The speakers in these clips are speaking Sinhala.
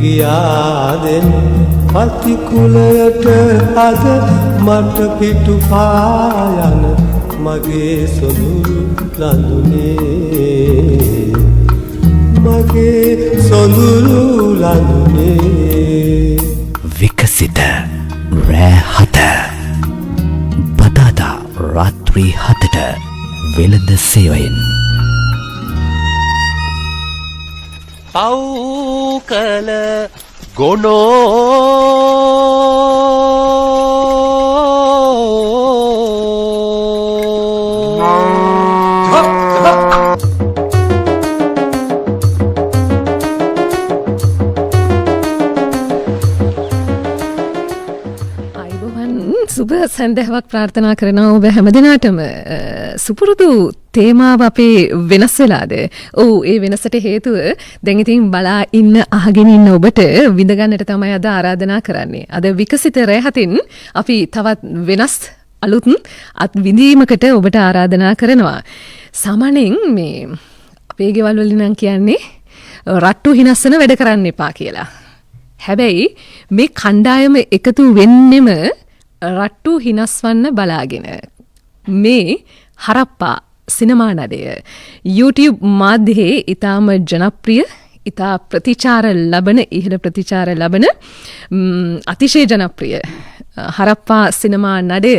ගියාදෙන් පතිකුලයට අද මට පිටු පායන මගේ සොඳුරු ලඳුනේ මගේ සොඳුරු ලඳුනේ විකසිත රෑ 7 බදාදා රාත්‍රී 7ට වෙළඳ සේවයෙන් පව්කල ගොනෝ සුබ සන්දෑවක් ප්‍රාර්ථනා කරනවා ඔබ හැමදිනාටම සුපුරුදු තේමාව අපේ වෙනස් වෙලාද? ඔව් ඒ වෙනසට හේතුව දැන් ඉතින් බලා ඉන්න අහගෙන ඉන්න ඔබට විඳ ගන්නට තමයි අද ආරාධනා කරන්නේ. අද විකසිත රැහතින් අපි තවත් වෙනස් අලුත් විඳීමකට ඔබට ආරාධනා කරනවා. සාමාන්‍යයෙන් මේ අපේ ගෙවල් වල නම් කියන්නේ රට්ටු හිනස්සන වැඩ කරන්න එපා කියලා. හැබැයි මේ කණ්ඩායම එකතු වෙන්නෙම රට්ටු හිනස්වන්න බලාගෙන මේ හරප්පා සිනමා නඩය YouTube මාධ්‍යයේ ඉතාම ජනප්‍රිය ඉතා ප්‍රතිචාර ලබන ඉහළ ප්‍රතිචාර ලබන අතිශය ජනප්‍රිය හරප්පා සිනමා නඩය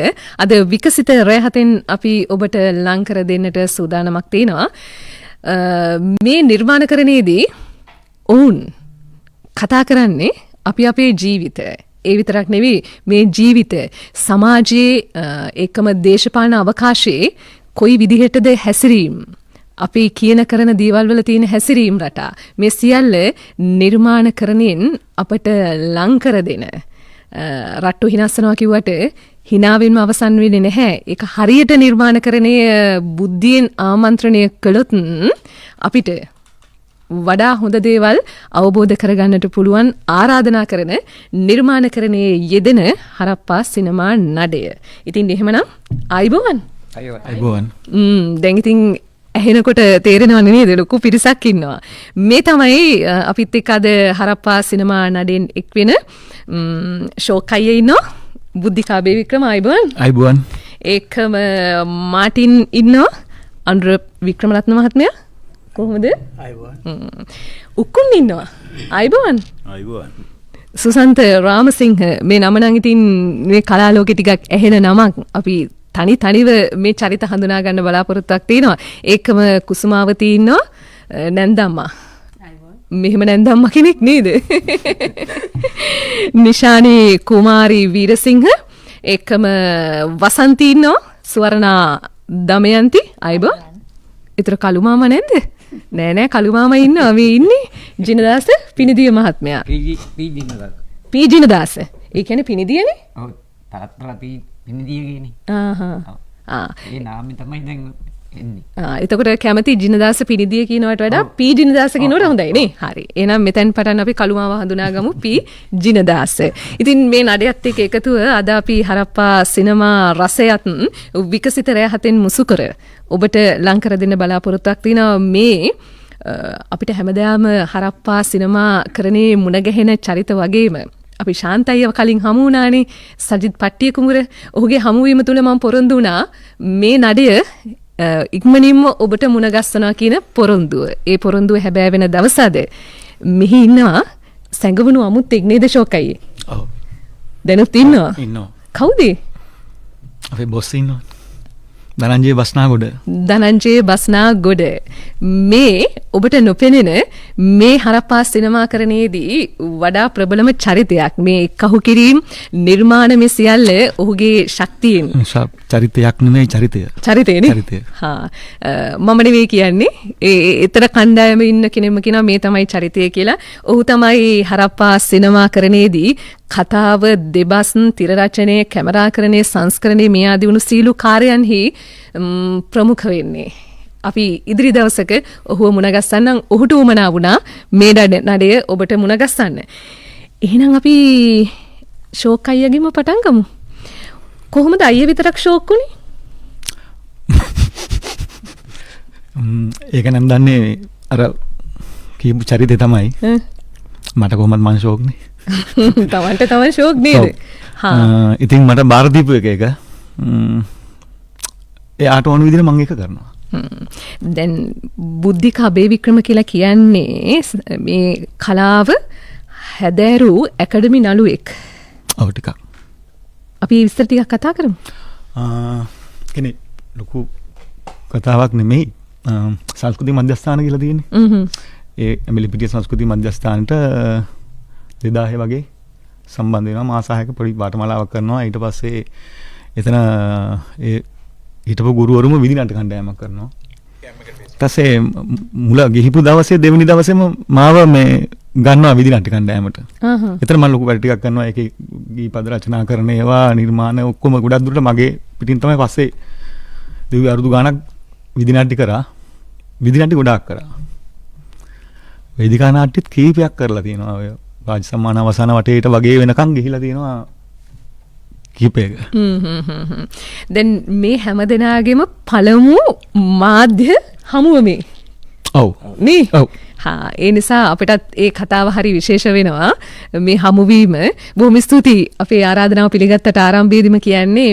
අද විකසිත රැහතෙන් අපි ඔබට ලං කර දෙන්නට සූදානමක් තියෙනවා. මේ නිර්මාණකරණයේදී ඔවුන් කතා කරන්නේ අපි අපේ ජීවිතය ඒ විතරක් නෙවෙයි මේ ජීවිතය සමාජයේ එකම දේශපාලන අවකාශයේ කොයි විදිහටද හැසිරීම අපි කියන කරන දේවල් වල තියෙන හැසිරීම රටා මේ සියල්ල නිර්මාණකරණයෙන් අපට ලං කර දෙන රට්ටු හිනස්සනවා කිව්වට හිනාවෙන්ම අවසන් වෙන්නේ නැහැ. ඒක හරියට නිර්මාණකරණයේ බුද්ධියෙන් ආමන්ත්‍රණය කළොත් අපිට වඩා හොඳ දේවල් අවබෝධ කරගන්නට පුළුවන් ආරාධනා කරන නිර්මාණකරණයේ යෙදෙන හරප්පා සිනමා නඩය. ඉතින් එහෙමනම් ආයිබෝවන්. ආයිබෝවන්. දැන් ඉතින් ඇහෙනකොට තේරෙනව නේද ලොකු පිරිසක් ඉන්නවා. මේ තමයි අපිත් එක්ක අද හරප්පා සිනමා නඩෙන් එක් වෙන ෂෝක් අයියේ ඉන්නවා. බුද්ධිකා බේවික්‍රම ආයිබෝවන්. ආයිබෝවන්. ඒකම මාටින් ඉන්නවා. අනුර වික්‍රමරත්න මහත්මයා කොහොමද? උක්කුන් ඉන්නවා. ආයිබෝවන්. ආයිබෝවන්. සුසන්ත රාමසිංහ මේ නම නම් ඉතින් මේ කලා ලෝකෙ ටිකක් ඇහෙන නමක්. අපි තනිව මේ චරිත හඳුනා ගන්න බලාපොරොත්තුවක් තියෙනවා. ඒකම කුසුමාවතී ඉන්නවා. නැන්දම්මා. මෙහෙම නැන්දම්මා කෙනෙක් නේද? නිශානි කුමාරි වීරසිංහ ඒකම වසන්ති ඉන්නවා. සුවර්ණා දමයන්ති ආයිබෝවන්. ඒතර කළු මාමා නැද්ද? නෑ කළු මාමා ඉන්නවා. මේ ඉන්නේ ජිනදාස පිනිදිය මහත්මයා. පී ජිනදාස. ඒ කියන්නේ පිනිදියනේ? ඔව්. තාත්තලා පිනිදිය කියන්නේ. ඒ නාමය තමයි දැන් එන්නේ. එතකොට කැමති ජිනදාස පිනිදිය කියනවට වඩා පී ජිනදාස කියනවට හොඳයි නේ. හරි. එහෙනම් මෙතෙන් පටන් අපි කළු මාමා හඳුනාගමු පී ජිනදාස. ඉතින් මේ නඩයත් එක්ක එකතුව අද අපි හරප්පා සිනමා රසයත් විකසිත රැහතෙන් මුසු කර ඔබට ලං කර දෙන්න බලාපොරොත්තුවක් තියෙනවා. මේ අපිට හැමදාම හරප්පා සිනමා කරණේ මුණ ගැහෙන චරිත වගේම අපි ශාන්තයිව කලින් හමු වුණානේ. සජිත් පට්ටිය කුමර ඔහුගේ හමුවීම තුල මම පොරොන්දු වුණා මේ නඩය ඉක්මනින්ම ඔබට මුණ ගස්සනවා කියන පොරොන්දුව. ඒ පොරොන්දුව හැබෑ වෙන දවසද මෙහි ඉන්නවා සැඟවුණු අමුත්තෙක් නේද ෂෝකයි? ඔව්. දැනුත් ඉන්නවා. ඉන්නවා. කවුද? අපේ බොස් ඉන්නවා. ධනංජය බස්නාගොඩ. ධනංජය බස්නාගොඩ. මේ ඔබට නොපෙනෙන මේ හරප්පා සිනමාකරණයේදී වඩා ප්‍රබලම චරිතයක්. මේ කහු කිරීම නිර්මාණ මේ සියල්ල ඔහුගේ ශක්තියෙන්. චරිතයක් නෙමෙයි චරිතය. චරිතයනේ. චරිතය. මම නෙවෙයි කියන්නේ. ඒතර කණ්ඩායම ඉන්න කෙනෙක්ම කියනවා මේ තමයි චරිතය කියලා. ඔහු තමයි හරප්පා සිනමාකරණයේදී කතාව දෙබස් තිර රචනය කැමරාකරණය සංස්කරණය මේ ආදී වුණු සීලු කාර්යයන්හි ප්‍රමුඛ වෙන්නේ. අපි ඉදිරි දවසක ඔහුව මුණගස්සන්නම්. ඔහුට උමනා වුණා මේ නඩය ඔබට මුණගස්සන්න. එහෙනම් අපි ෂෝක් අයියගෙම පටන් ගමු. කොහොමද අයියා විතරක් ෂෝක් වුනේ? ඒක නම් දන්නේ අර කියපු චරිතය තමයි මට කොහොමද මං ෂෝක්නේ. තමන්ට තමන් ෂෝක් නේද? ඉතින් මට බාර දීපු එක එයාට ඕන විදිහට මම ඒක කරනවා. දැන් බුද්ධික අබේවික්‍රම කියලා කියන්නේ මේ කලාව හැදෑරු ඇකඩමි නළුවෙක්. ඔව් ටිකක්. අපි විස්තර ටිකක් කතා කරමු. කෙනෙක් ලොකු කතාවක් නෙමෙයි. සංස්කෘතික මධ්‍යස්ථාන කියලා තියෙන්නේ. ඒ එමිලිපිටිය සංස්කෘතික මධ්‍යස්ථානට 2000 වගේ සම්බන්ධ වෙනවා. මාස 6ක පොඩි පාඨමාලාවක් කරනවා. ඊට පස්සේ එතන ඒ හිටපු ගුරුවරුම විදි නාට්‍ය කණ්ඩායමක් කරනවා. ඊට පස්සේ මුල ගිහිපු දවසේ දෙවෙනි දවසේම මාව මේ ගන්නවා විදි නාට්‍ය කණ්ඩායමට. එතන මම ලොකු වැඩ ටිකක් කරනවා. ඒකේ ගී පද රචනා කරන ඒවා නිර්මාණ ඔක්කොම ගොඩක් දුරට මගේ පිටින් තමයි පස්සේ දෙවි අරුදු ගානක් විදි නාට්‍ය කරා. විදි නාට්‍ය ගොඩාක් කරා. වේදිකා නාට්‍යත් කීපයක් කරලා තියෙනවා. ඔය රාජ්‍ය සම්මාන අවසාන වටේට වගේ වෙනකන් ගිහිලා තියෙනවා කීපයක. දැන් මේ හැම දෙනාගේම පළමු මාධ්‍ය හමුව මේ. ඔව්. නේ? ඔව්. ඒ නිසා අපිටත් ඒ කතාව හරි විශේෂ වෙනවා. මේ හමුවීම බොහොම ස්තුතියි. අපේ ආරාධනාව පිළිගත්තට ආරම්භයේදීම කියන්නේ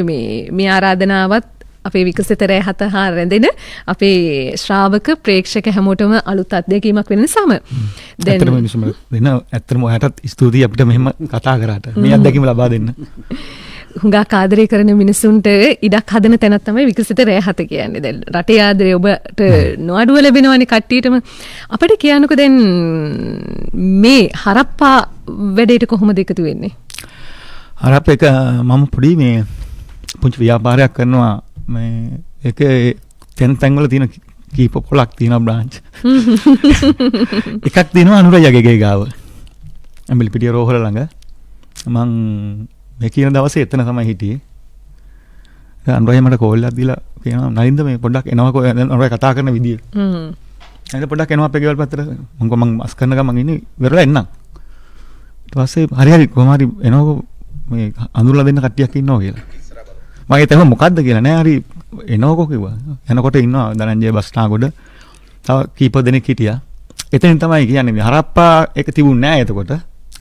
මේ ආරාධනාවත් අපේ විකසිත රැ හත හා රැඳෙන අපේ ශ්‍රාවක ප්‍රේක්ෂක හැමෝටම අලුත් අත්දැකීමක් වෙන නිසාම දැන් ඇත්තටම මිනිස්සුම දෙන ඇත්තටම ඔයාටත් ස්තුතියි අපිට මෙහෙම කතා කරාට මේ අත්දැකීම ලබා දෙන්න. හුඟක් ආදරය කරන මිනිසුන්ට ඉඩක් හදන තැනක් තමයි විකසිත රැ හත කියන්නේ. දැන් රටේ ආදරය ඔබට නොඅඩුව ලැබෙනවනේ කට්ටියටම. අපිට කියන්නකෝ දැන් මේ හරප්පා වැඩේට කොහොමද එකතු වෙන්නේ? හරප්පා එක මම පොඩි මේ පුංචි ව්‍යාපාරයක් කරනවා. මේ ඒක තැන් වල තියෙන කීප පොලක් තියෙනවා බ්‍රාන්ච්. එකක් තියෙනවා අනුරයගේ ගාව. ඇඹිලිපිටිය රෝහල ළඟ. මං මේ කියන දවසේ එතන තමයි හිටියේ. අනුරය මට කෝල් එකක් දීලා කියනවා නලින්ද මේ පොඩ්ඩක් එනවකෝ අනුරය කතා කරන විදිය. එහෙනම් පොඩ්ඩක් එනවා අපේ ගෙවල් පැත්තට. මං මස් කරන ගමන් ඉන්නේ ඉවරලා එන්නම්. ඊට පස්සේ හරි කොහොම හරි එනවකෝ මේ අඳුරලා දෙන්න කට්ටියක් ඉන්නවා කියලා. මම ඒතම මොකද්ද කියලා නෑ හරි එනවකෝ කිව්වා. එනකොට ඉන්නවා දනංජය බස්නාගොඩ. තව කීප දෙනෙක් හිටියා. එතනින් තමයි කියන්නේ හරප්පා එක තිබුණේ නෑ එතකොට.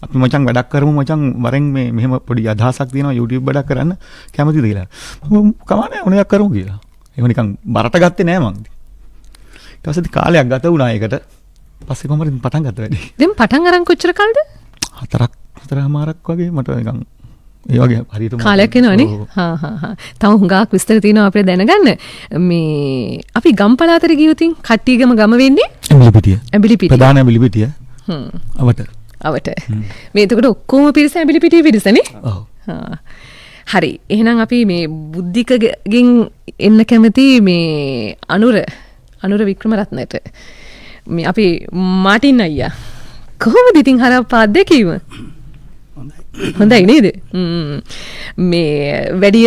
අපි මචං වැඩක් කරමු මචං වරෙන් මේ මෙහෙම පොඩි අදහසක් තියෙනවා YouTube වැඩක් කරන්න කැමතිද කියලා. මම කමන්නේ මොනයක් කරමු කියලා. ඒක නිකන් බරට ගත්තේ නෑ මං. ඊට පස්සේ කාලයක් ගත වුණා ඒකට. පස්සේ කොහමද පටන් ගත්ත වැඩි. දැන් පටන් අරන් කොච්චර කාලද? 4මාරක් වගේ මට නිකන් ඒ වගේ හරියට කාලයක් එනවනේ. තව හුඟක් විස්තර තියෙනවා අපිට දැනගන්න. මේ අපි ගම් පළාතට ගියොතින් කට්ටියගම ගම වෙන්නේ ඇඹිලිපිටිය. ඇඹිලිපිටිය. ප්‍රධාන ඇඹිලිපිටිය. අවට. මේ එතකොට ඔක්කොම පිරිස ඇඹිලිපිටිය පිරිසනේ? ඔව්. හරි. එහෙනම් අපි මේ බුද්ධිකගෙන් එන්න කැමති මේ අනුර වික්‍රමරත්නට. මේ අපි මාටින් අයියා. කොහොමද ඉතින් හරප්පා අත්දැකීම? හොඳයි නේද? මේ වැඩි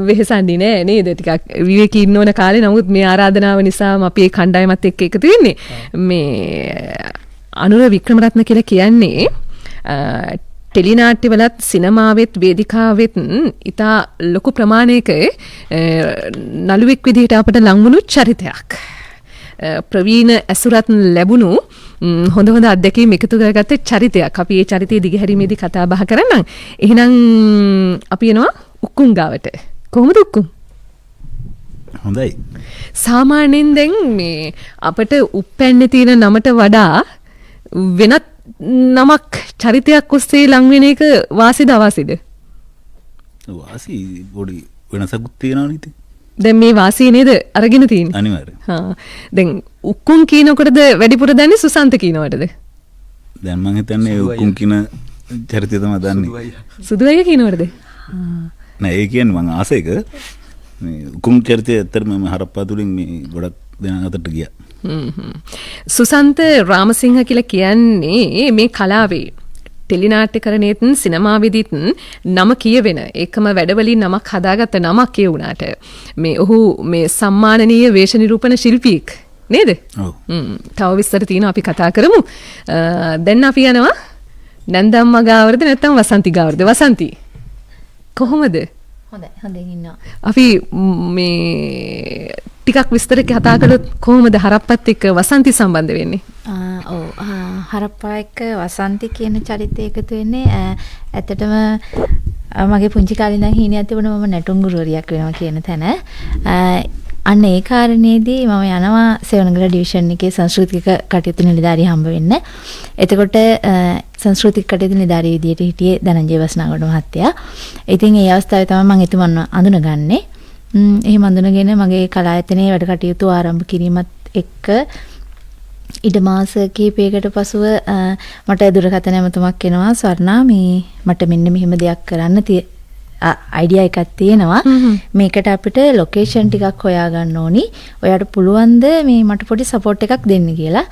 වෙහසන්නේ නෑ නේද? ටිකක් විවේකී ඉන්න ඕන කාලේ. නමුත් මේ ආරාධනාව නිසාම අපි ඒ කණ්ඩායමත් එක්ක එකතු වෙන්නේ. මේ අනුර වික්‍රමරත්න කියලා කියන්නේ ටෙලිනාට්‍යවලත් සිනමාවෙත් වේදිකාවෙත් ඉතා ලොකු ප්‍රමාණයක නළුවෙක් විදිහට අපට ලංවුණු චරිතයක්. ප්‍රවීණ ඇසුරත් ලැබුණු හොඳ අත්දැකීම් එකතු කරගත්ත චරිතයක්. අපි මේ චරිතය දිගහැරීමේදී කතා බහ කරන්නම්. එහෙනම් අපි එනවා උක්කුම් ගාවට. කොහොමද උක්කුම්? හොඳයි. සාමාන්‍යයෙන් දැන් මේ අපිට උප්පැන්නේ තියෙන නමට වඩා වෙනත් නමක් චරිතයක් ඔස්සේ ලං වෙන එක වාසිද අවාසිද? වාසි පොඩි වෙනසකුත් තියෙනවා නේද? දැන් මේ වාසිය නේද අරගෙන තියෙන්නේ? අනිවාර්යයෙන්. දැන් උක්කුම් කියනකොටද වැඩිපුර දන්නේ සුසන්ත කියනකොටද? දැන් මම හිතන්නේ උක්කුම් කියන චරිතය තමයි දන්නේ. සුදු අය කියනකොටද? නෑ ඒ කියන්නේ මම ආසයක මේ උක්කුම් චරිතය ඇත්තටම මම හරප්පා තුලින් මේ ගොඩක් දෙනා අතට ගියා. සුසන්ත රාමසිංහ කියලා කියන්නේ මේ කලාවේ ටෙලිනාට්‍යකරණයේත් සිනමාවේදීත් නම කියවෙන එකම වැඩවලින් නමක් හදාගත්ත නමක් ඒ වුණාට මේ ඔහු මේ සම්මානනීය වේශ නිරූපණ ශිල්පියෙක් නේද? ඔව්. තව විස්තර තියෙනවා අපි කතා කරමු. දැන් අපි යනවා නැන්දම්මා ගාවරද නැත්නම් වසන්ති ගාවරද? වසන්ති කොහොමද? හොඳයි හොඳින් ඉන්නවා. අපි මේ ටිකක් විස්තර කතා කළොත් කොහොමද හරප්පත් එක්ක වසන්ති සම්බන්ධ වෙන්නේ? ඔව් හරප්පා එක්ක වසන්ති කියන චරිතය එකතු වෙන්නේ ඇත්තටම මගේ පුංචි කාලේ ඉඳන් හීනියක් තිබුණා මම නැටුම් ගුරුවරියක් වෙනවා කියන තැන. අන්න ඒ කාරණේදී මම යනවා සෙවණගල ඩිවිෂන් එකේ සංස්කෘතික කටයුතු නිලධාරිය හම්බ වෙන්න. එතකොට සංස්කෘතික කටයුතු නිලධාරිය විදියට හිටියේ ධනංජය වස්නාගොඩ මහත්තයා. ඉතින් ඒ අවස්ථාවේ තමයි මම එතුමන්ව අඳුනගන්නේ. එහෙම අඳුනගෙන මගේ කලායතනයේ වැඩ කටයුතු ආරම්භ කිරීමත් එක්ක ඊට මාස කිහිපයකට පසුව මට දුරකථන ඇමතුමක් එනවා ස්වර්ණා මේ මට මෙන්න මෙහෙම දෙයක් කරන්න අයිඩියා එකක් තියෙනවා මේකට අපිට ලොකේෂන් ටිකක් හොයාගන්න ඕනි ඔයාට පුළුවන්ද මේ මට පොඩි සපෝට් එකක් දෙන්න කියලා.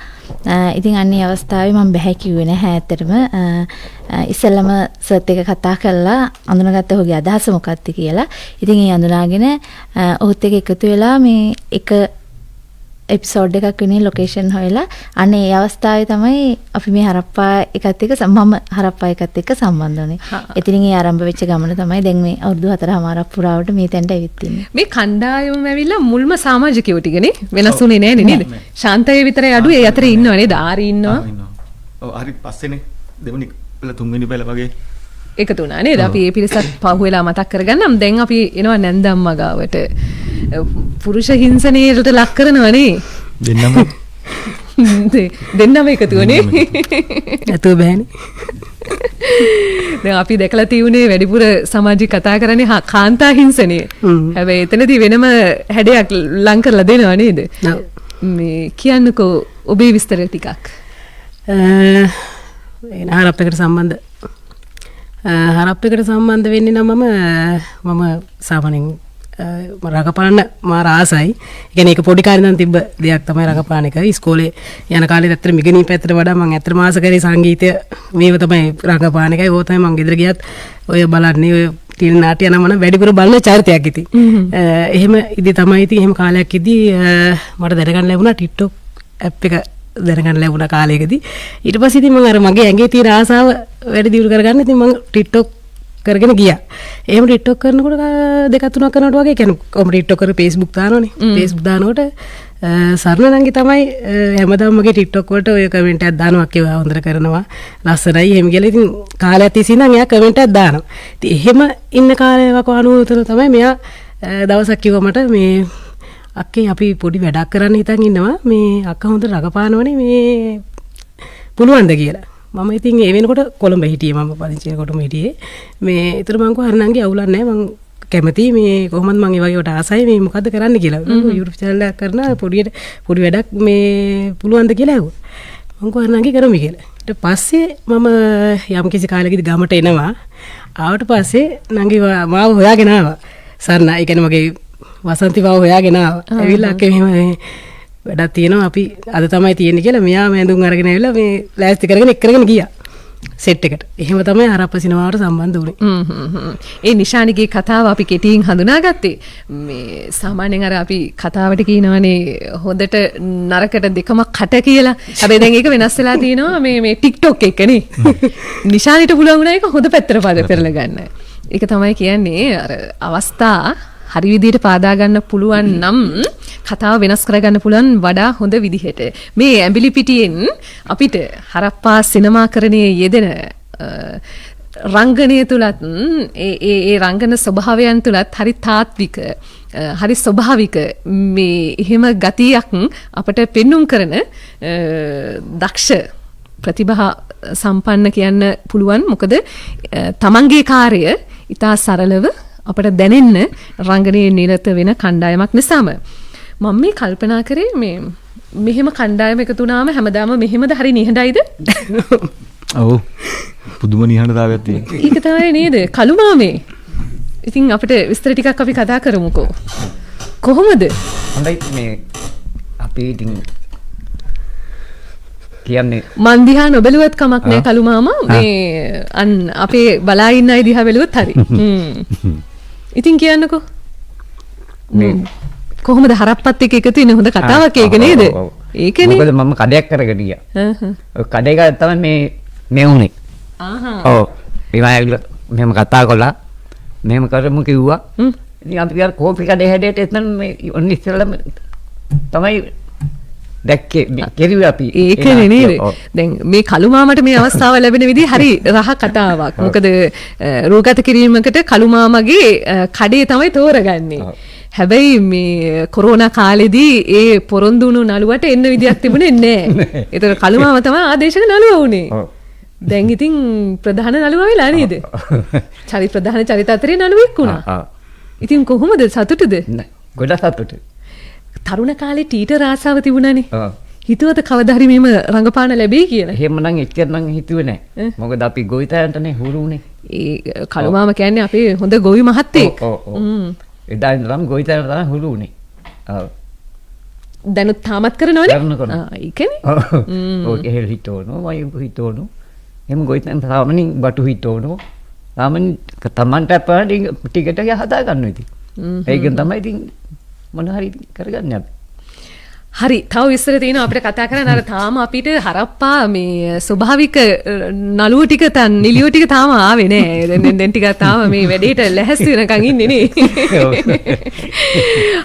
ඉතින් අන්නේ අවස්ථාවේ මම බෑ කිව්වේ නැහැ ඇත්තටම. ඉස්සෙල්ලම සර්ත් එක කතා කරලා අඳුනගත්ත ඔහුගේ අදහස මොකක්ද කියලා. ඉතින් ඒ අඳුනාගෙන ඔහුත් එක්ක එකතු වෙලා මේ එක එපිසෝඩ් එකක් වෙනේ ලොකේෂන් හොයලා අනේ ඒ අවස්ථාවේ තමයි අපි මේ හරප්පා එකත් එක්ක මම හරප්පා එකත් එක්ක සම්බන්ධ වුණේ. එතනින් ඒ ආරම්භ වෙච්ච ගමන තමයි දැන් මේ අවුරුදු 4මාරක් පුරාවට මේ තැනට ඇවිත් ඉන්නේ. මේ කණ්ඩායම ඇවිල්ලා මුල්ම සමාජිකයෝ ටිකනේ වෙනස් වුණේ නෑනේ නේද? ශාන්තය විතරයි අඩු ඒ අතරේ ඉන්නව නේද? ආරි ඉන්නවා. ඔව් හරි පස්සේනේ දෙවෙනි පෙළ තුන්වෙනි පෙළ වගේ එකතු වුණා නේද? අපි මේ පිරිසත් පහුවෙලා මතක් කරගන්නම්. දැන් අපි එනවා නැන්දම්මා ගාවට. පුරුෂ හිංසනයට ලක් කරනවනේ. දෙන්නම එකතු වනේ. නැතුව බෑනේ. දැන් අපි දැකලා තියුනේ වැඩිපුර සමාජي කතා කරන්නේ කාන්තා හිංසනය. හැබැයි එතනදී වෙනම හැඩයක් ලං කරලා දෙනවා නේද? මේ කියන්නකෝ ඔබේ විස්තර ටිකක්. හරප්පයකට සම්බන්ධ හරප්පයකට සම්බන්ධ වෙන්නේ නම් මම සාමාන්‍යයෙන් රඟපාන්න මාර ආසයි. ඒ කියන්නේ ඒක පොඩි කාලේ ඉඳන් තිබ්බ දෙයක් තමයි රඟපාන එක. ඉස්කෝලේ යන කාලේ ඇත්තට මිගණී පැත්තට වඩා මම ඇත්තට මාස කරේ සංගීතය මේව තමයි රඟපාන එකයි. ඕක තමයි මම ගෙදර ගියත් ඔය බලන්නේ ඔය ටීවී නාට්‍ය නම් මම වැඩිපුර බලන චරිතයක් ඉතින්. එහෙම ඉදී තමයි ඉතින් එහෙම කාලයක් ඉදී මට දැනගන්න ලැබුණා TikTok ඇප් එක දැනගන්න ලැබුණා කාලයකදී. ඊට පස්සේ ඉතින් මම අර මගේ ඇඟේ තියෙන ආසාව වැඩි දියුණු කරගන්න ඉතින් මම TikTok කරගෙන ගියා. එහෙම TikTok කරනකොට දෙකක් තුනක් කරනකොට වගේ කියන්නේ කොහොම TikTok කර Facebook දානවනේ. Facebook දානකොට සරණ නංගි තමයි හැමදාම මගේ TikTok වලට ඔය කමෙන්ට් එකක් දානවා කියලා හොඳට කරනවා. ලස්සනයි එහෙම කියලා ඉතින් කාලයක් තිස්සේ ඉඳන් එයා කමෙන්ට් එකක් දානවා. ඉතින් එහෙම ඉන්න කාලයක අනුතර තමයි මෙයා දවසක් කිව්වා මට මේ අක්කේ අපි පොඩි වැඩක් කරන්න හිතන් ඉන්නවා. මේ අක්කා හොඳට රඟපානවනේ මේ පුළුවන්ද කියලා. මම ඉතින් ඒ වෙනකොට කොළඹ හිටියේ මම පදිංචි වෙනකොටම හිටියේ. මේ ඊතර මං කිව්වා හරනංගි අවුලක් නැහැ මං කැමතියි මේ කොහොමද මං ඒ වගේ වට ආසයි මේ මොකද්ද කරන්න කියලා. YouTube channel එකක් කරන පොඩි වැඩක් මේ පුළුවන්ද කියලා ඇහුවා. මං කිව්වා හරනංගි කරමු කියලා. ඊට පස්සේ මම යම් කිසි කාලෙකදී ගමට එනවා. ආවට පස්සේ නංගි මාව හොයාගෙන ආවා. සරණ ඒ කියන්නේ මගේ වසන්ති මාව හොයාගෙන ආවා. ඇවිල්ලා අක්කේ මෙහෙම වැඩක් තියෙනවා අපි අද තමයි තියෙන්නේ කියලා මෙයා මෑඳුම් අරගෙන ඇවිල්ලා මේ ලෑස්ති කරගෙන එක්කගෙන ගියා සෙට් එකට. එහෙම තමයි හරප්ප සිනමාවට සම්බන්ධ වුණේ. ඒ නිශානිගේ කතාව අපි කෙටියෙන් හඳුනාගත්තේ. මේ සාමාන්‍යයෙන් අර අපි කතාවට කියනවනේ හොඳට නරකට දෙකම කට කියලා. හැබැයි දැන් ඒක වෙනස් වෙලා තියෙනවා මේ TikTok එකනේ. නිශානිට පුළුවන් වුණා ඒක හොඳ පැත්තට පද පෙරලා ගන්න. ඒක තමයි කියන්නේ අර අවස්ථා හරි විදිහට පාදා ගන්න පුළුවන් නම් කතාව වෙනස් කරගන්න පුළුවන් වඩා හොඳ විදිහට. මේ ඇඹිලි පිටියෙන් අපිට හරප්පා සිනමාකරණයේ යෙදෙන රංගනය තුලත් ඒ රංගන ස්වභාවයන් තුලත් හරි තාත්වික හරි ස්වභාවික මේ එහෙම ගතියක් අපට පෙන්눔 කරන දක්ෂ ප්‍රතිභා සම්පන්න කියන්න පුළුවන්. මොකද තමන්ගේ කාර්ය ඉතා සරලව අපට දැනෙන්න රංගනයේ නිරත වෙන කණ්ඩායමක් නිසාම මම මේ කල්පනා කරේ මේ මෙහෙම කණ්ඩායම එකතු වුණාම හැමදාම මෙහෙමද හරි නිහඬයිද? ඔව් පුදුම නිහඬතාවයක් තියෙනවා. ඒක තමයි නේද? කළුමාමේ. ඉතින් අපිට විස්තර ටිකක් අපි කතා කරමුකෝ. කොහොමද? හොඳයි මේ අපි ඉතින් කියන්නේ මන් දිහා නොබැලුවත් කමක් නෑ කළුමාමා. මේ අන් අපේ බලා ඉන්න අය දිහා බැලුවොත් හරි. ඉතින් කියන්නකෝ. මේ කොහොමද හරප්පත් එක්ක එකතු වෙන හොඳ කතාවක් ඒක නේද? ඒකනේ. මොකද මම කඩයක් කරගෙන ගියා. ඔය කඩේ ගාව තමයි මේ උනේ. ඔව්. විවාහයල මෙහෙම කතා කළා. මෙහෙම කරමු කිව්වා. ඉතින් අපි අර කෝපි කඩේ හැඩයට එතන මේ ඉස්සෙල්ලම තමයි දැක්කේ කෙරුවේ අපි. ඒකනේ නේද? දැන් මේ කළුමාමට මේ අවස්ථාව ලැබෙන විදිහ හරි රහ කතාවක්. මොකද රූගත කිරීමකට කළුමාමගේ කඩේ තමයි තෝරගන්නේ. හැබැයි මේ කොරෝනා කාලෙදී ඒ පොරොන්දු වුණු නළුවට එන්න විදියක් තිබුණේ නැහැ. ඒතර කළුමාම තමයි ආදේශක නළුවා වුණේ. දැන් ඉතින් ප්‍රධාන නළුවා වෙලා නේද? ප්‍රධාන චරිත අතරේ නළුවෙක් වුණා. ඉතින් කොහොමද සතුටුද? ගොඩක් සතුටුයි. තරුණ කාලේ ටීටර් ආසාව තිබුණානේ. හිතුවද කවදා හරි මෙහෙම රංගපාන ලැබෙයි කියලා? එහෙමනම් එච්චර නම් හිතුවේ නැහැ. මොකද අපි ගොවිතැනටනේ හුරු උනේ. ඒ කළුමාම කියන්නේ අපේ හොඳ ගොවි මහත්තයෙක්. එදා ඉඳන් ගොවිතැනට තමයි හුරු උනේ. දැනුත් තාමත් කරනවනේ. කරනවා. ඒකනේ. ඔය එහෙල් හිටවනවා, වයින් හිටවනවා. එම් ගොවිතැන සාමාන්‍යයෙන් බටු හිටවනවා. සාමාන්‍ය තමන්ට අපරාධ ටිකට් එක හදා ගන්නවා ඉතින්. ඒකෙන් තමයි ඉතින් මොන හරි කරගන්නේ අපි. හරි තව විස්තර තියෙනවා අපිට කතා කරන්න. අර තාම අපිට හරප්පා මේ ස්වභාවික නළුව ටික තන් නිලියෝ ටික තාම ආවේ නෑ. දැන් ටිකක් තාම මේ වැඩේට ලැහැස්ති වෙනකන් ඉන්නේ නේ.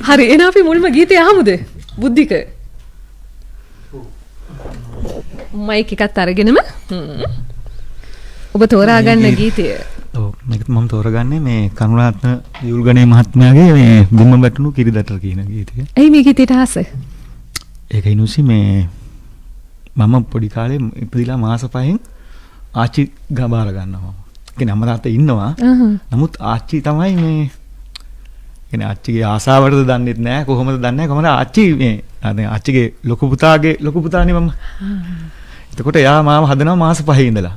හරි එහෙනම් අපි මුල්ම ගීතය අහමුද? බුද්ධික මයික් එකත් අරගෙනම ඔබ තෝරා ගන්න ගීතය. ඔව් මේක මම තෝරගන්නේ මේ කරුණාරත්න යුල්ගණේ මහත්මයාගේ මේ බිම්ම වැටුණු කිරිදටල් කියන ගීතය. ඇයි මේ ගීතයට ආස? ඒක ඉනුසි මේ මම පොඩි කාලේ ඉපදිලා මාස 5න් ආච්චි ගබාර ගන්නවා. ඒ කියන්නේ අම්මා තාත්තා ඉන්නවා. නමුත් ආච්චි තමයි මේ කියන්නේ ආච්චිගේ ආසාවටද දන්නෙත් නෑ කොහොමද දන්නේ කොහමද ආච්චි මේ ආච්චිගේ ලොකු පුතානේ මම. එතකොට එයා මාව හදනවා මාස 5 ඉඳලා.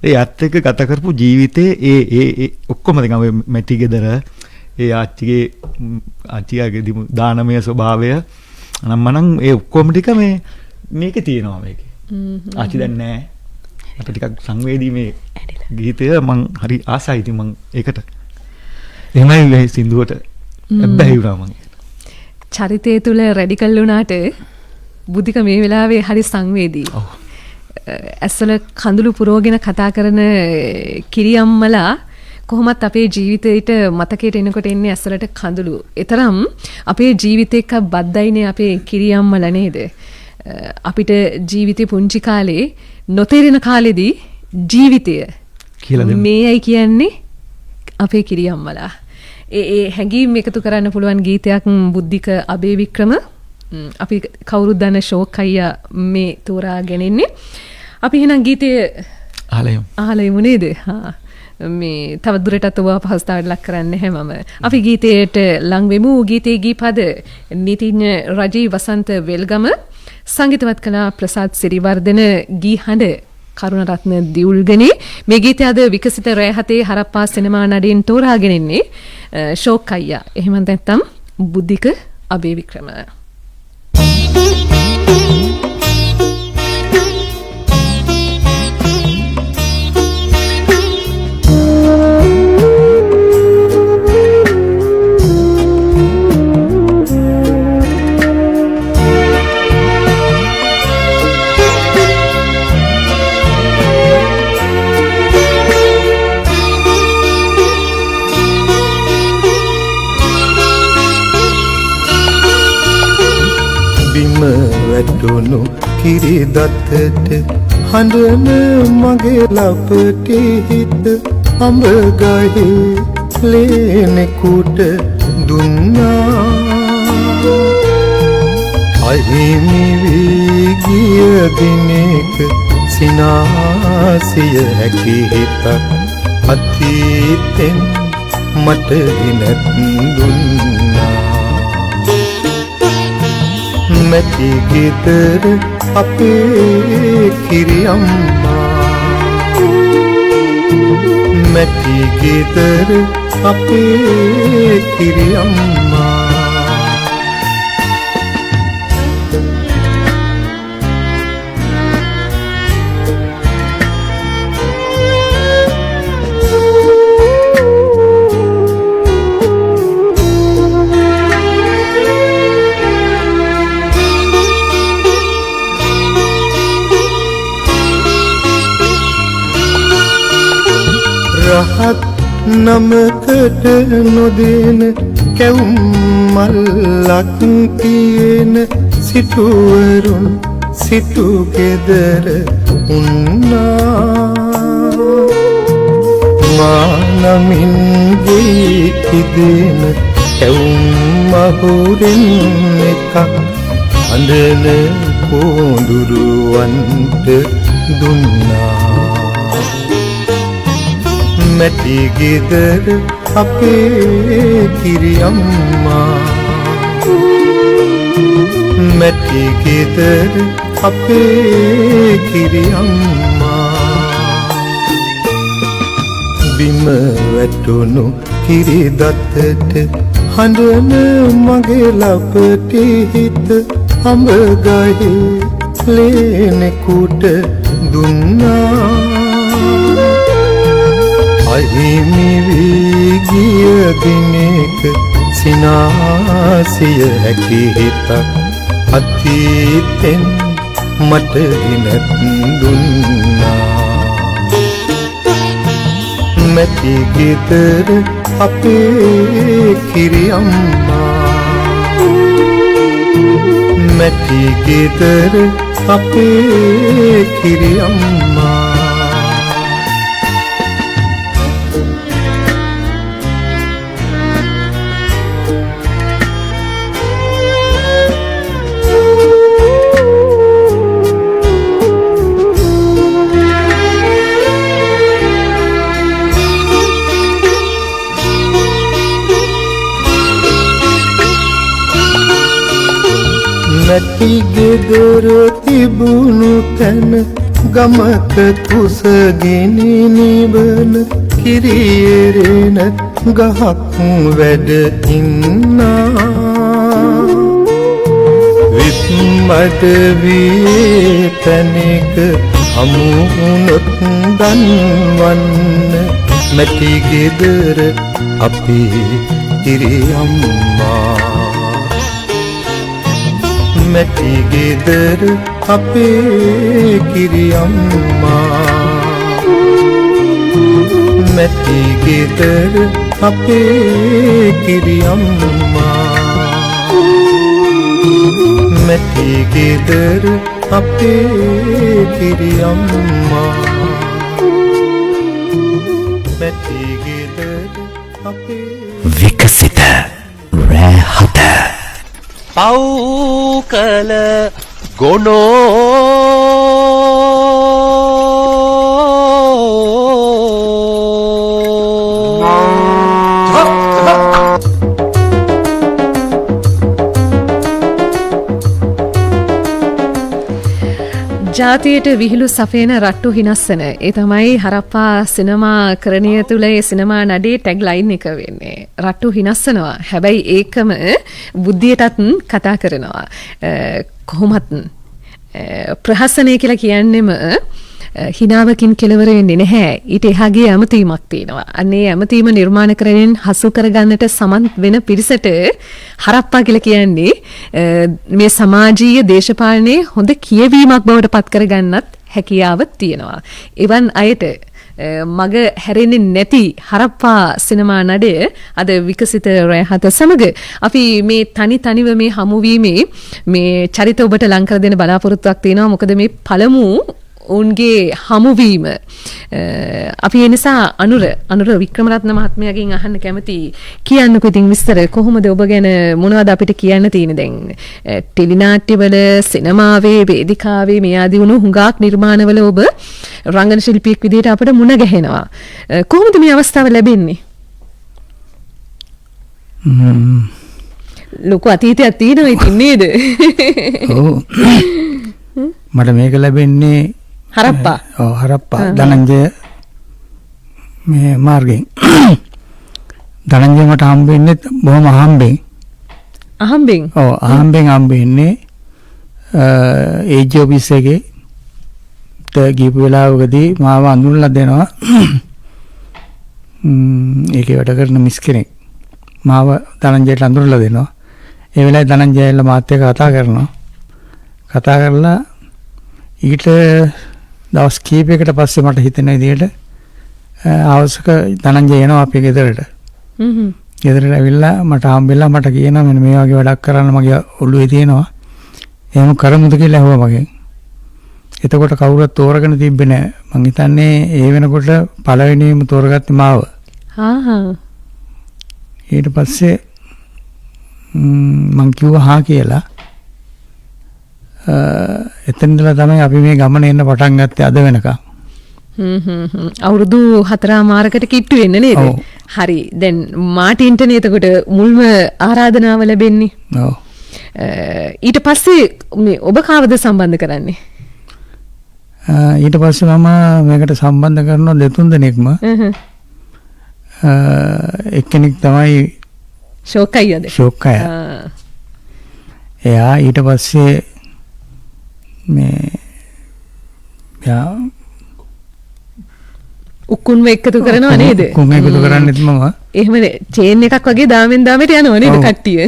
ඒ ඇත්ත එක්ක ගත කරපු ජීවිතේ ඒ ඔක්කොම නිකන් ඔය මැටි ගෙදර ඒ ආච්චිගේ දානමය ස්වභාවය නම් ඒ ඔක්කොම ටික මේකේ තියෙනවා මේකේ. ආච්චි දැන් නෑ. අත ටිකක් සංවේදී මේ ගීතය මං හරි ආසයි ඉතින් මං ඒකට. එහෙමයි මේ සින්දුවට බැහැ වුණා මං. චරිතය තුල රැඩිකල් වුණාට බුද්ධික මේ වෙලාවේ හරි සංවේදී. ඔව්. ඇස්වල කඳුළු පුරවගෙන කතා කරන කිරියම්මලා කොහොමත් අපේ ජීවිතේට මතකයට එනකොට එන්නේ ඇස්වලට කඳුළු. ඒතරම් අපේ ජීවිතේ එක්ක බද්දයිනේ අපේ කිරියම්මලා නේද? අපිට ජීවිතේ පුංචි කාලේ නොතේරෙන කාලෙදී ජීවිතය කියලා මේයි කියන්නේ අපේ කිරියම්මලා. ඒ හැඟීම් එකතු කරන්න පුළුවන් ගීතයක් බුද්ධික අබේවික්‍රම අපි කවුරුත් දන්න ෂෝක් අයියා මේ තෝරාගෙන ඉන්නේ. අපි එහෙනම් ගීතය අහලෙමු නේද? මේ තව දුරටත් ඔබ අපහසුතාවට ලක් කරන්නේ නැහැ මම. අපි ගීතයට ලං වෙමු. ගීතයේ ගීපද නිතිඤ්ඤ රජී වසන්ත වෙල්ගම සංගීතවත් කලා ප්‍රසාද් සිරිවර්ධන ගී හඬ කරුණරත්න දියුල්ගනේ. මේ ගීතය අද විකසිත රෑ හතේ හරප්පා සිනමා නඩින් තෝරාගෙන ඉන්නේ ෂෝක් අයියා. එහෙම නැත්නම් බුද්ධික අබේවික්‍රම. වැටුණු කිරිදත්තට හඬන මගේ ලපට හිත අඹ ගහේ ලේනෙකුට දුන්නා අහිමි වී ගිය දිනක සිනාසිය හැකි හිතක් අතීතෙන් මට ගෙනත් දුන්නා මැටි ගෙදර අපේ කිරියම්මා මැටි ගෙදර අපේ කිරියම්මා රහත් නමකට නොදෙන කැවුම් මල්ලක් තියෙන සිටුවරුන් සිටු ගෙදර උන්නා මානමින් ගේ කිදෙන කැවුම් මහුරෙන් එකක් අඳන පොඳුරුවන්ට දුන්නා මැටි ගෙදර අපේ කිරියම්මා මැටි ගෙදර අපේ කිරියම්මා බිම වැටුණු කිරි දත්තට හඬන මගේ ලපට හිත අඹ ගහේ ලේනෙකුට දුන්නා අහිමි වී ගිය දිනක සිනාසිය හැකි හිතක් අතීතෙන් මට ගෙනත් දුන්නා මැටි ගෙදර අපේ කිරියම්මා මැටි ගෙදර අපේ කිරියම්මා මැටි ගෙදර තිබුණු තැන ගමක කුසගිනි නිවන කිරියෙරෙන ගහක් වැඩ ඉන්නා විත්මඩ වී තැනක හමුනොත් දන්වන්න මැටි ගෙදර අපේ කිරියම්මා මැටි ගෙදර අපේ කිරියම්මා මැටි ගෙදර අපේ කිරියම්මා මැටි ගෙදර අපේ කිරියම්මා මැටි ගෙදර අපේ විකසිත රැහත පව් කළ ජාතියට විහිළු සපයන රට්ටු හිනස්සන ඒ තමයි හරප්පා සිනමා කරණය තුළ ඒ සිනමා නඩේ ටැග් ලයින් එක වෙන්නේ රට්ටු හිනස්සනවා හැබැයි ඒකම බුද්ධියටත් කතා කරනවා කොහොමත් ප්‍රහසනය කියලා කියන්නෙම හිනාවකින් කෙලවර වෙන්නේ නැහැ ඊට එහාගේ ඇමතීමක් තියෙනවා අන්නේ ඇමතීම නිර්මාණ කරමින් හසු කරගන්නට සමත් වෙන පිරිසට හරප්පා කියලා කියන්නේ මේ සමාජීය දේශපාලනයේ හොඳ කියවීමක් බවට පත් කරගන්නත් හැකියාව තියෙනවා එවන් අයට මග හැරෙන්නේ නැති හරප්පා සිනමා නඩය අද විකසිත රැහත සමග අපි මේ තනිව මේ හමුවීමේ මේ චරිත ඔබට ලං කර දෙන බලාපොරොත්තුවක් තියෙනවා මොකද මේ පළමු උන්ගේ හමුවීම අපි ඒ නිසා අනුර වික්‍රමරත්න මහත්මයාගෙන් අහන්න කැමති කියන්නකෝ ඉතින් විස්තර කොහොමද ඔබ ගැන මොනවද අපිට කියන්න තියෙන්නේ දැන් ටෙලිනාට්‍යවල සිනමාවේ වේදිකාවේ මේ ආදී වුණු හුඟක් නිර්මාණවල ඔබ රංගන ශිල්පියෙක් විදිහට අපිට මුණ ගැහෙනවා කොහොමද මේ අවස්ථාව ලැබෙන්නේ ලොකු අතීතයක් තියෙනවා ඉතින් නේද ඔව් මට මේක ලැබෙන්නේ හරප්පා හරප්පා ධනංජය මේ මාර්ගෙන් ධනංජය මට හම්බෙන්නේ බොහොම අහම්බෙන් හම්බෙන්නේ ඒජ් ඔෆිස් එකේ ගිහපු වෙලාවකදී මාව අඳුරලා දෙනවා ඒකේ වැඩ කරන මිස් කෙනෙක් මාව ධනංජයට අඳුරලා දෙනවා ඒ වෙලාවේ ධනංජයලා මාත් එක්ක කතා කරලා ඊට දවස් කීපයකට පස්සේ මට හිතෙන විදිහට අවශ්‍යක ධනංජය එනවා අපේ ගෙදරට. ගෙදරට ඇවිල්ලා මට හම්බෙලා මට කියනවා මෙන්න මේ වගේ වැඩක් කරන්න මගේ ඔළුවේ තියෙනවා. එහෙම කරමුද කියලා ඇහුවා මගෙන්. එතකොට කවුරුත් තෝරගෙන තිබ්බේ නැහැ. මං හිතන්නේ ඒ වෙනකොට පළවෙනිම තෝරගත්තේ මාව. ඊට පස්සේ මං කිව්වා හා කියලා. එතනදලා තමයි අපි මේ ගමන එන්න පටන් ගත්තේ අද වෙනකම්. අවුරුදු 4මාරකට කිට්ටු වෙන්න නේද? හරි. දැන් මාටින්ටනේ එතකොට මුල්ම ආරාධනාව ලැබෙන්නේ. ඔව්. ඊට පස්සේ මේ ඔබ කාවද සම්බන්ධ කරන්නේ? ඊට පස්සේ මම මේකට සම්බන්ධ කරනවා දෙතුන් දෙනෙක්ම. එක්කෙනෙක් තමයි ෂෝක් අයියාද? ෂෝක් අයියා. එයා ඊට පස්සේ මේ යා උක්කුන්ව එකතු කරනවා නේද? උක්කුන් එකතු කරන්නේත් මම. එහෙම චේන් එකක් වගේ දාමෙන් දාමෙට යනවා නේද කට්ටිය?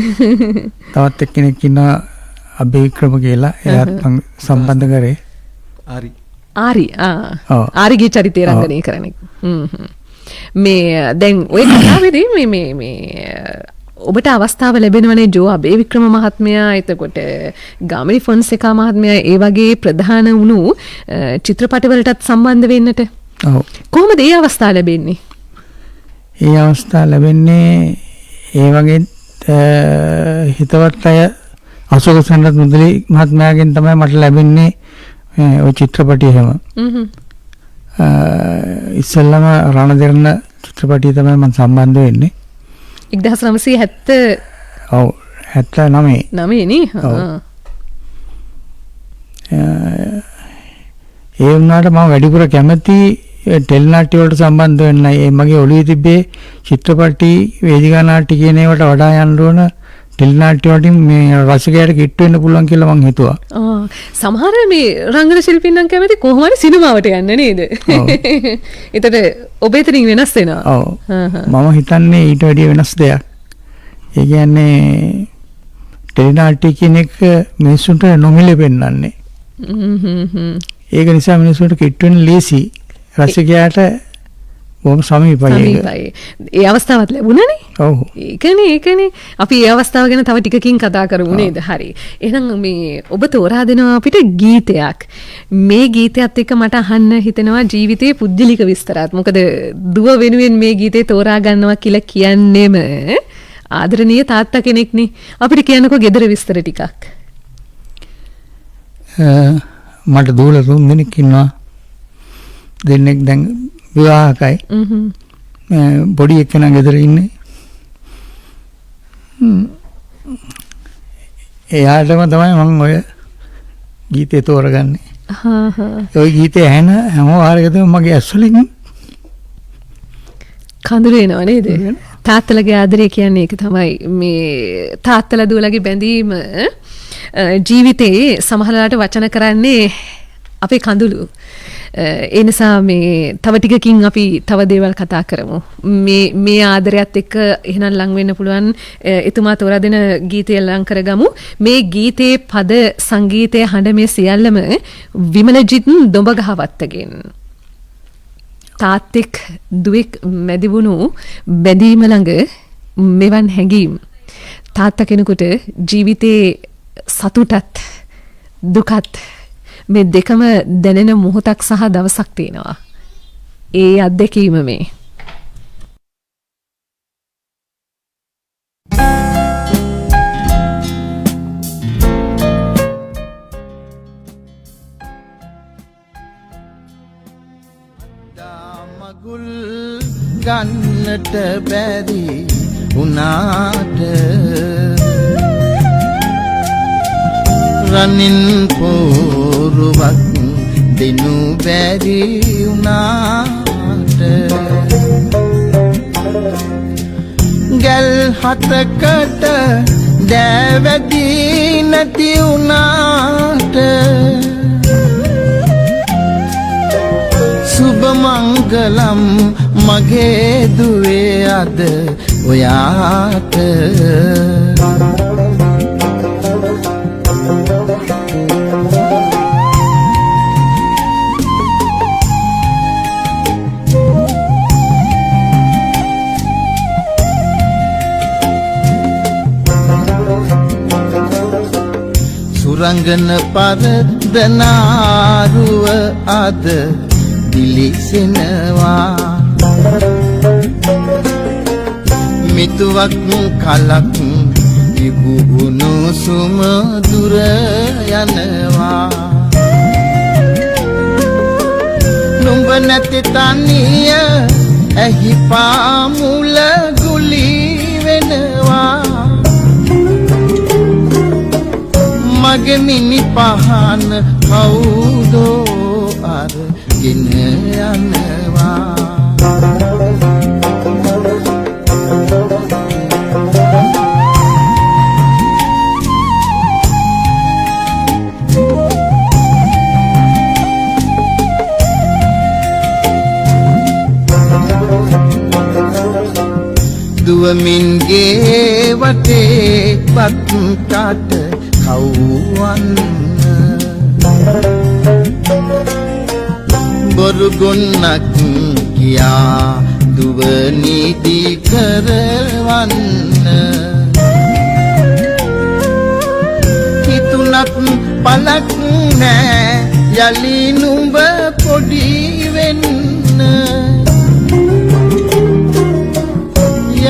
තවත් එක්කෙනෙක් ඉන්නවා අබේක්‍රම කියලා. එයාත් මම සම්බන්ධ කරේ. ආරිගේ චරිතය රංගනය කරන එක. මේ දැන් ඔය කතාවේදී මේ ඔබට අවස්ථාව ලැබෙනවනේ ජෝ අබේවික්‍රම මහත්මයා එතකොට ගාමිණී ෆොන්සේකා මහත්මයා ඒ වගේ ප්‍රධාන වුණු චිත්‍රපටවලටත් සම්බන්ධ වෙන්නට. ඔව්. කොහොමද ඒ අවස්ථාව ලැබෙන්නේ? ඒ අවස්ථාව ලැබෙන්නේ ඒ වගේ හිතවත් අය අශෝක සන්නත් මුදලි මහත්මයාගෙන් තමයි මට ලැබෙන්නේ ඔය චිත්‍රපටය හැම. ඉස්සෙල්ලාම රණදෙරණ චිත්‍රපටිය තමයි මම සම්බන්ධ වෙන්නේ. 1970 ඔව් 79 නේ. ඒ වුණාට මම වැඩිපුර කැමති ටෙලිනාට්‍ය වලට සම්බන්ධ වෙන්න. ඒ මගේ ඔළුවේ තිබ්බේ චිත්‍රපටි වේදිකා නාට්‍ය කියන ඒවාට වඩා යන්න ඕන ටෙලිනාට්‍ය වලින් මේ රසිකයාට කිට්ටු වෙන්න පුළුවන් කියලා මං හිතුවා. සමහර මේ රංගන ශිල්පීන් නම් කැමති කොහොම හරි සිනමාවට යන්න නේද? ඒතර ඔබ එතනින් වෙනස් වෙනවා. ඔව්. මම හිතන්නේ ඊට වැඩිය වෙනස් දෙයක්. ඒ කියන්නේ ටෙලිනාට්‍ය කියන එක මිනිස්සුන්ට නොමිලේ පෙන්වන්නේ. ඒක නිසා මිනිස්සුන්ට කිට්ටු වෙන්න ලේසි. රසිකයාට බොහොම සමීපයි. ඒ අවස්ථාවත් ලැබුණනේ. ඔව්. ඒකනේ අපි ඒ අවස්ථාව ගැන තව ටිකකින් කතා කරමු නේද? හරි. එහෙනම් මේ ඔබ තෝරා දෙනවා අපිට ගීතයක්. මේ ගීතයත් එක්ක මට අහන්න හිතෙනවා ජීවිතයේ පුද්ගලික විස්තරات. මොකද දුව වෙනුවෙන් මේ ගීතේ තෝරා ගන්නවා කියලා කියන්නේම ආදරණීය තාත්තා කෙනෙක්නේ. අපිට කියන්නකෝ ගෙදර විස්තර ටිකක්. මට දූල 3 දෙනෙක් ඉන්නවා. දෙන්නෙක් දැන් විවාහකයි. පොඩි එක්කෙනා ගෙදර ඉන්නේ. එයාටම තමයි මම ඔය ගීතේ තෝරගන්නේ. ඔය ගීතේ ඇහෙන හැම වාරයකදම මගේ ඇස් වලින් කඳුළු එනවා නේද? තාත්තලගේ ආදරය කියන්නේ ඒක තමයි. මේ තාත්තලා දුවලගේ බැඳීම ජීවිතේ සමහරලාට වචන කරන්නේ අපේ කඳුළු. ඒ නිසා මේ තව ටිකකින් අපි තව දේවල් කතා කරමු. මේ ආදරයත් එක්ක එහෙනම් ලං වෙන්න පුළුවන් එතුමා තෝරා දෙන ගීතය ලං කරගමු. මේ ගීතේ පද සංගීතය හඬ මේ සියල්ලම විමලජිත් දොඹගහවත්තගෙන්. තාත්තෙක් දුවෙක් මැදි වුණු බැඳීම ළඟ මෙවන් හැඟීම්. තාත්තා කෙනෙකුට ජීවිතේ සතුටත් දුකත් මේ දෙකම දැනෙන මොහොතක් සහ දවසක් තියෙනවා. ඒ අත්දැකීම මේ. මගුල් ගන්නට බැරි උනාට රනින් පෝරුවක් දෙනු බැරි උනාට ගල් හතකට දෑවැදී නැති උනාට සුබ මංගලම් මගේ දුවේ අද ඔයාට උරංගන පරදනාරුව අද දිලිසෙනවා මිතුවක් කලක් තිබුණු සුම දුර යනවා නුඹ නැති තනිය ඇහි පාමුල ගුලි වෙනවා මගේ මිනි පහන කවුදෝ අරගෙන යනවා දුවමින්ගේ වටේ පත් කාට කවුවන්න බොරු ගොන්නක් කියා දුව නීති කරවන්න හිතුනත් පලක් නෑ යලි නුඹ පොඩි වෙන්න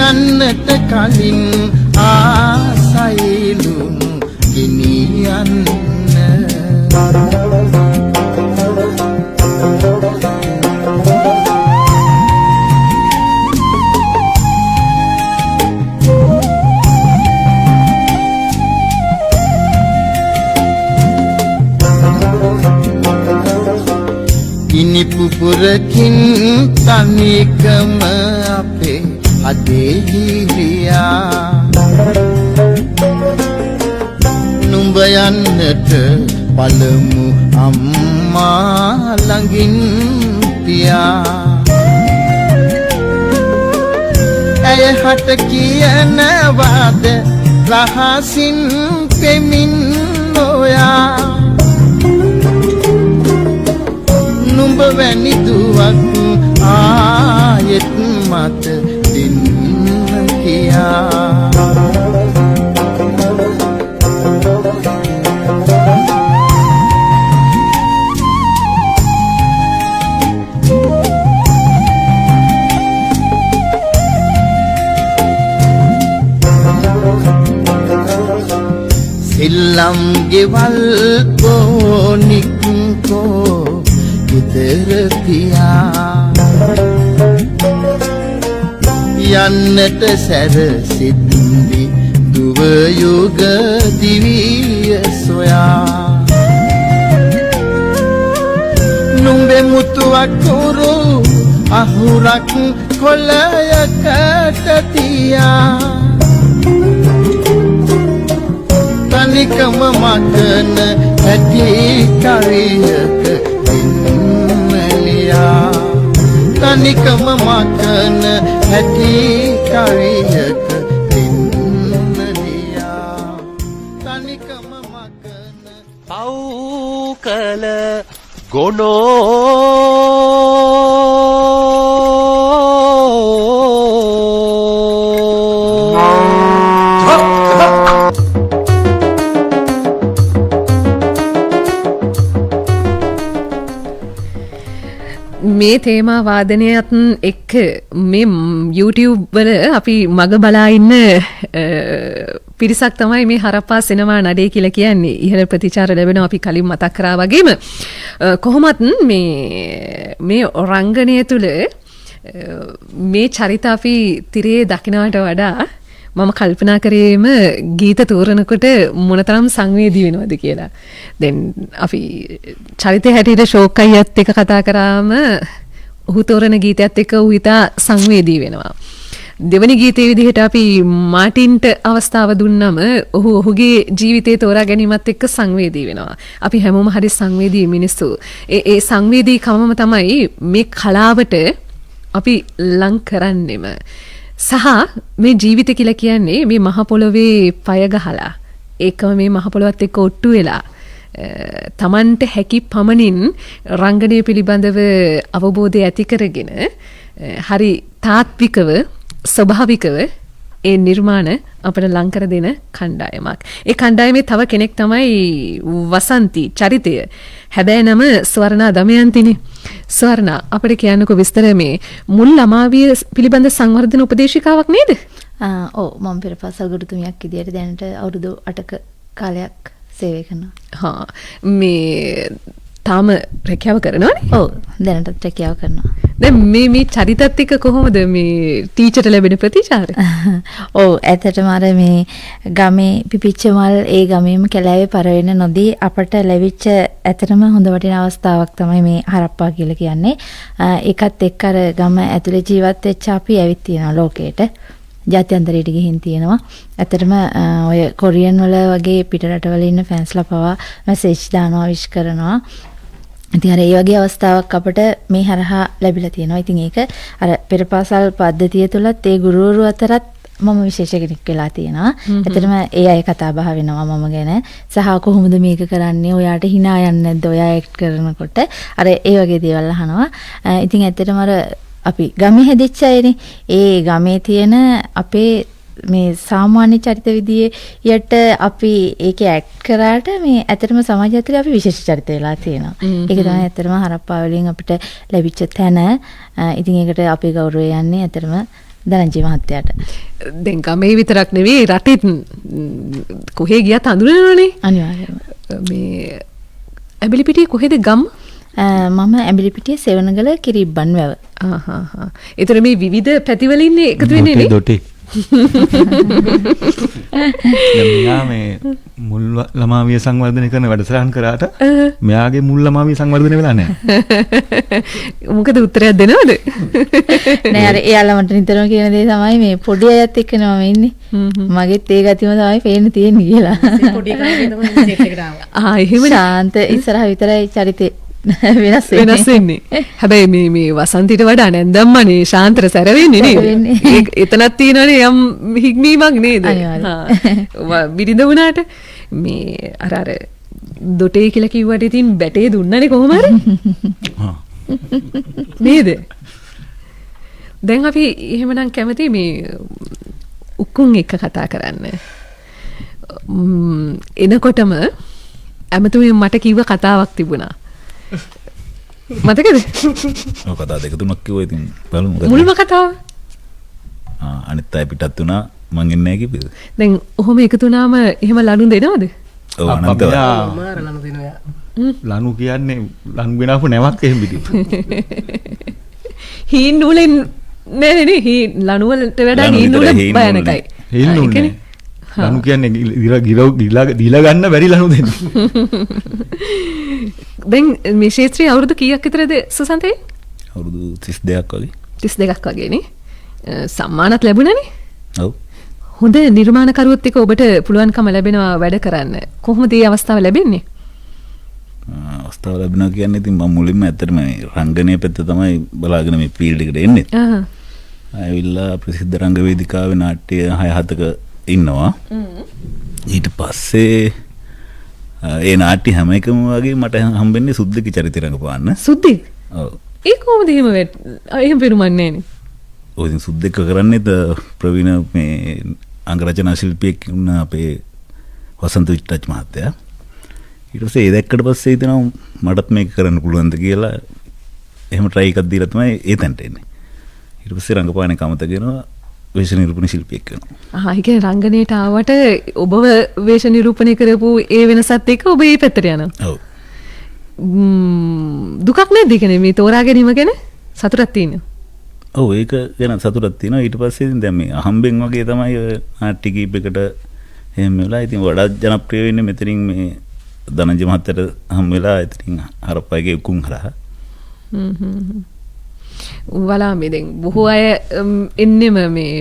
යන්නට කලින් ආසයිලුණු ගෙනියන්න ඉනි පුපුරකින් තනිකම අපේ අදේහිරියා නුඹ යන්නට පළමු අම්මා ළඟින් පියා ඇය හට කියනවාද රහසින් පෙමින් නොයා නුඹ වැනි දුවක් ආයෙත් මත දෙන්න කියා සිල්ලම් ගෙවල් බොනික්කෝ ගෙදර පියා යන්නට සැරසිද්දි දුව යුග දිවිය සොයා නුඹේ මුතුවක් උරු අහුරක් කොළයකට තියා තනිකම මකන ඇති කවියක ඉන්නලියා තනිකම මකන ඇති කවියක ඉන්නලියා තනිකම මකන පව් කළ ගොනෝ මේ තේමා වාදනයත් එක්ක මේ YouTube වල අපි මග බලා ඉන්න පිරිසක් තමයි මේ හරප්පා සිනමා නඩේ කියලා කියන්නේ. ඉහළ ප්‍රතිචාර ලැබෙනවා අපි කලින් මතක් කරා වගේම. කොහොමත් මේ රංගනය තුල මේ චරිත අපි තිරේ දකින්නට වඩා මම කල්පනා කරේම ගීත තෝරනකොට මොනතරම් සංවේදී වෙනවද කියලා. දැන් අපි චරිතය හැටියට ෂෝක් අයියත් එක්ක කතා කරාම ඔහු තෝරන ගීතයත් එක්ක ඔහු ඉතා සංවේදී වෙනවා. දෙවනි ගීතයේ විදිහට අපි මාටින්ට අවස්ථාව දුන්නම ඔහු ඔහුගේ ජීවිතේ තෝරා ගැනීමත් එක්ක සංවේදී වෙනවා. අපි හැමෝම හරි සංවේදී මිනිස්සු. ඒ සංවේදී කමම තමයි මේ කලාවට අපි ලං කරන්නෙම. සහ මේ ජීවිත කියලා කියන්නේ මේ මහ පොළොවේ පය ගහලා ඒකම මේ මහ පොළොවත් එක්ක ඔට්ටු වෙලා තමන්ට හැකි පමණින් රංගනය පිළිබඳව අවබෝධය ඇති කරගෙන හරි තාත්විකව ස්වභාවිකව ඒ නිර්මාණ අපට ලංකර දෙන කණ්ඩායමක්. ඒ කණ්ඩායමේ තව කෙනෙක් තමයි වසන්ති චරිතය. හැබැයි නම ස්වර්ණා දමයන්තිනේ. ස්වර්ණා අපිට කියන්නකෝ විස්තර මේ මුල් ළමාවිය පිළිබඳ සංවර්ධන උපදේශිකාවක් නේද? ඔව් මම පෙරපාසල් ගුරුතුමියක් විදියට දැනට අවුරුදු 8ක කාලයක් සේවය කරනවා. මේ තාම රැකියාව කරනවනේ? ඔව් දැනටත් රැකියාව කරනවා. දැන් මේ චරිතත් එක්ක කොහොමද මේ ටීචර්ට ලැබෙන ප්‍රතිචාර? ඔව් ඇත්තටම අර මේ ගමේ පිපිච්ච මල් ඒ ගමේම කැලෑවේ පරවෙන්න නොදී අපට ලැබිච්ච ඇත්තටම හොඳ වටින අවස්ථාවක් තමයි මේ හරප්පා කියලා කියන්නේ. ඒකත් එක්ක අර ගම ඇතුලේ ජීවත් වෙච්ච අපි ඇවිත් තියෙනවා ලෝකෙට. ජාත්‍යන්තරයට ගිහින් තියෙනවා. ඇත්තටම ඔය කොරියන් වල වගේ පිට රටවල ඉන්න ෆෑන්ස්ලා පවා මැසේජ් දානවා, විශ් කරනවා. ඉතින් අර ඒ වගේ අවස්ථාවක් අපට මේ හරහා ලැබිලා තියෙනවා. ඉතින් ඒක අර පෙරපාසල් පද්ධතිය තුලත් ඒ ගුරුවරු අතරත් මම විශේෂ කෙනෙක් වෙලා තියෙනවා. ඇත්තටම ඒ අය කතා බහ වෙනවා මම ගැන. සහ කොහොමද මේක කරන්නේ? ඔයාට hina යන්නේ නැද්ද? ඔයා ඇක්ට් කරනකොට අර ඒ වගේ දේවල් අහනවා. ඉතින් ඇත්තටම අර අපි ගමේ හැදිච්ච අයනේ. ඒ ගමේ තියෙන අපේ මේ සාමාන්‍ය චරිත විදියට අපි ඒකේ ඇක්ට් කරාට මේ ඇත්තටම සමාජය ඇතුලේ අපි විශේෂ චරිත වෙලා තියෙනවා. ඒක තමයි ඇත්තටම හරප්පා වලින් අපිට ලැබිච්ච තැන. ඉතින් ඒකට අපේ ගෞරවය යන්නේ ඇත්තටම දනංජි මහත්තයාට. දැන් ගමේ විතරක් නෙවෙයි රටෙත් කොහේ ගියත් හඳුනනවනේ. අනිවාර්යයෙන්ම. මේ ඇඹිලිපිටියේ කොහෙද ගම? මම ඇඹිලිපිටියේ සෙවණගල කිරිබ්බන් වැව. ඒතර මේ විවිධ පැතිවලින් එකතු වෙන්නේ නේ? දොටේ. මෙයා මේ මුල් ළමාවිය සංවර්ධනය කරන වැඩසටහන් කරාට මෙයාගේ මුල් ළමාවිය සංවර්ධනය වෙලා නැහැ. මොකද උත්තරයක් දෙනවද? නෑ අර එයාලා මට නිතරම කියන දේ තමයි මේ පොඩි අයත් එක්ක නම ඉන්නේ. මගෙත් ඒ ගතියම තමයි පේන්න තියෙන්නේ කියලා. පොඩි කාලේ තමයි සෙට් එකට ආවා. එහෙම ශාන්ත ඉස්සරහ විතරයි චරිතේ වෙනස් වෙන්නේ. හැබැයි මේ වසන්තිට වඩා නැන්දම්මනේ ශාන්තර සැර වෙන්නේ නේද? එතනක් තියෙනවනේ යම් හික්මීමක් නේද? බිරිඳ වුණාට මේ අර දොටේ කියලා කිව්වට ඉතින් බැටේ දුන්නනේ කොහොම හරි. නේද? දැන් අපි එහෙමනම් කැමති මේ උක්කුන් එක්ක කතා කරන්න. එනකොටම ඇමතුමින් මට කිව්ව කතාවක් තිබුණා. මතකද? ඔව් කතා දෙක තුනක් කිව්වා ඉතින් බලමු. මුල්ම කතාව. අනිත් අය පිටත් වුණා මං එන්නේ නැහැ කිව්වද? දැන් ඔහොම එකතු වුණාම එහෙම ලනු දෙනවද? ඔව් අනන්තව. මාර ලනු දෙනවා. ලනු කියන්නේ ලනු වෙනවපු නැවක් එහෙම පිටු. හීන් නූලෙන් නේ හීන් ලනු වලට වඩා හීන් නූල භයානකයි. හීන් නූල නේ. ලනු කියන්නේ දීලා ගන්න බැරි ලනු දෙන්න. දැන් මේ ශේත්‍රයේ අවුරුදු කීයක් විතරද සුසන්තේ? අවුරුදු 32ක් වගේ. 32ක් වගේ නේ. සම්මානත් ලැබුණනේ? ඔව්. හොඳ නිර්මාණකරුවොත් එක්ක ඔබට පුළුවන්කම ලැබෙනවා වැඩ කරන්න. කොහොමද මේ අවස්ථාව ලැබෙන්නේ? අවස්ථාව ලැබෙනවා කියන්නේ ඉතින් මම මුලින්ම ඇත්තටම රංගනයේ පැත්ත තමයි බලාගෙන මේ ෆීල්ඩ් එකට එන්නේ. ආවිල්ලා ප්‍රසිද්ධ රංග වේදිකාවේ නාට්‍ය 6-7ක ඉන්නවා. ඊට පස්සේ ඒ නාට්‍ය හැම එකම වගේ මට හම්බෙන්නේ සුද්දක චරිත රංගපාන්න. සුද්දෙක්? ඔව්. ඒ කොහොමද එහෙම පෙරුමන්නේ නේ? ඔය ඉතින් සුද්දෙක් කරන්නේද ප්‍රවීණ මේ අංග රචනා ශිල්පියෙක් වුණ අපේ වසන්ත විචිට්ටච් මහත්තයා. ඊට පස්සේ ඒ දැක්කට පස්සේ හිතනවා මටත් මේක කරන්න පුළුවන්ද කියලා එහෙම try එකක් දීලා තමයි ඒ තැනට එන්නේ. ඊට පස්සේ රංගපානේ කමතගෙනවා වේශ නිරූපණ ශිල්පියෙක් වෙනවා. ඒ කියන්නේ රංගනයට ආවට ඔබව වේශ නිරූපණය කරපු ඒ වෙනසත් එක්ක ඔබ මේ පැත්තට යනවා. ඔව්. දුකක් නැද්ද කියන්නේ මේ තෝරා ගැනීම ගැන සතුටක් තියෙනවා? ඔව් ඒක ගැන සතුටක් තියෙනවා. ඊට පස්සේ ඉතින් දැන් මේ අහම්බෙන් වගේ තමයි නාට්‍ය කීපයකට එහෙම වෙලා ඉතින් වඩාත් ජනප්‍රිය වෙන්නේ මෙතනින් මේ දනංජි මහත්තයට හම් වෙලා ඉතින් හරප්පයිගේ උකුන් හරහා. වලා මේ දැන් බොහෝ අය එන්නෙම මේ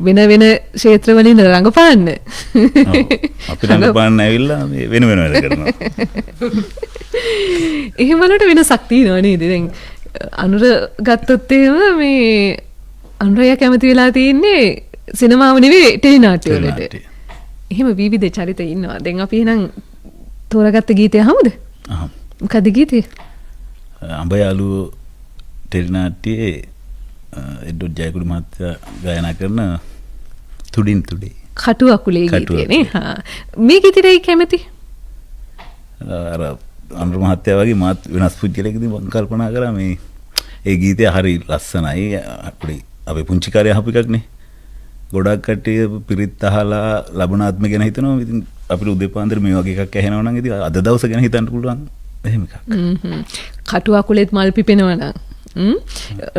වෙන ක්ෂේත්‍රවලින් රඟපාන්න. අපි රඟපාන්න ඇවිල්ලා වෙන වැඩ කරනවා. එහෙම වලට වෙනසක් තියෙනවා නේද? දැන් අනුර ගත්තොත් එහෙම මේ අනුරය කැමති වෙලා තියෙන්නේ සිනමාව නෙවෙයි ටෙලි නාට්‍ය වලට. එහෙම විවිධ චරිත ඉන්නවා. දැන් අපි එහෙනම් තෝරාගත්ත ගීතය අහමුද? අහමු. මොකද ගීතය? අඹයාලු ටෙලි නාට්‍යයේ එඩ්වඩ් ජයකුඩි මහත්තයා ගායනා කරන තුඩින් තුඩේ කටු අකුලේ ගීතයනේ. මේ ගීතෙටයි කැමති? අර අනුර මහත්තයා වගේ මාත් වෙනස් පුද්ගලයෙක්දී මම කල්පනා කරා මේ ඒ ගීතය හරි ලස්සනයි. අපේ පුංචි කාර්යය අහපු එකක්නේ. ගොඩක් කට්ටිය පිරිත් අහලා ලබනාත්ම ගැන හිතනවා. ඉතින් අපිට උදේ පාන්දර මේ වගේ එකක් ඇහෙනවා නම් ඉතින් අද දවස ගැන හිතන්න පුළුවන් එහෙම එකක්. කටු අකුලෙත් මල් පිපෙනවා නම්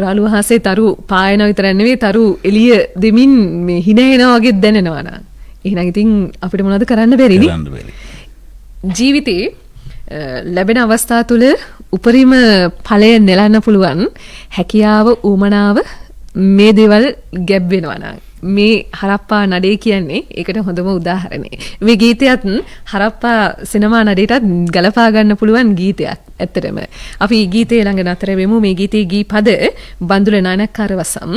රාළු අහසේ තරු පායන විතර නෙවෙයි තරු එළිය දෙමින් මේ හිනේනවා වගේ දැනෙනවා නම් එහෙනම් ඉතින් අපිට මොනවද කරන්න බැරිනේ? ජීවිතේ ලැබෙන අවස්ථා තුළ උපරිම ඵලය නෙලන්න පුළුවන් හැකියාව උමනාව මේ දේවල් ගැබ් වෙනවා නම් මේ හරප්පා නඩේ කියන්නේ ඒකට හොඳම උදාහරණය. මේ ගීතයත් හරප්පා සිනමා නඩේටත් ගලපා ගන්න පුළුවන් ගීතයක්. ඇත්තටම අපි ගීතේ ළඟ නතර වෙමු. මේ ගීතේ ගී පද බන්දුල නානක්කාර වසම්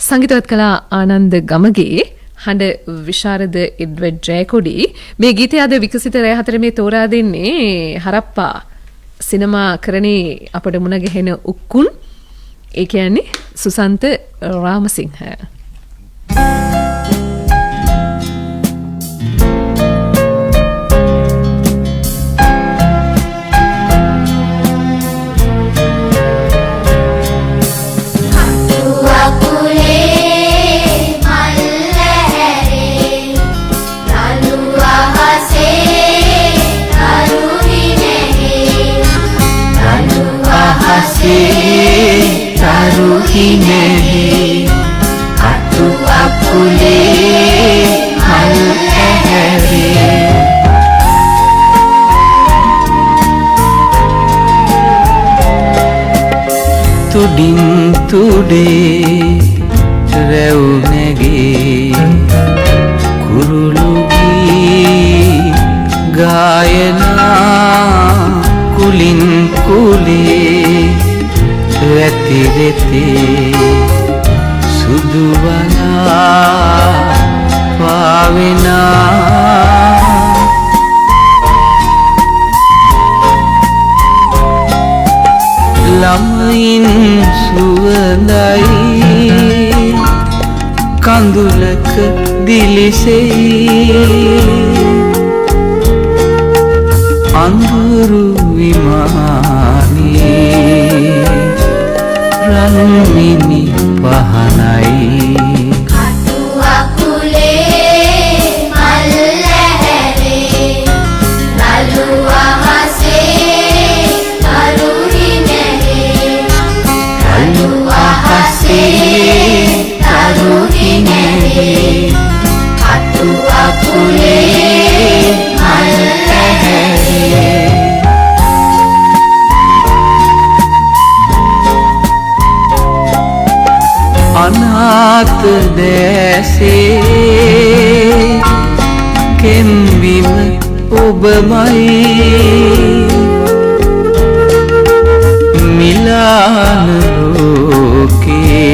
සංගීතවත් කලා ආනන්ද ගමගේ හඬ විශාරද එඩ්වඩ් ජයකොඩි. මේ ගීතය අද විකසිත රැය 4 මේ තෝරා දෙන්නේ හරප්පා සිනමා කරණේ අපට මුණ ගැහෙන උක්කුන්. ඒ කියන්නේ සුසන්ත රාමසිංහ. තුඩින් තුඩේ රැවුනගේ කුරුළුගී ගායනා කුලින් කුලේ වැතිරෙතේ සුදුවලා පාවෙනා ළමයින් සුවඳයි කඳුලක දිලිසෙයි අඳුරු විමානේ රන්මිනි පහනයි අනාත දැසේ කෙම්බිම ඔබමයි මිලාන ලෝකේ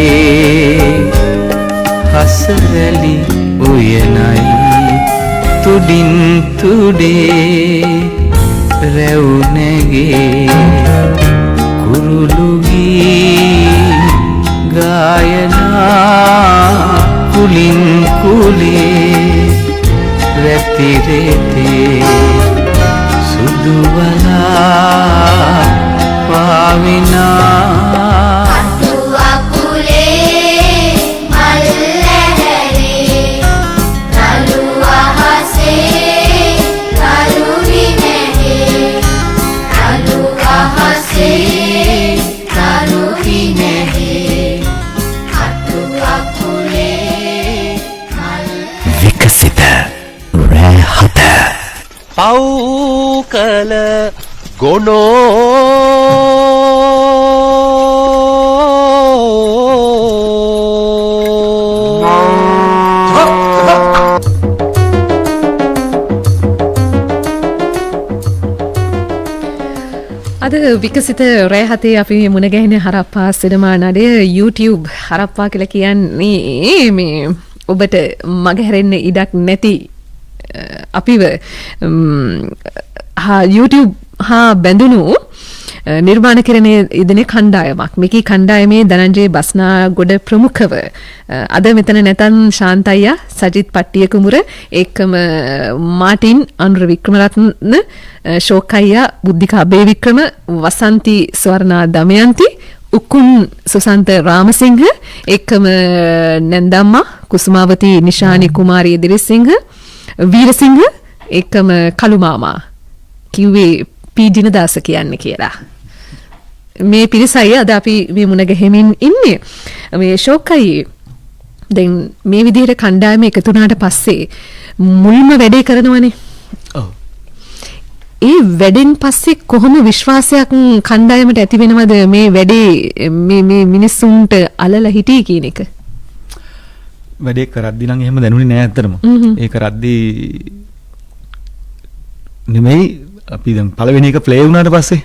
හසරලි උයනයි තුඩින් තුඩේ රැවුනගේ කුරුළුගී ගායනා කුලින් කුලේ වැතිරෙතේ සුදුවලා පාවිනා පව් කල අද විකසිත රැය 7 අපි මුණ ගැහෙන හරප්පා සිනමා නඩය YouTube හරප්පා කියලා කියන්නේ මේ ඔබට මගහැරෙන්න ඉඩක් නැති අපිව YouTube හා බැඳුණු නිර්මාණ කරන ඉදනේ කණ්ඩායමක්. මේකී කණ්ඩායමේ ධනංජය බස්නාගොඩ ප්‍රමුඛව අද මෙතන නැතන් ශාන්තයියා, සජිත් පට්ටිය කුඹුර, ඒකම මාටින් අනුර වික්‍රමරත්න, ශෝකයියා, බුද්ධික අබේවික්‍රම, වසන්ති ස්වර්ණා දමයන්ති, උකුන් සුසන්ත රාමසිංහ, ඒකම නැන්දම්මා, කුසුමාවති නිශානි කුමාරී දිරිසිංහ, වීරසිංහ, ඒකම කළුමාමා කිව්වේ පී දිනදාස කියන්නේ කියලා. මේ පිරිසයි අද අපි මේ මුණ ගැහෙමින් ඉන්නේ. මේ ශෝකයි දැන් මේ විදිහට කණ්ඩායම එකතු වුණාට පස්සේ මුල්ම වැඩේ කරනවනේ. ඔව්. ඒ වැඩෙන් පස්සේ කොහොම විශ්වාසයක් කණ්ඩායමට ඇති වෙනවද මේ වැඩේ මේ මිනිස්සුන්ට අලලා හිටී කියන එක? වැඩේ කරද්දී නම් එහෙම දැනුනේ නෑ ඇත්තටම. ඒ කරද්දී නෙමෙයි අපි දැන් පළවෙනි එක ප්ලේ වුණාට පස්සේ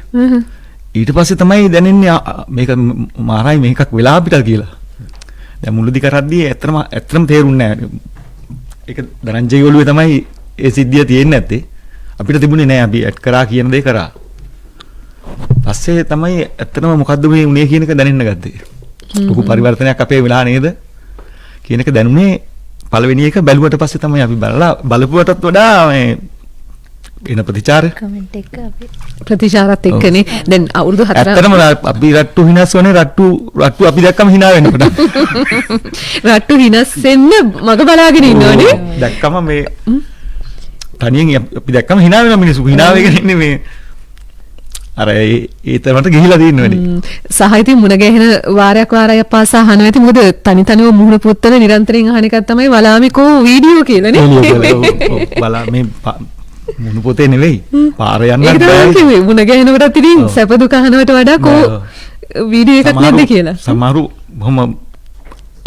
ඊට පස්සේ තමයි දැනෙන්නේ මේක මාරයි මේකක් වෙලා අපිට කියලා. දැන් මුලදී කරද්දී ඇත්තටම තේරුන්නේ නෑ. ඒක ධනංජය ඔළුවේ තමයි ඒ සිද්ධිය තියෙන්නේ නැත්තේ. අපිට තිබුණේ නෑ අපි ඇඩ් කරා කියන දේ කරා. පස්සේ තමයි ඇත්තටම මොකද්ද මේ උනේ කියන එක දැනෙන්න ගත්තේ. ලොකු පරිවර්තනයක් අපේ වෙලා නේද කියන එක දැනුනේ පළවෙනි එක බැලුවට පස්සේ තමයි අපි බලපුවටත් වඩා මේ එන ප්‍රතිචාර කමෙන්ට් එක අපි ප්‍රතිචාරත් එක්කනේ දැන් අවුරුදු 4 ඇත්තටම අපි රට්ටු හිනස් වනේ රට්ටු අපි දැක්කම hina වෙන්න පටන් රට්ටු හිනස් වෙන්න මග බලාගෙන ඉන්නවනේ දැක්කම මේ තනියෙන් අපි දැක්කම hina වෙන මිනිස්සු hina වෙගෙන ඉන්නේ මේ අර ඒ තරමට ගිහිලා තියෙන වැඩි සහ ඉතින් මුණ ගැහෙන වාරයක් පාසා අහනවා ඇති මොකද තනි තනිව මුහුණ පුත්තන නිරන්තරයෙන් අහන එකක් තමයි වලාමිකෝ වීඩියෝ කියලා නේ බලා මේ මුණු පොතේ නෙවෙයි පාර යන්නත් ඒක තමයි කිව්වේ මුණ ගැහෙනකොටත් ඉතින් සැප දුක අහනවට වඩා කෝ වීඩියෝ එකක් නැද්ද කියලා සමහරු බොහොම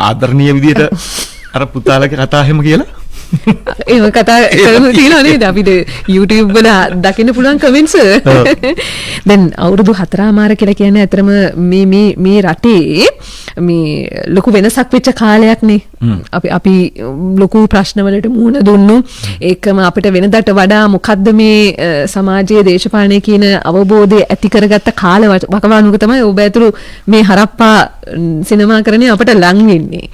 ආදරණීය විදියට අර පුතාලගේ කතා එහෙම කියලා ඒව කතා කරන තියෙනවා නේද අපිට YouTube වල දකින්න පුළුවන් කමෙන්ට්ස් දැන් අවුරුදු 4මාර කියලා කියන්නේ අතරම මේ රටේ මේ ලොකු වෙනසක් වෙච්ච කාලයක් නේ අපි ලොකු ප්‍රශ්න වලට මුහුණ දුන්නු ඒකම අපිට වෙනදට වඩා මොකද්ද මේ සමාජයේ දේශපාලනය කියන අවබෝධය ඇති කරගත්ත කාල වකවානුවක තමයි ඔබ ඇතුළු මේ හරප්පා සිනමාකරණය අපිට ලං වෙන්නේ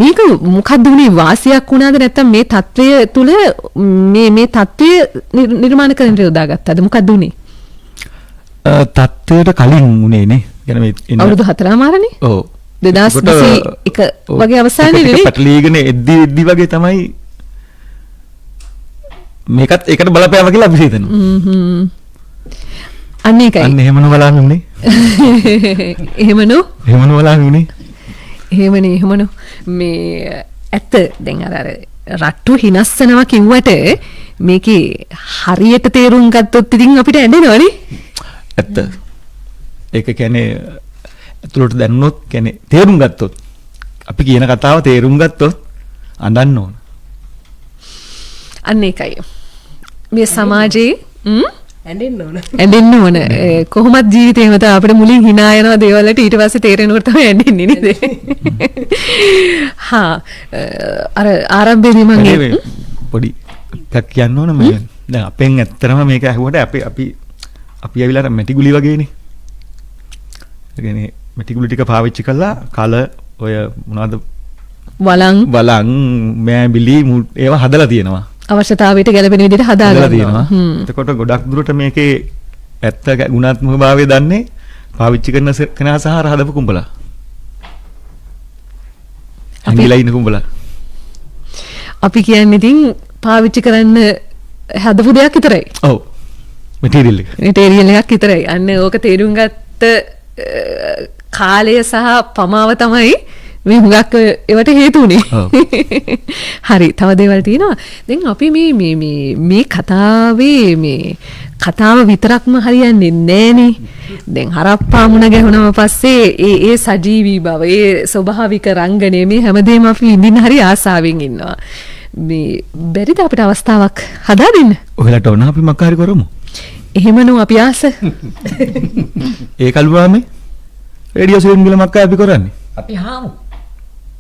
මේක මොකක්ද උනේ වාසියක් වුණාද නැත්නම් මේ තත්වය තුල මේ තත්වය නිර්මාණය කරන්න යොදාගත්තද මොකක්ද උනේ තත්වයට කලින් උනේ නේ يعني මේ අවුරුදු 4මාරනේ ඔව් 2021 වගේ අවසානයේ නේ පැටලීගෙන එද්දි වගේ තමයි මේකත් ඒකට බලපෑම කියලා අපි හිතනවා අන්න ඒකයි අන්න එහෙමන බලන්න උනේ එහෙමන බලන්න උනේ එහෙමනේ මේ ඇත්ත දැන් අර රට්ටු හිනස්සනවා කිව්වට මේකේ හරියට තේරුම් ගත්තොත් ඉතින් අපිට ඇඬෙනවනේ ඇත්ත ඒක කියන්නේ ඇතුළට දැනුනොත් කියන්නේ තේරුම් ගත්තොත් අපි කියන කතාව තේරුම් ගත්තොත් අඬන්න ඕන අන්න ඒකයි මේ සමාජයේ ඇඬෙන්න ඕන කොහොමත් ජීවිතේම තමයි අපිට මුලින් hina යනවා දේවල් වලට ඊට පස්සේ තේරෙනකොට තමයි ඇඬෙන්නේ නේද හා අර ආරම්භයේදී මම පොඩි එකක් කියන්න ඕන මම දැන් අපෙන් ඇත්තටම මේක ඇහුවට අපි ඇවිල්ලා අර මැටි ගුලි වගේනේ ඒ කියන්නේ මැටි ගුලි ටික පාවිච්චි කළා කල ඔය මොනවද වලං මෑබිලි ඒවා හදලා තියෙනවා අවශ්‍යතාවයට ගැලපෙන විදිහට හදාගන්න තියෙනවා. එතකොට ගොඩක් දුරට මේකේ ඇත්ත ගුණාත්මකභාවය දන්නේ පාවිච්චි කරන කෙනා සහ හදපු කුඹලා. අංගිලා ඉන්න කුඹලා. අපි කියන්නේ ඉතින් පාවිච්චි කරන්න හදපු දෙයක් විතරයි. ඔව්. මැටීරියල් එකක් විතරයි. අන්න ඕක තේරුම් ගත්ත කාලය සහ පමාව තමයි මේ හුඟක් ඒවට හේතු උනේ. හරි. තව දේවල් තියෙනවා. දැන් අපි මේ කතාවේ මේ කතාව විතරක්ම හරියන්නේ නෑනේ. දැන් හරප්පා මුණ ගැහුනම පස්සේ ඒ සජීවී බව, ඒ ස්වභාවික රංගනය මේ හැමදේම අපි ඉඳින්න හරි ආසාවෙන් ඉන්නවා. මේ බැරිද අපිට අවස්ථාවක් හදා දෙන්න? ඔයාලට ඕන අපි මක්කාරි කරමු. එහෙමනම් අපි ආස. ඒ කල්වාමේ රේඩියෝ සෙන් ගිල මක්කා අපි කරන්නේ. අපි හාමු.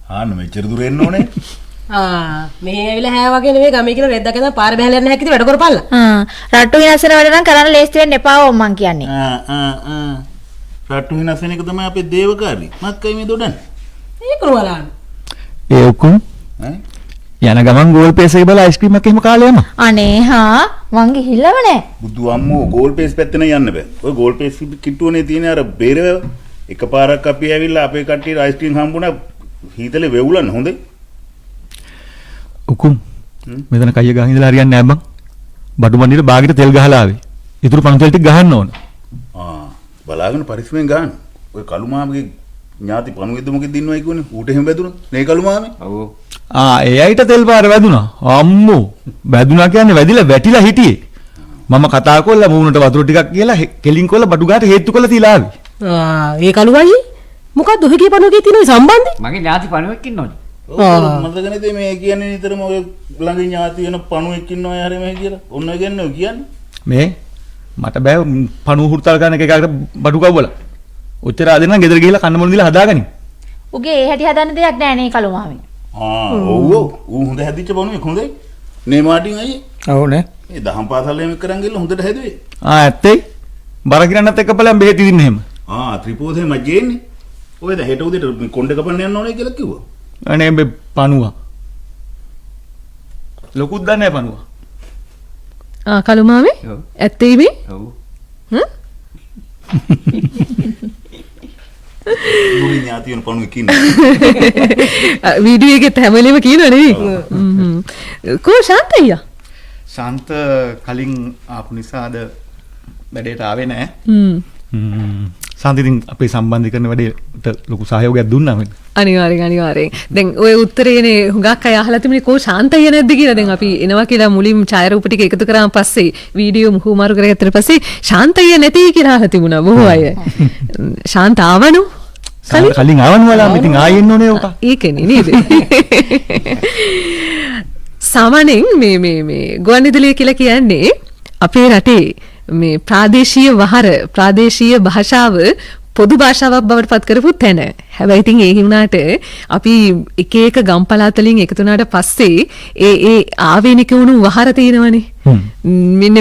ආන්න මෙච්චර දුර එන්න ඕනේ. මේ ඇවිල්ලා හැව වගේ නෙමෙයි ගමේ කියලා රෙද්දගෙන පාර බහැලා යන්න හැකිද වැඩ කරපල්ලා. රට්ටු විනාශන වැඩ නම් කරන්න ලේස්ති වෙන්න එපා ඕම් මං කියන්නේ. රට්ටු විනාශ වෙන එක තමයි අපේ දේවකාරී. මක්කයි මේ දොඩන්නේ. ඒක රුවලාන. ඒ ඔක්කොම යන ගමන් ගෝල් පේස් එක බලලා අයිස්ක්‍රීම් එකක් එහෙම කාලා යන්න. අනේ හා මං ගිහිල්ලම නෑ. බුදු අම්මෝ ගෝල් පේස් පැත්තේ යන්න බෑ. ඔය ගෝල් පේස් කිට්ටුවනේ තියෙන අර බේරව එකපාරක් අපි ඇවිල්ලා අපේ කට්ටියට අයිස්ක්‍රීම් හම්බුණා හීතලේ වෙවුලන්න හොඳේ. උකුම් මෙතන කයිය ගහන් ඉඳලා හරියන්නේ නැහැ බං. බඩු මණ්ඩියට බාගෙට තෙල් ගහලා ආවේ. ඊටු පණු තෙල් ටික ගහන්න ඕන. බලාගෙන පරිස්සමෙන් ගහන්න. ඔය කළු මාමගේ ඥාති පණු වෙද්ද මොකෙද ඉන්නවයි කියන්නේ? ඌට එහෙම වැදුණා. නේ කළු මාමේ? ඔව්. එයයිට තෙල් පාර වැදුනා. අම්මෝ. වැදුනා කියන්නේ වැදිලා වැටිලා හිටියේ. මම කතා කරලා මූණට වතුර ටිකක් කියලා කෙලින් කොල්ල බඩු ගාට හේතු කළා තියලා ආවේ. ඒ කළුවයි මොකක්ද ඔහගේ පණුවගේ තියෙන සම්බන්ධය? මගේ ඥාති පණුවෙක් ඉන්නවනේ. මතක නැද මේ කියන්නේ නිතරම ඔය ළඟ ඥාති වෙන පණුවෙක් ඉන්නවා හැරෙ මේ කියලා. ඔන්න ඔය කියන්නේ. මේ මට බෑ පණුව හුරුතල් ගන්න එක එකකට බඩු කවවලා. ඔච්චර ආදෙන නම් ගෙදර ගිහලා කන්න මොන දිලා හදාගනින්. උගේ ඒ හැටි හදන්න දෙයක් නෑ නේ කළු මාමේ. ඔව් ඌ හොඳ හැදිච්ච පණුවෙක් හොඳයි. නේ මාටින් අයියේ. ඔව් නේ. මේ දහම් පාසල් එහෙම කරන් ගිහලා හොඳට හැදුවේ. ඇත්තයි. බර කිරන්නත් එක්ක බලන් බෙහෙත් ඉදින්න එහෙම. ත්‍රිපෝධේ මජ්ජේන්නේ. ඔය දැන් හෙට උදේට කොණ්ඩේ කපන්න යන්න ඕනේ කියලා කිව්වා. අනේ මේ පණුවා. ලොකුත් දන්නේ නැහැ පණුවා. කළු මාමේ? ඔව්. ඇත්තේ මේ? ඔව්. මුනි ඥාති වෙන පණුවෙක් ඉන්නවා. වීඩියෝ එකෙත් හැම වෙලේම කියනවා නෙවෙයි. කෝ ශාන්ත අයියා? ශාන්ත කලින් ආපු නිසා අද වැඩේට ආවේ නැහැ. ශාන්ත ඉතින් අපේ සම්බන්ධීකරණ වැඩේට ලොකු සහයෝගයක් දුන්නා මම. අනිවාර්යෙන්. දැන් ඔය උත්තරේනේ හුඟක් අය අහලා තිබුණේ කෝ ශාන්ත අයියා නැද්ද කියලා. දැන් අපි එනවා කියලා මුලින් ඡායාරූප ටික එකතු කරාන් පස්සේ වීඩියෝ මුහුමාරු කරගත්තට පස්සේ ශාන්ත අයියා නැති කියලා අහලා තිබුණා බොහෝ අය. ශාන්ත ආවනු? කලින් ආවනු වලා ඉතින් ආයෙ එන්න ඕනේ ඔක. ඒකනේ නේද? සාමාන්‍යයෙන් මේ ගුවන්විදුලිය කියලා කියන්නේ අපේ රටේ මේ ප්‍රාදේශීය වහර ප්‍රාදේශීය භාෂාව පොදු භාෂාවක් බවට පත් කරපු තැන. හැබැයි ඉතින් ඒ වුණාට අපි එක එක ගම් පළාත් වලින් එකතු වුණාට පස්සේ ඒ ආවේනික වුණු වහර තියෙනවනේ. මෙන්න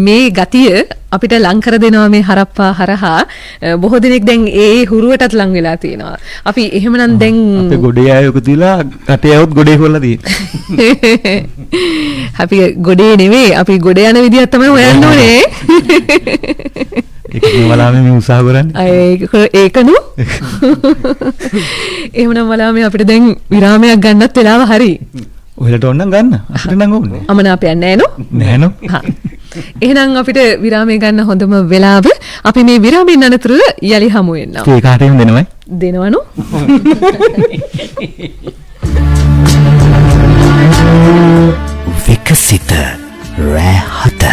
මේ ගතිය අපිට ලං කර දෙනවා මේ හරප්පා හරහා. බොහෝ දෙනෙක් දැන් ඒ හුරුවටත් ලං වෙලා තියෙනවා. අපි එහෙමනම් දැන් අපේ ගොඩේ අයක තියලා කටේ આવුත් ගොඩේ හොල්ලා තියෙන්නේ. අපි ගොඩේ නෙවෙයි අපි ගොඩ යන විදියක් තමයි හොයන්න ඕනේ. ඒක වලාමේ මේ උත්සාහ කරන්නේ. ඒකනු. එහෙමනම් වලාමේ අපිට දැන් විරාමයක් ගන්නත් වෙලාව හරි. ඔයාලට ඕන නම් ගන්න. අපිට නම් ඕනේ. අමනාපයක් නැහැ නෝ. නැහැ නෝ. එහෙනම් අපිට විරාමය ගන්න හොඳම වෙලාව. අපි මේ විරාමයෙන් අනතුරු යලි හමු වෙනවා. ඒ කාටෙන් දෙනවයි? දෙනවනු. විකසිත රැහත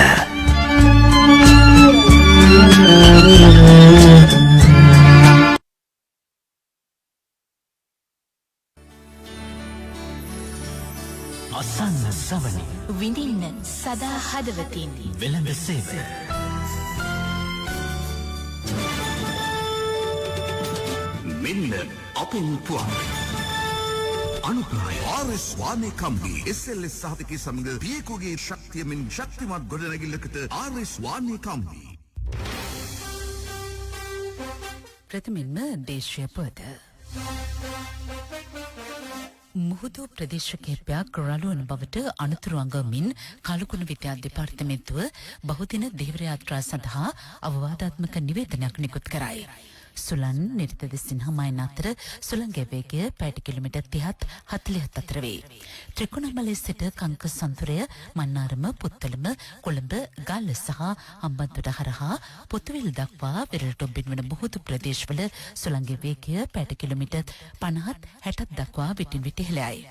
අසන්න සවනි විඳින්න සදා හදවතින් වෙළඳ සේවය මෙන්න අපෙන් පුවන් අනුග්‍රහය ආර්.එස්. වානේ කම්බි SLS සහතිකයේ සමග පියකුගේ ශක්තියමින් ශක්තිමත් ගොඩනැගිල්ලකට ආර්.එස්. වානේ කම්බි ප්‍රථමයෙන්ම දේශීය පොත මුහුදු ප්‍රදේශ කිහිපයක් රළු වන බවට අනතුරු අඟමින් කලුකුණු විද්‍යා දෙපාර්තමේන්තුව බහුදින ධීවර යාත්‍රා සඳහා අවවාදාත්මක නිවේදනයක් නිකුත් කරයි. සුලන් නිරිතද සිංහමයන් අතර සුළංගේ වේගය පැයට කිලෝමීටර් 30-40 අතර වේ. ත්‍රිකුණාමලයේ සිට කංක සන්තුරය මන්නාරම පුත්තලම කොළඹ ගල්ල සහ හම්බන්තොට හරහා පොතුවිල් දක්වා විරලට ඔබින්වන මුහුදු ප්‍රදේශවල සුළංගේ වේගය පැයට කිලෝමීටර් 50-60 දක්වා විටින් විට ඉහළයි.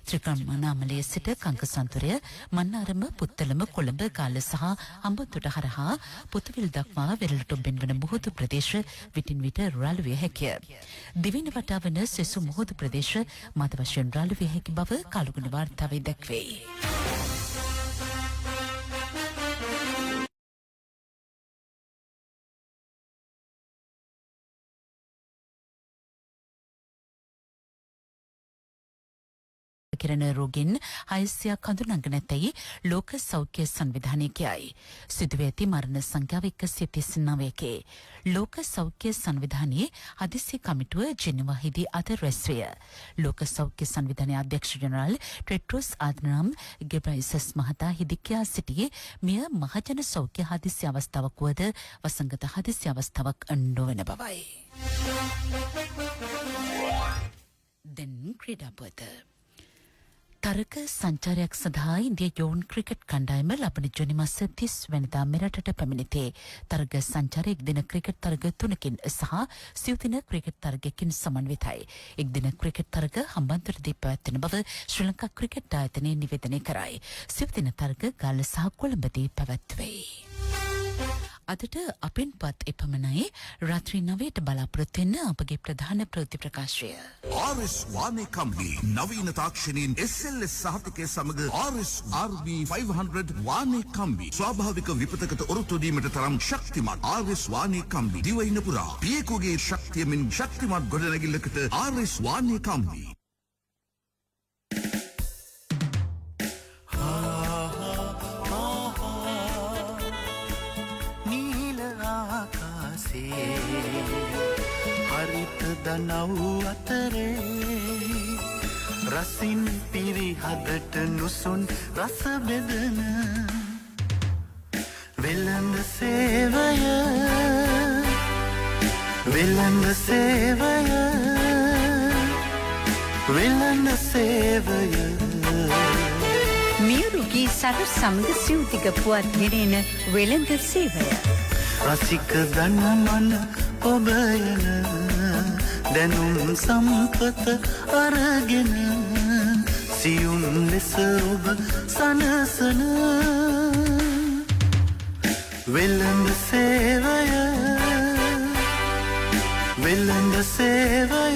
ත්‍රිකුණාමලයේ සිට කංක සන්තුරය මන්නාරම පුත්තලම කොළඹ ගල්ල සහ හම්බන්තොට හරහා පොතුවිල් දක්වා විරලට ඔබින්වන මුහුදු ප්‍රදේශ විටින් විට රළු විය හැකිය. දිවින වටා වන සෙසු මුහුදු ප්‍රදේශ මත වශයෙන් රළු විය හැකි බව කලුගුණ වාර්තාවේ දැක්වේ. කෙරෙන රෝගීන් 600ක් හඳුනාගෙන නැතයි ලෝක සෞඛ්‍ය සංවිධානය කියයි. සිදුව ඇති මරණ සංඛ්‍යාව 139කි. ලෝක සෞඛ්‍ය සංවිධානයේ හදිසි කමිටුව ජෙනීවාහිදී අද රැස් විය. ලෝක සෞඛ්‍ය සංවිධානයේ අධ්‍යක්ෂ ජනරාල් ටෙඩ්‍රොස් අධනොම් ගෙබ්‍රයිසස් මහතා හිදි කියා සිටියේ මෙය මහජන සෞඛ්‍ය හදිසි අවස්ථාවක් වුවද වසංගත හදිසි අවස්ථාවක් නොවන බවයි. දැන් ක්‍රීඩා පුවත. තරග සංචාරයක් සඳහා ඉන්දිය යෝන් ක්‍රිකට් කණ්ඩායම ලබන ජුනි මාස 30 වෙනිදා මෙරටට පැමිණිතේ. තරග සංචාරය එක්දින ක්‍රිකට් තරග 3කින් සහ සිව්දින ක්‍රිකට් තරගයකින් සමන්විතයි. එක්දින ක්‍රිකට් තරග හම්බන්තොටදී පැවැත්වෙන බව ශ්‍රී ලංකා ක්‍රිකට් ආයතනය නිවේදනය කරයි. සිව්දින තරග ගාල්ල සහ කොළඹදී පැවැත්වේ. අදට අපෙන් පත් එපමණයි. රාත්‍රී 9ට බලාපොරොත්තු වෙන්න අපගේ ප්‍රධාන ප්‍රවෘත්ති ප්‍රකාශය. RS වානේ කම්බි නවීන තාක්ෂණයෙන් SLS සහතිකය සමග RS RB 500 වානේ කම්බි ස්වාභාවික විපතකට ඔරොත්තු දීමට තරම් ශක්තිමත් RS වානේ කම්බි දිවයින පුරා පියෙකුගේ ශක්තියමින් ශක්තිමත් ගොඩනැගිල්ලකට RS වානේ කම්බි. හරිත දනව් අතරේ රසින් පිරිහදට නුසුන් රස බෙදන වෙළඳ සේවය වෙළඳ සේවය වෙළඳ සේවය මියුරුගේ සරු සමග සිව්තික පුවත් ගෙනෙන වෙළඳ සේවය රසික ගණමන ඔබයන දැනුම් සම්පත අරගෙන සියුම් ලෙස ඔබ සනසන වෙළඳ සේවය වෙළඳ සේවය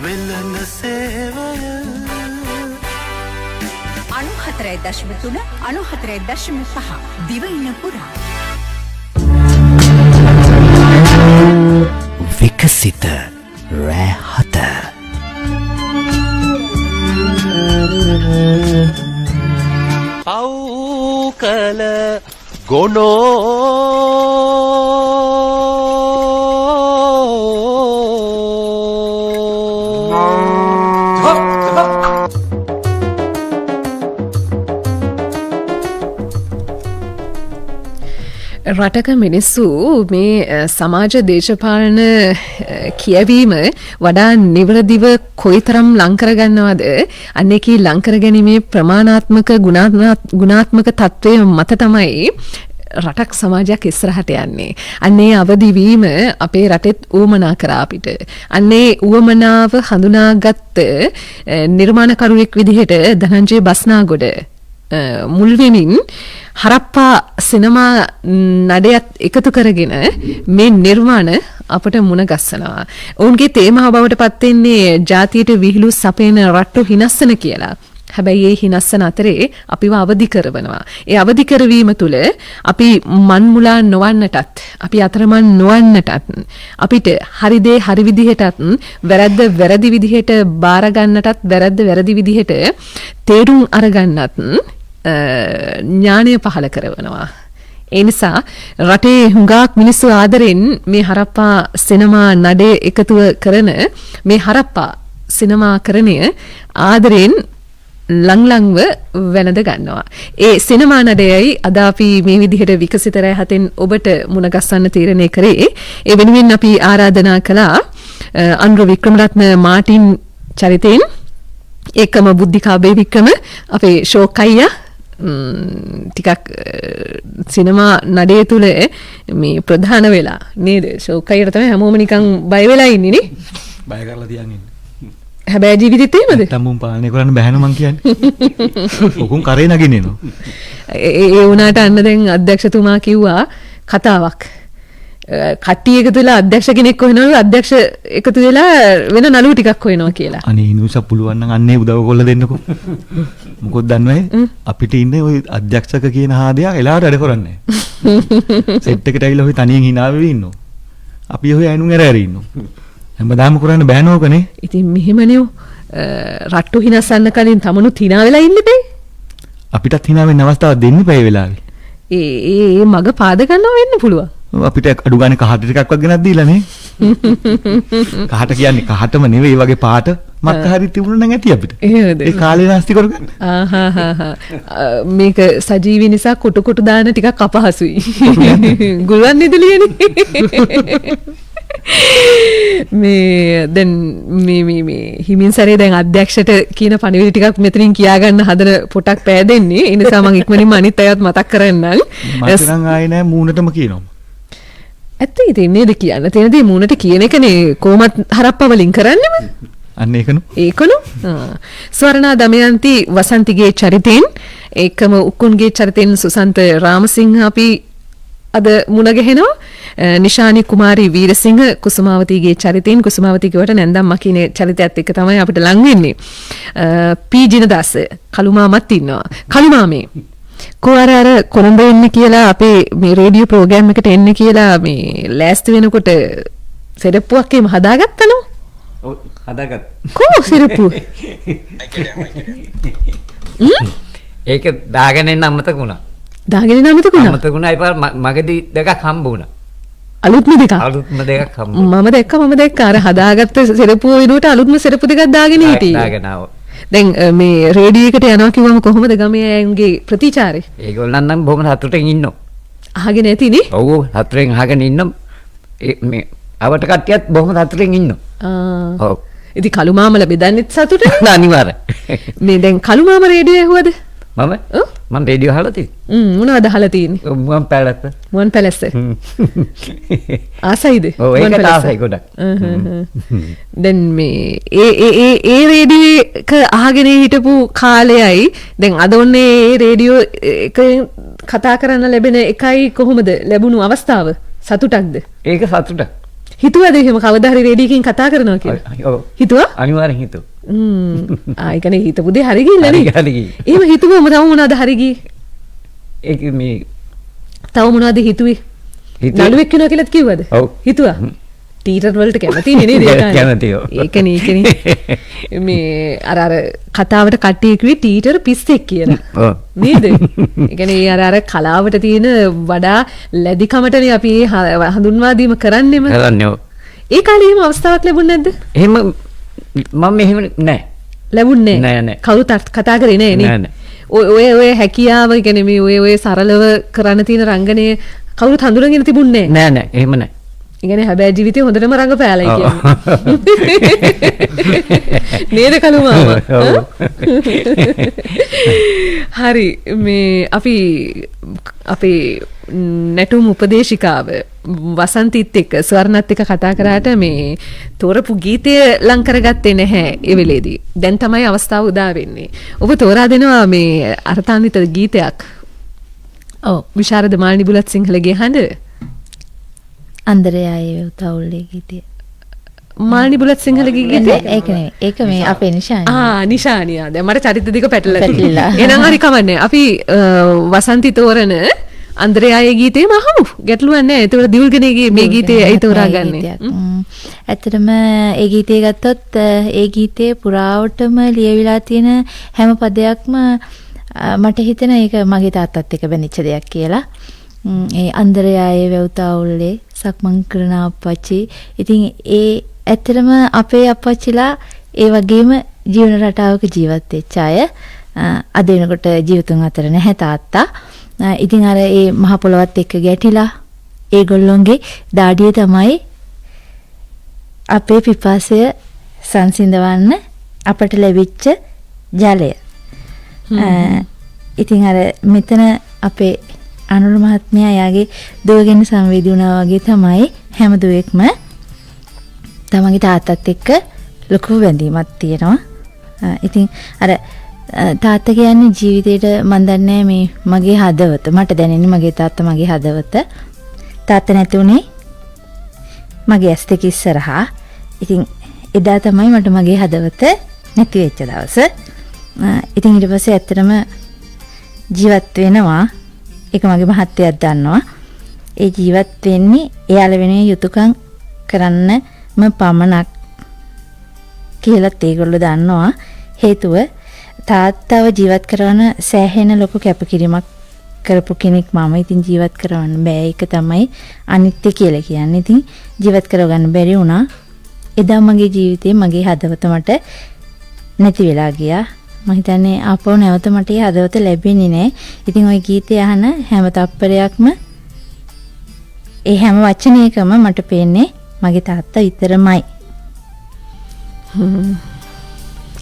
වෙළඳ සේවය 94.3 94.5 දිවයින පුරා විකසිත රැහත පව් කළ රටක මිනිස්සු මේ සමාජ දේශපාලන කියවීම වඩා නිවැරදිව කොයිතරම් ලංකර ගන්නවද අන්නේකී ලංකර ගැනීමේ ප්‍රමාණාත්මක ගුණාත්මක තත්ත්වය මත තමයි රටක් සමාජයක් ඉස්සරහට යන්නේ. අන්නේ අවදිවීම අපේ රටෙත් ඌමනා කරා අපිට. අන්නේ ඌමනාව හඳුනාගත් නිර්මාණකරුවෙක් විදිහට ධනංජය බස්නාගොඩ මුල් වෙමින් හරප්පා සිනමා නඩයත් එකතු කරගෙන මේ නිර්මාණ අපට මුණ ගස්සනවා. ඔවුන්ගේ තේමාව බවට පත් වෙන්නේ ජාතියට විහිළු සපේන රට්ටු හිනස්සන කියලා. හැබැයි ඒ හිනස්සන අතරේ අපිව අවදි කරවනවා. ඒ අවදි කරවීම තුළ අපි මන්මුලා නොවන්නටත්, අපි අතරමං නොවන්නටත්, අපිට හරි දේ හරි විදිහටත්, වැරද්ද වැරදි විදිහට බාර ගන්නටත්, වැරද්ද වැරදි විදිහට තේරුම් අරගන්නත් ඥානය පහළ කරවනවා. ඒ නිසා රටේ හුඟක් මිනිස්සු ආදරෙන් මේ හරප්පා සිනමා නඩේ එකතුව කරන මේ හරප්පා සිනමාකරණය ආදරෙන් ලංලංව වැළඳ ගන්නවා. ඒ සිනමා නඩයයි අද අපි මේ විදිහට විකසිත රැහතෙන් ඔබට මුණ ගස්සන්න තීරණය කරේ. ඒ වෙනුවෙන් අපි ආරාධනා කළා අනුර වික්‍රමරත්න මාටින් චරිතයෙන් ඒකම බුද්ධිකාබේ වික්‍රම අපේ ෂෝක් අයියා ටිකක් සිනමා නඩේ තුල මේ ප්‍රධාන වෙලා නේද? ෂෝක් අයියට තමයි හැමෝම නිකන් බය වෙලා ඉන්නේ නේ. බය කරලා තියන් ඉන්නේ. හැබැයි ජීවිතේත් එහෙමද? තමුන් පාලනය කරන්න බැහැන මං කියන්නේ. ඔකුන් කරේ නගින්නේනෝ. ඒ වුණාට අන්න දැන් අධ්‍යක්ෂතුමා කිව්වා කතාවක්. කට්ටිය එකතු වෙලා අධ්‍යක්ෂ කෙනෙක් හොයනවලු අධ්‍යක්ෂ එකතු වෙලා වෙන නළුව ටිකක් හොයනවා කියලා. අනේ ඉනුස පුළුවන් නම් අන්නේ උදව් කොල්ල දෙන්නකෝ. මොකොත් දන්නවද? අපිට ඉන්නේ ওই අධ්‍යක්ෂක කියන හාදයා එලාවට වැඩ කරන්නේ නැහැ. සෙට් එකට ඇවිල්ලා ඔය තනියෙන් hina වෙවි ඉන්නෝ. අපි ඔය ඇනුන් ඇර ඉන්නෝ. හැමදාම කරන්න බෑ නෝකනේ. ඉතින් මෙහෙමනේ රට්ටු හිනස්සන්න කලින් තමනුත් hina වෙලා ඉන්න බෑ. අපිටත් hina වෙන්න අවස්ථාවක් දෙන්න බෑ ඒ වෙලාවේ. ඒ මග පාද ගන්නවා වෙන්න පුළුවන්. අපිට අඩු ගානේ කහට ටිකක්වත් ගෙනත් දීලා නේ. කහට කියන්නේ කහටම නෙවෙයි වගේ පාට මක්ක හරි තිබුණා නම් ඇති අපිට. ඒ කාලේ නාස්ති කරගන්න. මේක සජීවී නිසා කුටු කුටු දාන ටිකක් අපහසුයි. ගුල්වන් ඉදලියනේ. මේ දැන් මේ හිමින් සැරේ දැන් අධ්‍යක්ෂට කියන පණිවිඩ ටිකක් මෙතනින් කියාගන්න හදන පොටක් පෑදෙන්නේ. ඒ නිසා මම ඉක්මනින්ම අනිත් අයත් මතක් කරන්නම්. මට නම් ආයේ නෑ මූණටම කියනවා. ඇත්ත ඉතින් නේද කියන්න තියෙන දේ මූණට කියන එකනේ කොහොමත් හරප්ප වලින් කරන්නෙම. අන්න ඒකනු. ස්වර්ණා දමයන්ති වසන්තිගේ චරිතෙන් ඒකම උකුන්ගේ චරිතෙන් සුසන්ත රාමසිංහ අපි අද මුණ ගැහෙනවා. නිශානි කුමාරි වීරසිංහ කුසුමාවතිගේ චරිතෙන් කුසුමාවති කියවට නැන්දම් මකිනේ චරිතයත් එක්ක තමයි අපිට ලං වෙන්නේ. පී ජිනදාස කළුමාමත් ඉන්නවා. කළුමාමේ කොහර අර කොළඹ එන්න කියලා අපේ මේ රේඩියෝ ප්‍රෝග්‍රෑම් එකට එන්න කියලා මේ ලෑස්ති වෙනකොට සෙරප්පුවක් එහෙම හදාගත්තනෝ. ඔව් හදාගත්තා. කො සෙරප්පුව? ඒක දාගෙන එන්න අමතක වුණා. දාගෙන එන්න අමතක වුණා. අමතක වුණා ඊපස් මගදී දෙකක් හම්බ වුණා. අලුත්ම දෙකක්. අලුත්ම දෙකක් හම්බ. මම දැක්ක අර හදාගත්ත සෙරප්පුව වෙනුවට අලුත්ම සෙරප්පු දෙකක් දාගෙන හිටියේ. දාගෙන ආවා. දැන් මේ රේඩියෝ එකට යනවා කිව්වම කොහොමද ගමේ අයගේ ප්‍රතිචාරය? ඒගොල්ලන් නම් බොහොම සතුටින් ඉන්නවා. අහගෙන ඇතිනේ? ඔව් සතුටින් අහගෙන ඉන්නවා. මේ අවට කට්ටියත් බොහොම සතුටින් ඉන්නවා. ඔව්. ඉතින් කළුමාමල බෙදන්නෙත් සතුටින්? අනිවාර්යයෙන්. මේ දැන් කළුමාම රේඩියෝ ඇහුවද? මම රේඩියෝ අහලා තියෙන්නේ. මොනවද අහලා තියෙන්නේ? මුවන් පැලස්ස. මුවන් පැලස්ස. ආසයිද? ඔව් ඒකට ආසයි ගොඩක්. දැන් මේ ඒ රේඩියෝ එක අහගෙන හිටපු කාලයයි දැන් අද ඔන්නේ ඒ රේඩියෝ එක කතා කරන්න ලැබෙන එකයි කොහොමද ලැබුණු අවස්ථාව? සතුටක්ද? ඒක සතුටක්. හිතුවද එහෙම කවදා හරි රේඩියෝකින් කතා කරනවා කියලා? ඔව්. හිතුවා? අනිවාර්යෙන් හිතුවා. ඒ කියන්නේ හිතපු දේ හරි ගිහිල්ලා නේ. හරි ගිහින්. එහෙම හිතුවම තව මොනවද හරි ගියේ? ඒක මේ තව මොනවද හිතුවේ? නළුවෙක් වෙනවා කියලාත් කිව්වද? ඔව්. හිතුවා. ටීචර් වලට කැමතිනේ නේද ඒකනේ? කැමතියි. ඒකනේ. මේ අර කතාවට කට්ටිය කිව්වේ ටීචර් පිස්සෙක් කියලා. ඔව්. නේද? ඒ කියන්නේ අර කලාවට තියෙන වඩා ලැබිකමටනේ අපි හඳුන්වා දීම කරන්නේම. කරන්නේ ඔව්. ඒ කාලේ එහෙම අවස්ථාවක් ලැබුණ නැද්ද? එහෙම මම එහෙම නෑ. ලැබුණේ නෑ. කවුරුත් කතා කරේ නෑ නේ. ඔය හැකියාව කියන්නේ මේ ඔය සරලව කරන්න තියෙන රංගනයේ කවුරුත් හඳුනගෙන තිබුණේ නෑ. නෑ එහෙම නෑ. ඒ කියන්නේ හැබැයි ජීවිතේ හොඳටම රඟපෑලයි කියන්නේ. නේද කළුමාම? හරි මේ අපි අපේ නැටුම් උපදේශිකාව වසන්තිත් එක්ක ස්වර්ණත් එක්ක කතා කරාට මේ තෝරපු ගීතය ලං කරගත්තේ නැහැ ඒ වෙලේදී. දැන් තමයි අවස්ථාව උදා වෙන්නේ. ඔබ තෝරා දෙනවා මේ අර්ථාන්විත ගීතයක්. ඔව් විශාරද මාල්නි බුලත් සිංහලගේ හඬ. අන්දරයායේ උතවුල්ලේ ගීතය. මාල්නි බුලත් සිංහලගේ ගීතය? ඒක නෙවෙයි. ඒක මේ අපේ නිශානිය. නිශානිය. දැන් මට චරිත දෙක පැටලලා. එහෙනම් හරි කමන්නේ. අපි වසන්ති තෝරන අන්දරයායේ ගීතේම අහමු. ගැටලුවක් නැහැ. ඒතකොට දියුල්ගනේගේ මේ ගීතේ ඇයි තෝරාගන්නේ? ඇත්තටම ඒ ගීතේ ගත්තොත් ඒ ගීතේ පුරාවටම ලියවිලා තියෙන හැම පදයක්ම මට හිතෙන ඒක මගේ තාත්තත් එක්ක බැඳිච්ච දෙයක් කියලා. ඒ අන්දරයායේ වැව්තාවුල්ලේ සක්මන් කරන අප්පච්චි. ඉතින් ඒ ඇත්තටම අපේ අප්පච්චිලා ඒ වගේම ජීවන රටාවක ජීවත් වෙච්ච අය. අද වෙනකොට ජීවිතුන් අතර නැහැ තාත්තා. ඉතින් අර ඒ මහ පොළවත් එක්ක ගැටිලා ඒගොල්ලොන්ගේ දාඩිය තමයි අපේ පිපාසය සංසිඳවන්න අපට ලැබිච්ච ජලය. ඉතින් අර මෙතන අපේ අනුර මහත්මයා යාගේ දුවගෙන සංවේදී වුණා වගේ තමයි හැම දුවෙක්ම තමන්ගේ තාත්තත් එක්ක ලොකු බැඳීමක් තියෙනවා. ඉතින් අර තාත්තා කියන්නේ ජීවිතේට මන් දන්නේ මේ මගේ හදවත මට දැනෙන්නේ මගේ තාත්තා මගේ හදවත. තාත්තා නැති උනේ මගේ ඇස් දෙක ඉස්සරහා. ඉතින් එදා තමයි මට මගේ හදවත නැති වෙච්ච දවස. ඉතින් ඊට පස්සේ ඇත්තටම ජීවත් වෙනවා. ඒක මගේ මහත්තයාත් දන්නවා. ඒ ජීවත් වෙන්නේ එයාලා වෙනුවෙන් යුතුයකම් කරන්නම පමණක් කියලාත් ඒගොල්ලෝ දන්නවා. හේතුව තාත්තව ජීවත් කරන සෑහෙන ලොකු කැපකිරීමක් කරපු කෙනෙක් මම. ඉතින් ජීවත් කරවන්න බෑ. ඒක තමයි අනිත්‍ය කියලා කියන්නේ. ඉතින් ජීවත් කරගන්න බැරි වුණා. එදා මගේ ජීවිතේ මගේ හදවත මට නැති වෙලා ගියා. මම හිතන්නේ ආපහු නැවත මට ඒ හදවත ලැබෙන්නේ නැහැ. ඉතින් ওই ගීතය අහන හැම තප්පරයක්ම ඒ හැම වචනයකම මට පේන්නේ මගේ තාත්තා විතරමයි.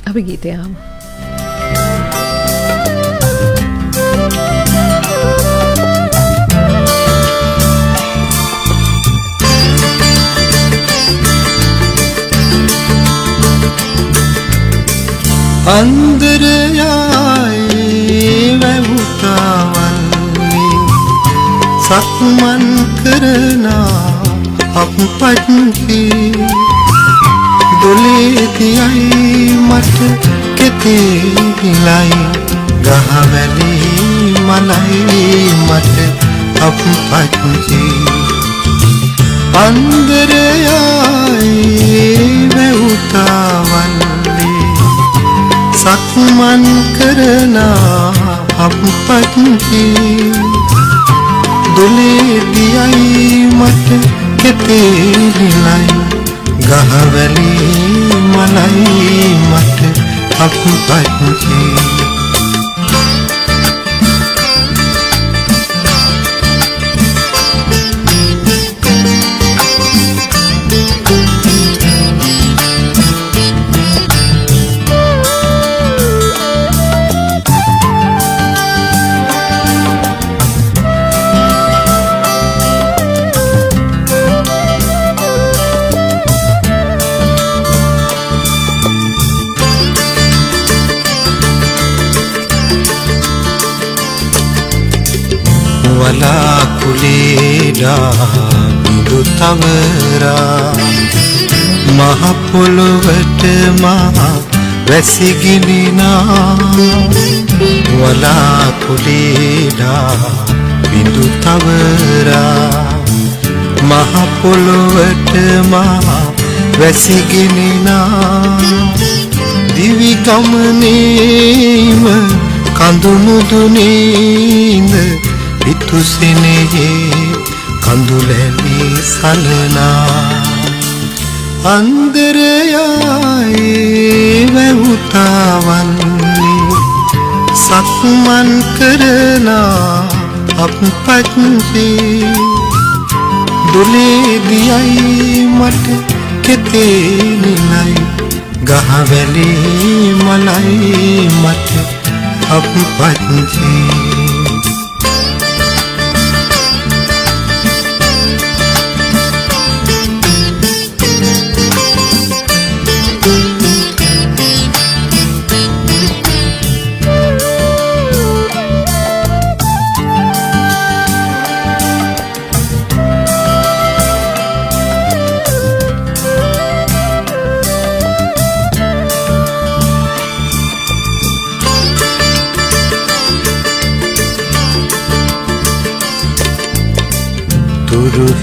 අපි ගීතය අහමු. අන්දරයායේ වැවුතාවල්ලි සක්මන් කරනා අපපත්ති දොලේතියයි මට කෙතේලයි ගහවැලි මලයි මට අපපත්ති අන්දරයායේ වැවුතාවල්ලි සක්මන් කරනා අපපත්ති දොලේතියයි මට කෙතේලයි ගහවැලි මලයි මට අපපත්ති වලාකුලේඩා බිඳු තවරා මහ පොළොවට මහ වැසිගිනිනා වලාකුලේඩා බිඳු තවරා මහ පොළොවට මහ වැසිගිනිනා දිවි ගමනේම කඳු මුදුනේඳ ඉතුසිනේ කඳුලැලි සලනා අන්දරයායේ වැවුතාවල්ලි සක්මන් කරනා අපපත්ති දොලේදියයි මට කෙතේනිලයි ගහවැලි මලයි මට අපපත්ති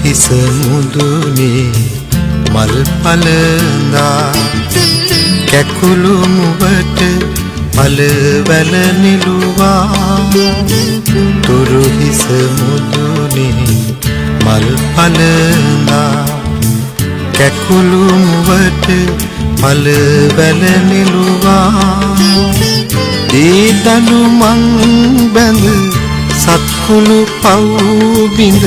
හිස මුදුනේ මල් පලඳා කැකුළු මුවට පලවැල නිලුවා තුරු හිස මුදුනේ මල් පලඳා කැකුළු මුවට පලවැල නිලුවා දීදලු මං බැඳ සත්කුළු පව් බිඳ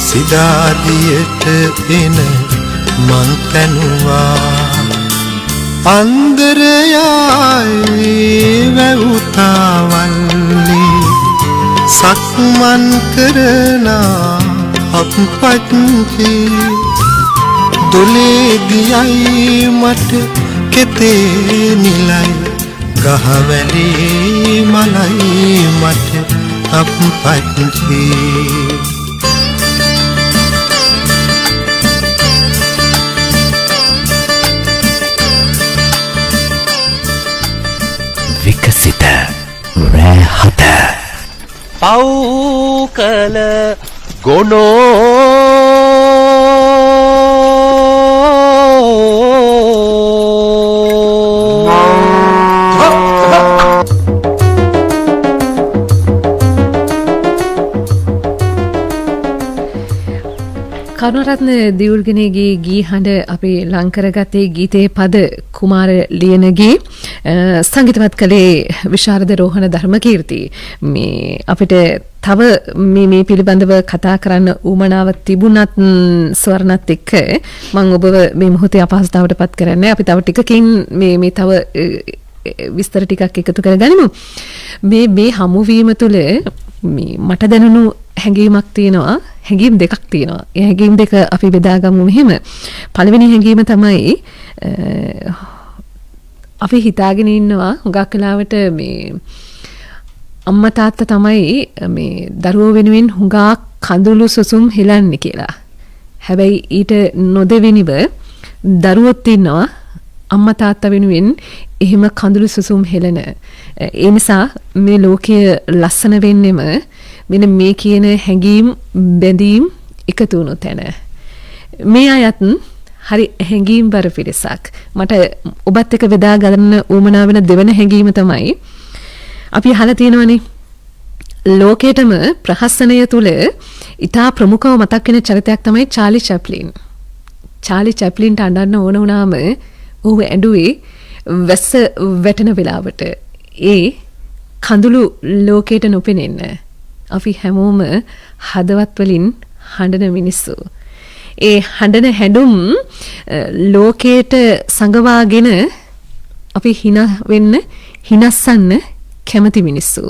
සිදාදියට එන මං තැනුවා අන්දරයායේ වැවුතාවල්ලි සක්මන් කරනා අපපත්ති දොලේදියයි මට කෙතේනිලයි ගහවැලි මලයි මට අපපත්ති විකසිත රැහත පව් කළ ගොනෝ කරුණරත්න දියුල්ගෙනගේ ගී හඬ අපි ලංකරගතේ ගීතයේ පද කුමාර ලියනගේ සංගීතවත් කළේ විශාරද රෝහණ ධර්මකීර්ති. මේ අපිට තව මේ පිළිබඳව කතා කරන්න උවමනාව තිබුණත් ස්වර්ණත් එක්ක මම ඔබව මේ මොහොතේ අපහසුතාවට පත් කරන්නේ. අපි තව ටිකකින් මේ තව විස්තර ටිකක් එකතු කරගනිමු. මේ හමුවීම තුළ මට දැනුණු හැඟීමක් තියෙනවා. හැඟීම් දෙකක් තියෙනවා. ඒ හැඟීම් දෙක අපි බෙදාගමු මෙහෙම. පළවෙනි හැඟීම තමයි අපි හිතාගෙන ඉන්නවා හුඟක් වෙලාවට මේ අම්මා තාත්තා තමයි මේ දරුවෝ වෙනුවෙන් හුඟක් කඳුළු සුසුම් හෙලන්නේ කියලා. හැබැයි ඊට නොදෙවෙනිව දරුවොත් ඉන්නවා අම්මා තාත්තා වෙනුවෙන් එහෙම කඳුළු සුසුම් හෙලන. ඒ නිසා මේ ලෝකය ලස්සන වෙන්නෙම මෙන්න මේ කියන හැඟීම් බැඳීම් එකතු වුණු තැන. මේ අයත් හරි හැඟීම් බර පිරිසක්. මට ඔබත් එක්ක බෙදා ගන්න උවමනා වෙන දෙවන හැඟීම තමයි අපි අහලා තියෙනවනේ ලෝකයේටම ප්‍රහසනය තුල ඉතා ප්‍රමුඛව මතක් වෙන චරිතයක් තමයි චාලි චැප්ලින්. චාලි චැප්ලින්ට අඬන්න ඕන වුණාම ඔහු ඇඬුවේ වැස්ස වැටෙන වෙලාවට. ඒ කඳුළු ලෝකයට නොපෙනෙන්න. අපි හැමෝම හදවත් වලින් හඬන මිනිස්සු. ඒ හඬන හැඬුම් ලෝකයට සංගවාගෙන අපි hina වෙන්න හිනස්සන්න කැමති මිනිස්සු.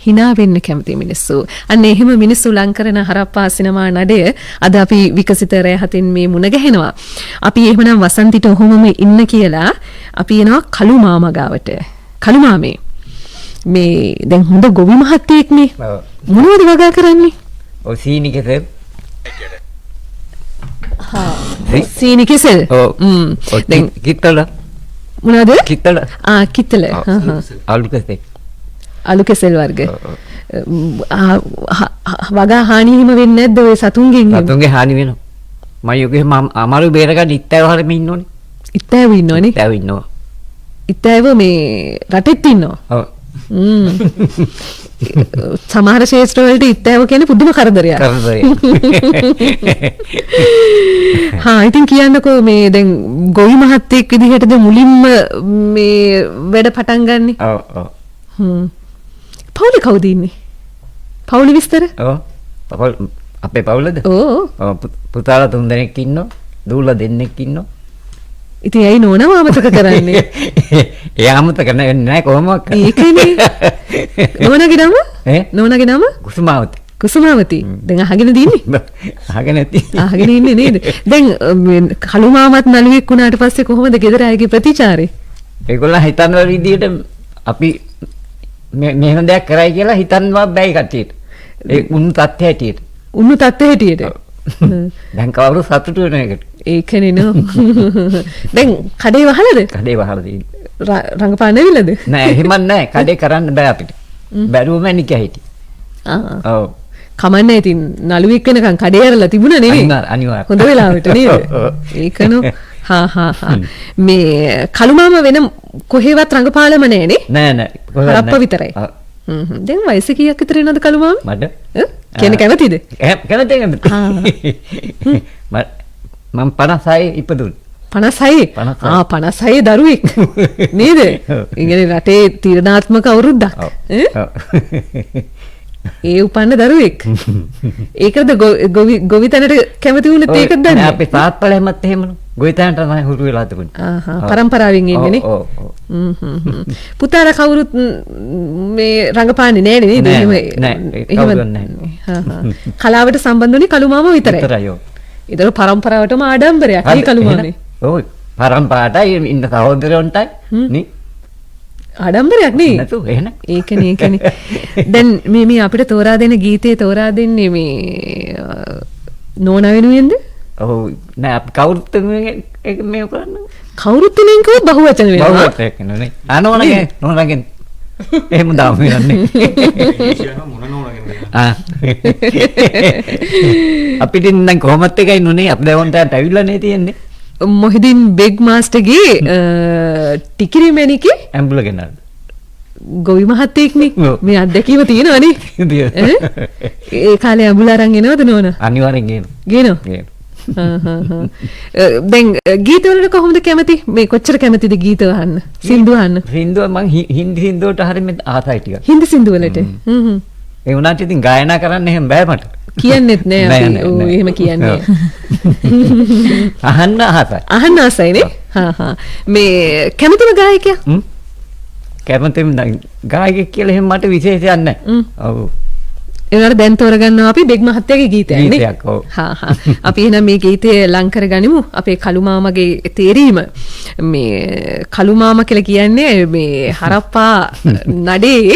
hina වෙන්න කැමති මිනිස්සු. අන්න එහෙම මිනිස්සු ලං කරන හරප්පා සිනමා නඩය අද අපි විකසිත රැහතින් මේ මුණ ගැහෙනවා. අපි එහෙමනම් වසන්තිට ඔහොමම ඉන්න කියලා අපි එනවා කළු මාමා ගාවට. කළු මාමේ මේ දැන් හොඳ ගොවි මහත්තයෙක් නේ. මොනවද වගා කරන්නේ? ඔය සීනි කෙසෙල්. සීනි කෙසෙල්. දැන් කිත්තල. මොනවද? කිත්තල. කිත්තල. ආලු කෙසෙල්. අලු කෙසෙල් වර්ග. වගා හානි හිම වෙන්නේ නැද්ද ඔය සතුන්ගෙන්? සතුන්ගේ හානි වෙනවා. මම යෝගේ අමාරු බේරගන්න ඉත්තෑව හරම ඉන්නෝනේ. ඉත්තෑව ඉන්නෝනේ? ඉත්තෑව ඉන්නවා. ඉත්තෑව මේ රටෙත් ඉන්නවා. ඔව්. සමහර ශේෂ්ත්‍ර වලට ඉත්තෑව කියන්නේ පුදුම කරදරයක්. හා ඉතින් කියන්නකෝ මේ දැන් ගොවි මහත්තයෙක් විදිහටද මුලින්ම මේ වැඩ පටන් ගන්නෙ? ඔව් ඔව්. පවුලේ කවුද ඉන්නේ? පවුලේ විස්තර? ඔව්. අපේ පවුලද? ඔව්. පුතාලා 3 දෙනෙක් ඉන්නවා. දූලා දෙන්නෙක් ඉන්නවා. ඉතින් ඇයි නෝනව අමතක කරන්නේ? එයා අමතක නැහැ කොහොමවත්. ඒකනේ. නෝනාගේ නම? නෝනාගේ නම? කුසුමාවති. කුසුමාවති. දැන් අහගෙන දින්නේ? අහගෙන නැති. අහගෙන ඉන්නේ නේද? දැන් කළු මාමත් නළුවෙක් වුණාට පස්සේ කොහොමද ගෙදර අයගේ ප්‍රතිචාරය? ඒගොල්ලෝ හිතන විදිහට අපි මෙහෙම දෙයක් කරයි කියලා හිතන්නවා බැයි කට්ටියට. ඒ උණු තත්ත්වය හැටියට. උණු තත්ත්වය හැටියට. දැන් කවුරු සතුටු වෙන එකට. ඒකනේ නෝ. දැන් කඩේ වහලද? කඩේ වහලා තියෙන්නේ. රංගපාන්න ඇවිල්ලාද? නෑ එහෙම නෑ. කඩේ කරන්න බෑ අපිට. බැරුවම නික හිටි. ඔව්. කමන්නේ ඉතින් නළුවෙක් වෙනකන් කඩේ ඇරලා තිබුණා නෙවෙයි. අනිවාර්ය. හොඳ වෙලාවට නේද? ඒකනෝ. මේ කළු මාමා වෙන කොහෙවත් රංගපාලම නෑනේ? නෑ නෑ. හරප්ප විතරයි. දැන් වයස කීයක් විතර වෙනවද කළු මාමේ? මට කියන්නේ කැමතිද? කැමති. මම 56 ඉපදුනේ. 56? 56 දරුවෙක් නේද? ඉන්නේ රටේ තීරණාත්මක අවුරුද්දක්. ඒ උපන්න දරුවෙක්. ඒකද ගොවිතැනට කැමති වුණේ ඒකද දන්නේ? අපේ තාත්තලා හැමත් එහෙමනේ. ගොවිතැනට තමයි හුරු වෙලා තිබුණේ. පරම්පරාවෙන් ඉන්නේනේ. පුතාලා කවුරුත් මේ රංගපාන්නේ නෑනේ නේද? එහෙම නෑ. කලාවට සම්බන්ධ වුණේ කළු මාමා විතරයි. විතරයි ඔව්. ඒතර පරම්පරාවටම ආඩම්බරයක් නේ කළු මාමේ. ඔව්. පරම්පරාවටයි ඉන්න සහෝදරයන්ටයි නේ. ආඩම්බරයක් නේ. නේද? එහෙනම්. ඒකනේ. දැන් මේ අපිට තෝරා දෙන ගීතේ තෝරා දෙන්නේ මේ නෝනා වෙනුවෙන්ද? ඔව් නෑ අපි කවුරුත් මේ කරන්නේ. කවුරුත් නෙන් කිව්වොත් බහුවචන වෙනවා. බහුවචන නේ. නෝනාගෙන්. එහෙම දාමු යන්නේ. අපිට දැන් කොහොමත් එකයි නුනේ අපි දැන් වන්ට ඇවිල්ලා නේ තියෙන්නේ. මොහිදින් බෙග් මාස්ටර්ගේ ටිකිරි මැණිකේ ඇම්බුල ගෙනාද. ගොවි මහත්තයෙක්නේ. මේ අත්දැකීම තියෙනවනේ. ඒ කාලේ ඇඹුල අරන් එනවද නෝනා? අනිවාර්යෙන් ගේනවා. ගේනවා. දැන් ගීතවලට කොහොමද කැමති? මේ කොච්චර කැමතිද ගීත අහන්න? සින්දු අහන්න? සින්දුව මං හින්දි සින්දුවට හරියම ආසයි ටිකක්. හින්දි සින්දු වලට. ඒ වුණාට ඉතින් ගායනා කරන්න එහෙම බෑ මට. කියන්නෙත් නෑ අපි. ඔව් එහෙම කියන්නේ. අහන්න ආසයි. අහන්න ආසයිනේ. මේ කැමතිම ගායකයා? කැමතිම ගායකයෙක් කියලා එහෙම මට විශේෂයක් නැහැ. ඔව්. ඒනට දැන් තෝරගන්නවා අපි බෙග් මහත්තයාගේ ගීතයක් නේ. ගීතයක් ඔව්. අපි එහෙනම් මේ ගීතය ලං කරගනිමු. අපේ කළු මාමගේ තේරීම. මේ කළු මාමා කියලා කියන්නේ මේ හරප්පා නඩේ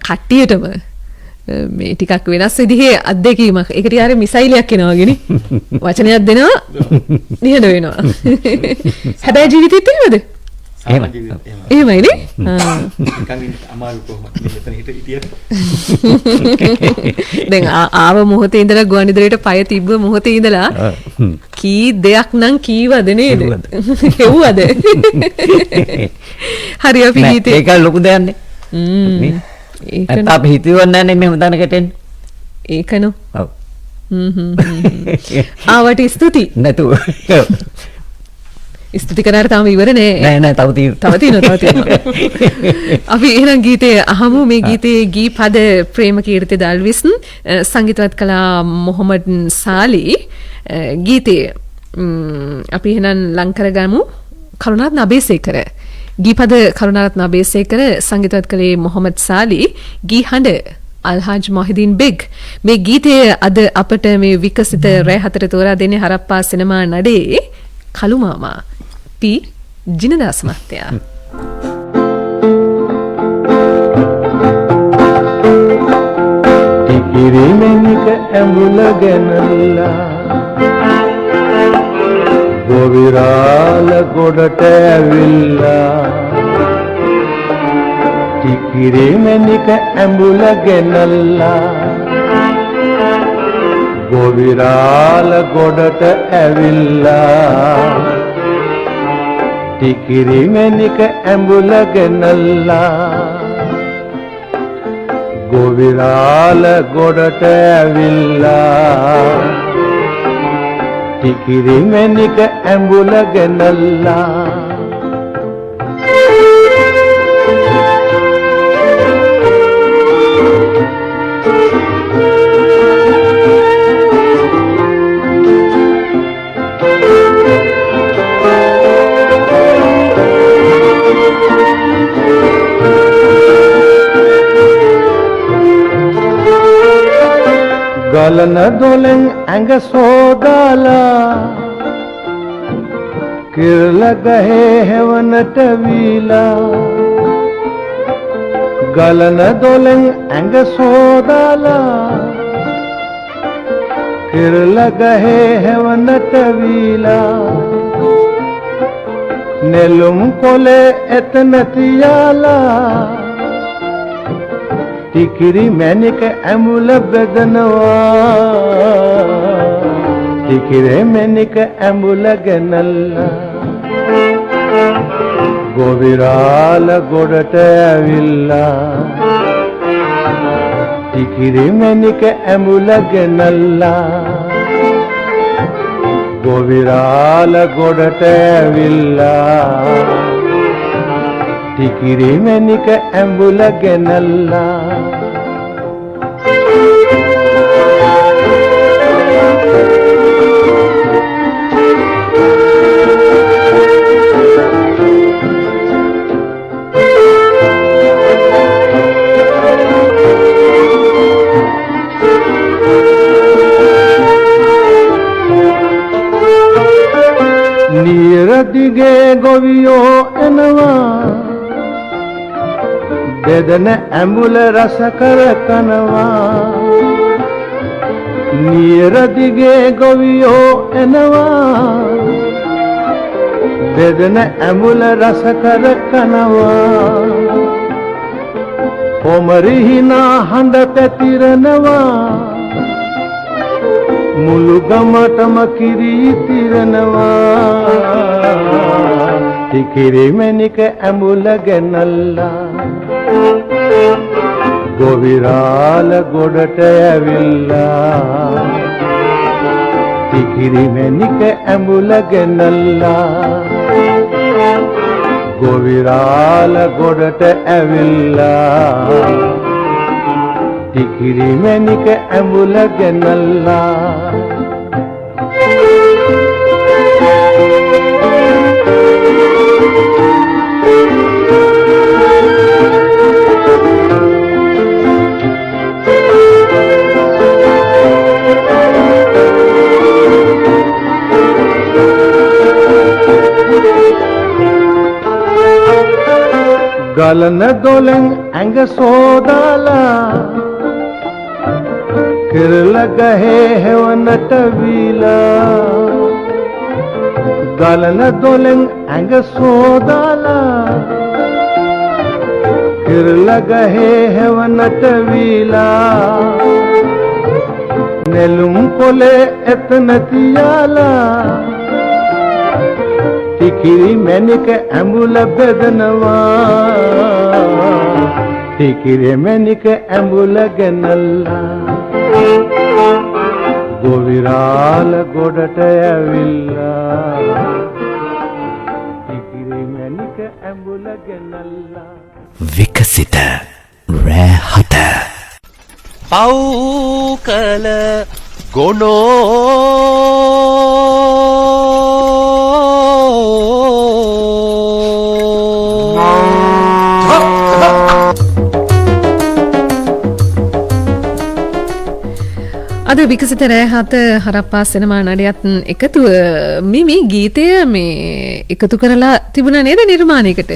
කට්ටියටම මේ ටිකක් වෙනස් විදිහේ අත්දැකීමක්. ඒකට යාර මිසයිලයක් එනවා වගේ නේ. වචනයක් දෙනවා නිහඬ වෙනවා. හැබැයි ජීවිතෙත් එහෙමද? එහෙමයි නේ? දැන් ආව මොහොතේ ඉඳලා ගුවන්විදුලියට පය තිබ්බ මොහොතේ ඉඳලා කී දෙයක් නම් කීවද නේද? හෙව්වද? හරි අපි ගීතේ ඒක ලොකු දෙයක් නේ. ඒක අපි හිතුවන්නේ නැහැ නේ මෙහෙම තැනකට එන්න. ඒකනෝ. ඔව්. ආවට ස්තුති. නැතුව. ස්තුති කරාට තාම ඉවර නෑ. නෑ තව තියෙනවා. අපි එහෙනම් ගීතේ අහමු. මේ ගීතේ ගී පද ප්‍රේමකීර්ති දල්විස්න් සංගීතවත් කළා මොහමඩ් සාලි. ගීතේ අපි එහෙනම් ලං කරගමු කරුණාරත්න අබේසේකර. ගීපද කරුණාරත්න අබේසේකර සංගීතවත් කළේ මොහමඩ් සාලි. ගී හඬ අල්හාජ් මොහිදීන් බෙග්. මේ ගීතය අද අපට මේ විකසිත රැ 4 තෝරා දෙන්නේ හරප්පා සිනමා නඩේ කළු මාමා පී ජිනදාස මහත්තයා. ටිකිරිමෙනික ඇඹුල ගැනලා ගොවිරාල ගොඩට ඇවිල්ලා ටිකිරිමෙනික ඇඹුල ගැනලා ගොවිරාල ගොඩට ඇවිල්ලා ටිකිරිමෙනික ඇඹුල ගෙනල්ලා ගොවිරාල ගොඩට ඇවිල්ලා ටිකිරිමෙනික ඇඹුල ගෙනල්ලා ගලන දොලෙන් ඇඟ සෝදාලා කිරල ගහේ හැවනට වීලා ගලන දොලෙන් ඇඟ සෝදාලා කිරල ගහේ හැවනට වීලා නෙළුම් කොලේ එතන තියාලා ටිකිරි මැණික ඇඹුල බෙදනවා ටිකිරි මැණික ඇඹුල ගෙනල්ලා ගොවිරාල ගොඩට ඇවිල්ලා ටිකිරි මැණික ඇඹුල ගෙනල්ලා ගොවිරාල ගොඩට ඇවිල්ලා ටිකිරි මැණික ඇඹුල ගෙනල්ලා නිරදිගේ ගොවියෝ එනවා බෙදන ඇඹුල රස කර කනවා නිරදිගේ ගොවියෝ එනවා බෙදන ඇඹුල රස කර කනවා කොමරිහිනා හඬ පැතිරනවා මුළු ගමටම කිරි තිරනවා ටිකිරි මැණික ඇඹුල ගෙනල්ලා ගොවිරාල ගොඩට ඇවිල්ලා ටිකිරි මැණික ඇඹුල ගෙනල්ලා ගොවිරාල ගොඩට ඇවිල්ලා ටිකිරි මැණික ඇඹුල ගෙනල්ලා ගලන දොලෙන් ඇඟ සෝදාලා කෙරළ ගහේ හෙවනට වීලා ගලන දොලෙන් ඇඟ සෝදාලා කෙරළ ගහේ හෙවනට වීලා නෙළුම් පොලේ එතන තියාලා ටිකිරි මැණික ඇඹුල බෙදනවා ටිකිරි මැණික ඇඹුල ගෙනල්ලා ගොවිරාල ගොඩට ඇවිල්ලා ටිකිරි මැණික ඇඹුල ගෙනල්ලා විකසිත රෑ හත පව් කළ අද විකසිත රෑහත හරප්පා සිනමා නඩයත් එකතුව මේ ගීතය මේ එකතු කරලා තිබුණා නේද නිර්මාණයකට?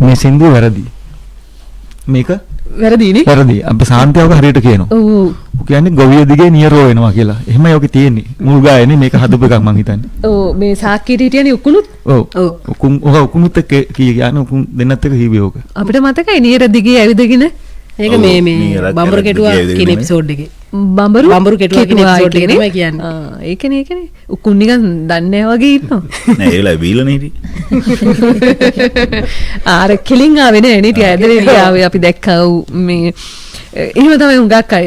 මේ සින්දුව වැරදි. මේක වැරදිනේ. වැරදි. අපේ සාන්තියවක හරියට කියනවා. ඔව්. ඔය කියන්නේ ගොවිය දිගේ නියරෝ වෙනවා කියලා. එහෙමයි ඔකේ තියෙන්නේ. මුල් ගායනේ මේක හදපු එකක් මං හිතන්නේ. ඔව් මේ සාක්කියට හිටියනේ උකුණුත්. ඔව්. උකුණුත් එක්ක කියන්නේ උකුණු දෙන්නත් එක්ක හිවිය ඕක. අපිට මතකයි නියර දිගේ ඇවිදගෙන ඒක මේ බඹරු කෙටුවා කියන එපිසෝඩ් එකේ. බඹරු කෙටුවා කියන එපිසෝඩ් එකේ තමයි කියන්නේ. ඒකනේ. උකුන් නිකන් දන්නේ වගේ ඉන්නවා. නෑ ඒ වෙලාවේ බීලනේ හිටියේ. ආර කිලින් ආවේ නෑ නේ ටික ඇදලා ආවේ අපි දැක්කා මේ එහෙම තමයි හුඟක් අය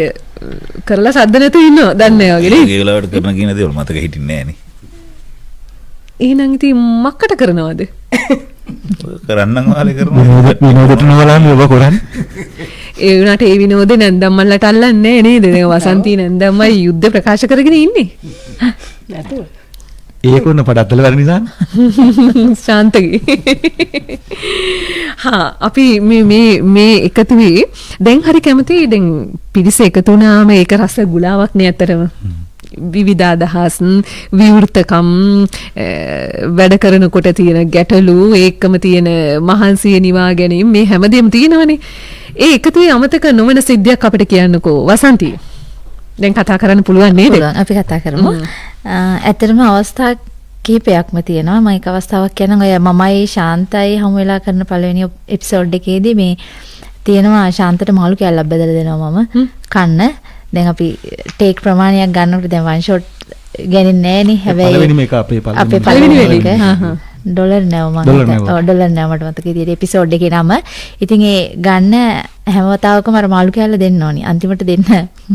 කරලා සද්ද නැතුව ඉන්නවා දන්නේ වගේ නේ. ඒ වෙලාවට කරන කියන දේවල් මතක හිටින්නේ නෑනේ. එහෙනම් ඉතින් මක්කට කරනවද? කරන්නම් වාලේ කරනවා. විනෝදට නවලන්නේ ඔබ කරන්නේ. ඒ වුණාට ඒ විනෝදේ නැන්දම්මල්ලට අල්ලන්නේ නේද? දැන් වසන්තී නැන්දම්මයි යුද්ධ ප්‍රකාශ කරගෙන ඉන්නේ. නැතුව. ඒකොන්න පඩත්තල වැඩ නිසා. ශාන්තගේ. අපි මේ එකතු වෙයි. දැන් හරි කැමති දැන් පිරිස එකතු වුණාම ඒක රස ගුලාවක් නේ අතරම. විවිධ අදහස් විවෘතකම් වැඩ කරනකොට තියෙන ගැටලු ඒකම තියෙන මහන්සිය නිවා ගැනීම මේ හැමදේම තියෙනවනේ. ඒ එකතුවේ අමතක නොවන සිද්ධියක් අපිට කියන්නකෝ වසන්තී. දැන් කතා කරන්න පුළුවන් නේද? පුළුවන්. අපි කතා කරමු. ඇත්තටම අවස්ථා කිහිපයක්ම තියෙනවා. මම එක අවස්ථාවක් කියනවා ඔය මමයි ශාන්තයි හමු වෙලා කරන පළවෙනි එපිසෝඩ් එකේදී මේ තියෙනවා ශාන්තට මාළු කෑල්ලක් බෙදලා දෙනවා මම කන්න. දැන් අපි ටේක් ප්‍රමාණයක් ගන්නකොට දැන් වන් ෂොට් ගන්නේ නෑනේ. හැබැයි පළවෙනි මේක අපේ පළවෙනි එක ඩොලර් නැව මම ඩොලර් නැව මට මතකයි තියෙන්නේ එපිසෝඩ් එකේ නම. ඉතින් ඒ ගන්න හැම වතාවකම අර මාළු කෑල්ල දෙන්න ඕනි. අන්තිමට දෙන්න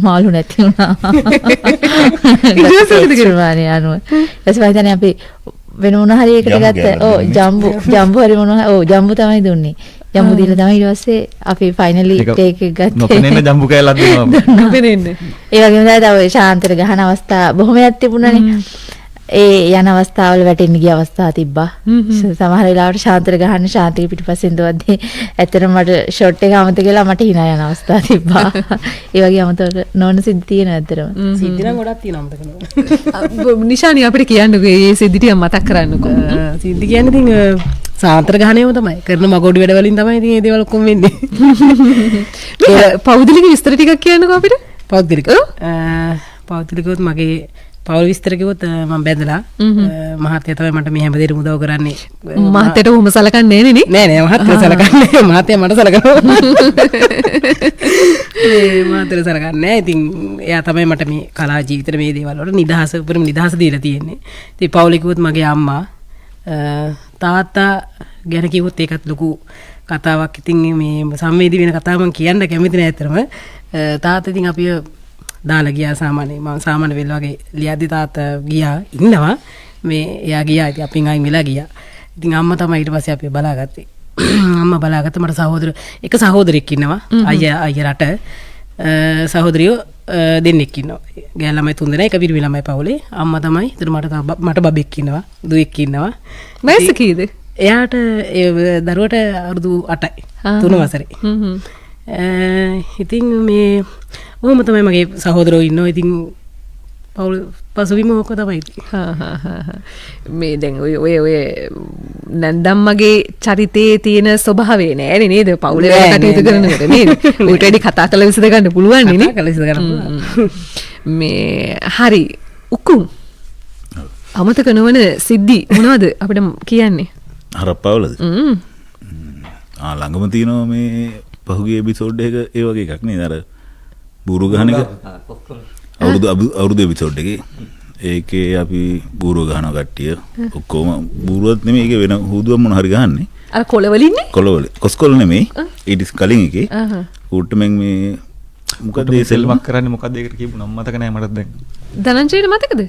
මාළු නැති වුණා. ඊට අපි වෙන මොන හරි එකකට ගත්ත ජම්බු හරි මොන ජම්බු තමයි දුන්නේ. ජම්බු දීලා තමයි ඊට පස්සේ අපි ෆයිනලි ටේක් එක ගත්තේ. නොපෙනෙන්න ජම්බු කෑල්ලක් දෙනවා. නොපෙනෙන්න. ඒ වගේම තමයි ශාන්තර ගහන අවස්ථා බොහොමයක් තිබුණානේ. ඒ යන අවස්ථාවල වැටෙන්න ගිය අවස්ථා තිබ්බා. සමහර වෙලාවට ශාන්තර ගහන්න ශාන්තික පිටිපස්සෙන් දුවද්දී ඇත්තටම මට ෂොට් එක අමතක වෙලා මට hina යන අවස්ථා තිබ්බා. ඒ වගේ අමතක නොවන සිද්ධි තියෙන ඇත්තටම. සිද්ධි නම් ගොඩක් තියෙනවා අමතක නොවන. නිෂානි අපිට කියන්නකෝ මේ සිද්ධි ටික මතක් කරන්නකෝ. සිද්ධි කියන්නේ ඉතින් සාන්තර ගහනේම තමයි. කරන මගොඩි වැඩ වලින් තමයි ඉතින් මේ දේවල් ඔක්කොම වෙන්නේ. පෞද්ගලික විස්තර ටිකක් කියන්නකෝ අපිට. පෞද්ගලිකවත් මගේ පවුල් විස්තර කිව්වොත් මම බැඳලා මහත්තයා තමයි මට මේ හැම දෙයකම උදව් කරන්නේ. මහත්තයාට උඹ සලකන්නේ නෑනේ නේ? නෑ මහත්තයා සලකන්නේ. මහත්තයා මට සලකනවා. මහත්තයා සලකන්නේ නෑ. ඉතින් එයා තමයි මට මේ කලා ජීවිතේ මේ දේවල් වල නිදහස උපරිම නිදහස දීලා තියෙන්නේ. ඉතින් පවුලේ කිව්වොත් මගේ අම්මා තාත්තා ගැන කිව්වොත් ඒකත් ලොකු කතාවක්. ඉතින් මේ සංවේදී වෙන කතාව මම කියන්න කැමති නෑ ඇත්තටම. තාත්තා ඉතින් අපිව දාලා ගියා සාමාන්‍යයෙන් මම සාමාන්‍ය වෙල් වගේ ලියද්දි තාත්තා ගියා ඉන්නවා මේ එයා ගියා ඉතින් අපින් අයින් වෙලා ගියා. ඉතින් අම්මා තමයි ඊට පස්සේ අපි බලාගත්තේ. අම්මා බලාගත්ත මට එක සහෝදරෙක් ඉන්නවා. අයියා රට සහෝදරියෝ දෙන්නෙක් ඉන්නවා. ගෑල් ළමයි 3 දෙනා එක පිරිමි ළමයි පවුලේ. අම්මා තමයි. ඒතර මට බබෙක් ඉන්නවා. දුවෙක් ඉන්නවා. වයස කීයද? එයාට දරුවට අවුරුදු 8යි. 3 වසරේ. ඉතින් මේ ඔහොම තමයි මගේ සහෝදරයෝ ඉන්නවා. ඉතින් පවුල් පසුබිම ඕක තමයි. මේ දැන් ඔය නැන්දම්මගේ චරිතයේ තියෙන ස්වභාවය නෑනේ නේද? පවුලේ වැඩ කටයුතු කරනකොට නේද? ඌට වැඩි කතා කළ විසඳ ගන්න පුළුවන් නේ. කතා කළ විසඳ ගන්න පුළුවන්. මේ හරි උකුම් අමතක නොවන සිද්ධි මොනවද අපිට කියන්නේ? හරප්පාවලද? ළඟම තියෙනවා මේ පහුගිය එපිසෝඩ් එක ඒ වගේ එකක් නේද? අර බූරු ගහන එක. අවුරුදු එපිසෝඩ් එකේ ඒකේ අපි බූරුව ගහනවා කට්ටිය. ඔක්කොම බූරුවත් නෙමෙයි ඒක වෙන හුදුවක් මොන හරි ගහන්නේ. අර කොළවලින්නේ? කොළවල. කොස්කොල් නෙමෙයි. ඊට කලින් එකේ. ඌට්ටමෙන් මේ මොකද ඒ සෙල්මක් කරන්නේ මොකද ඒකට කියපු නම මතක නැහැ මට දැන්. ධනංජයට මතකද?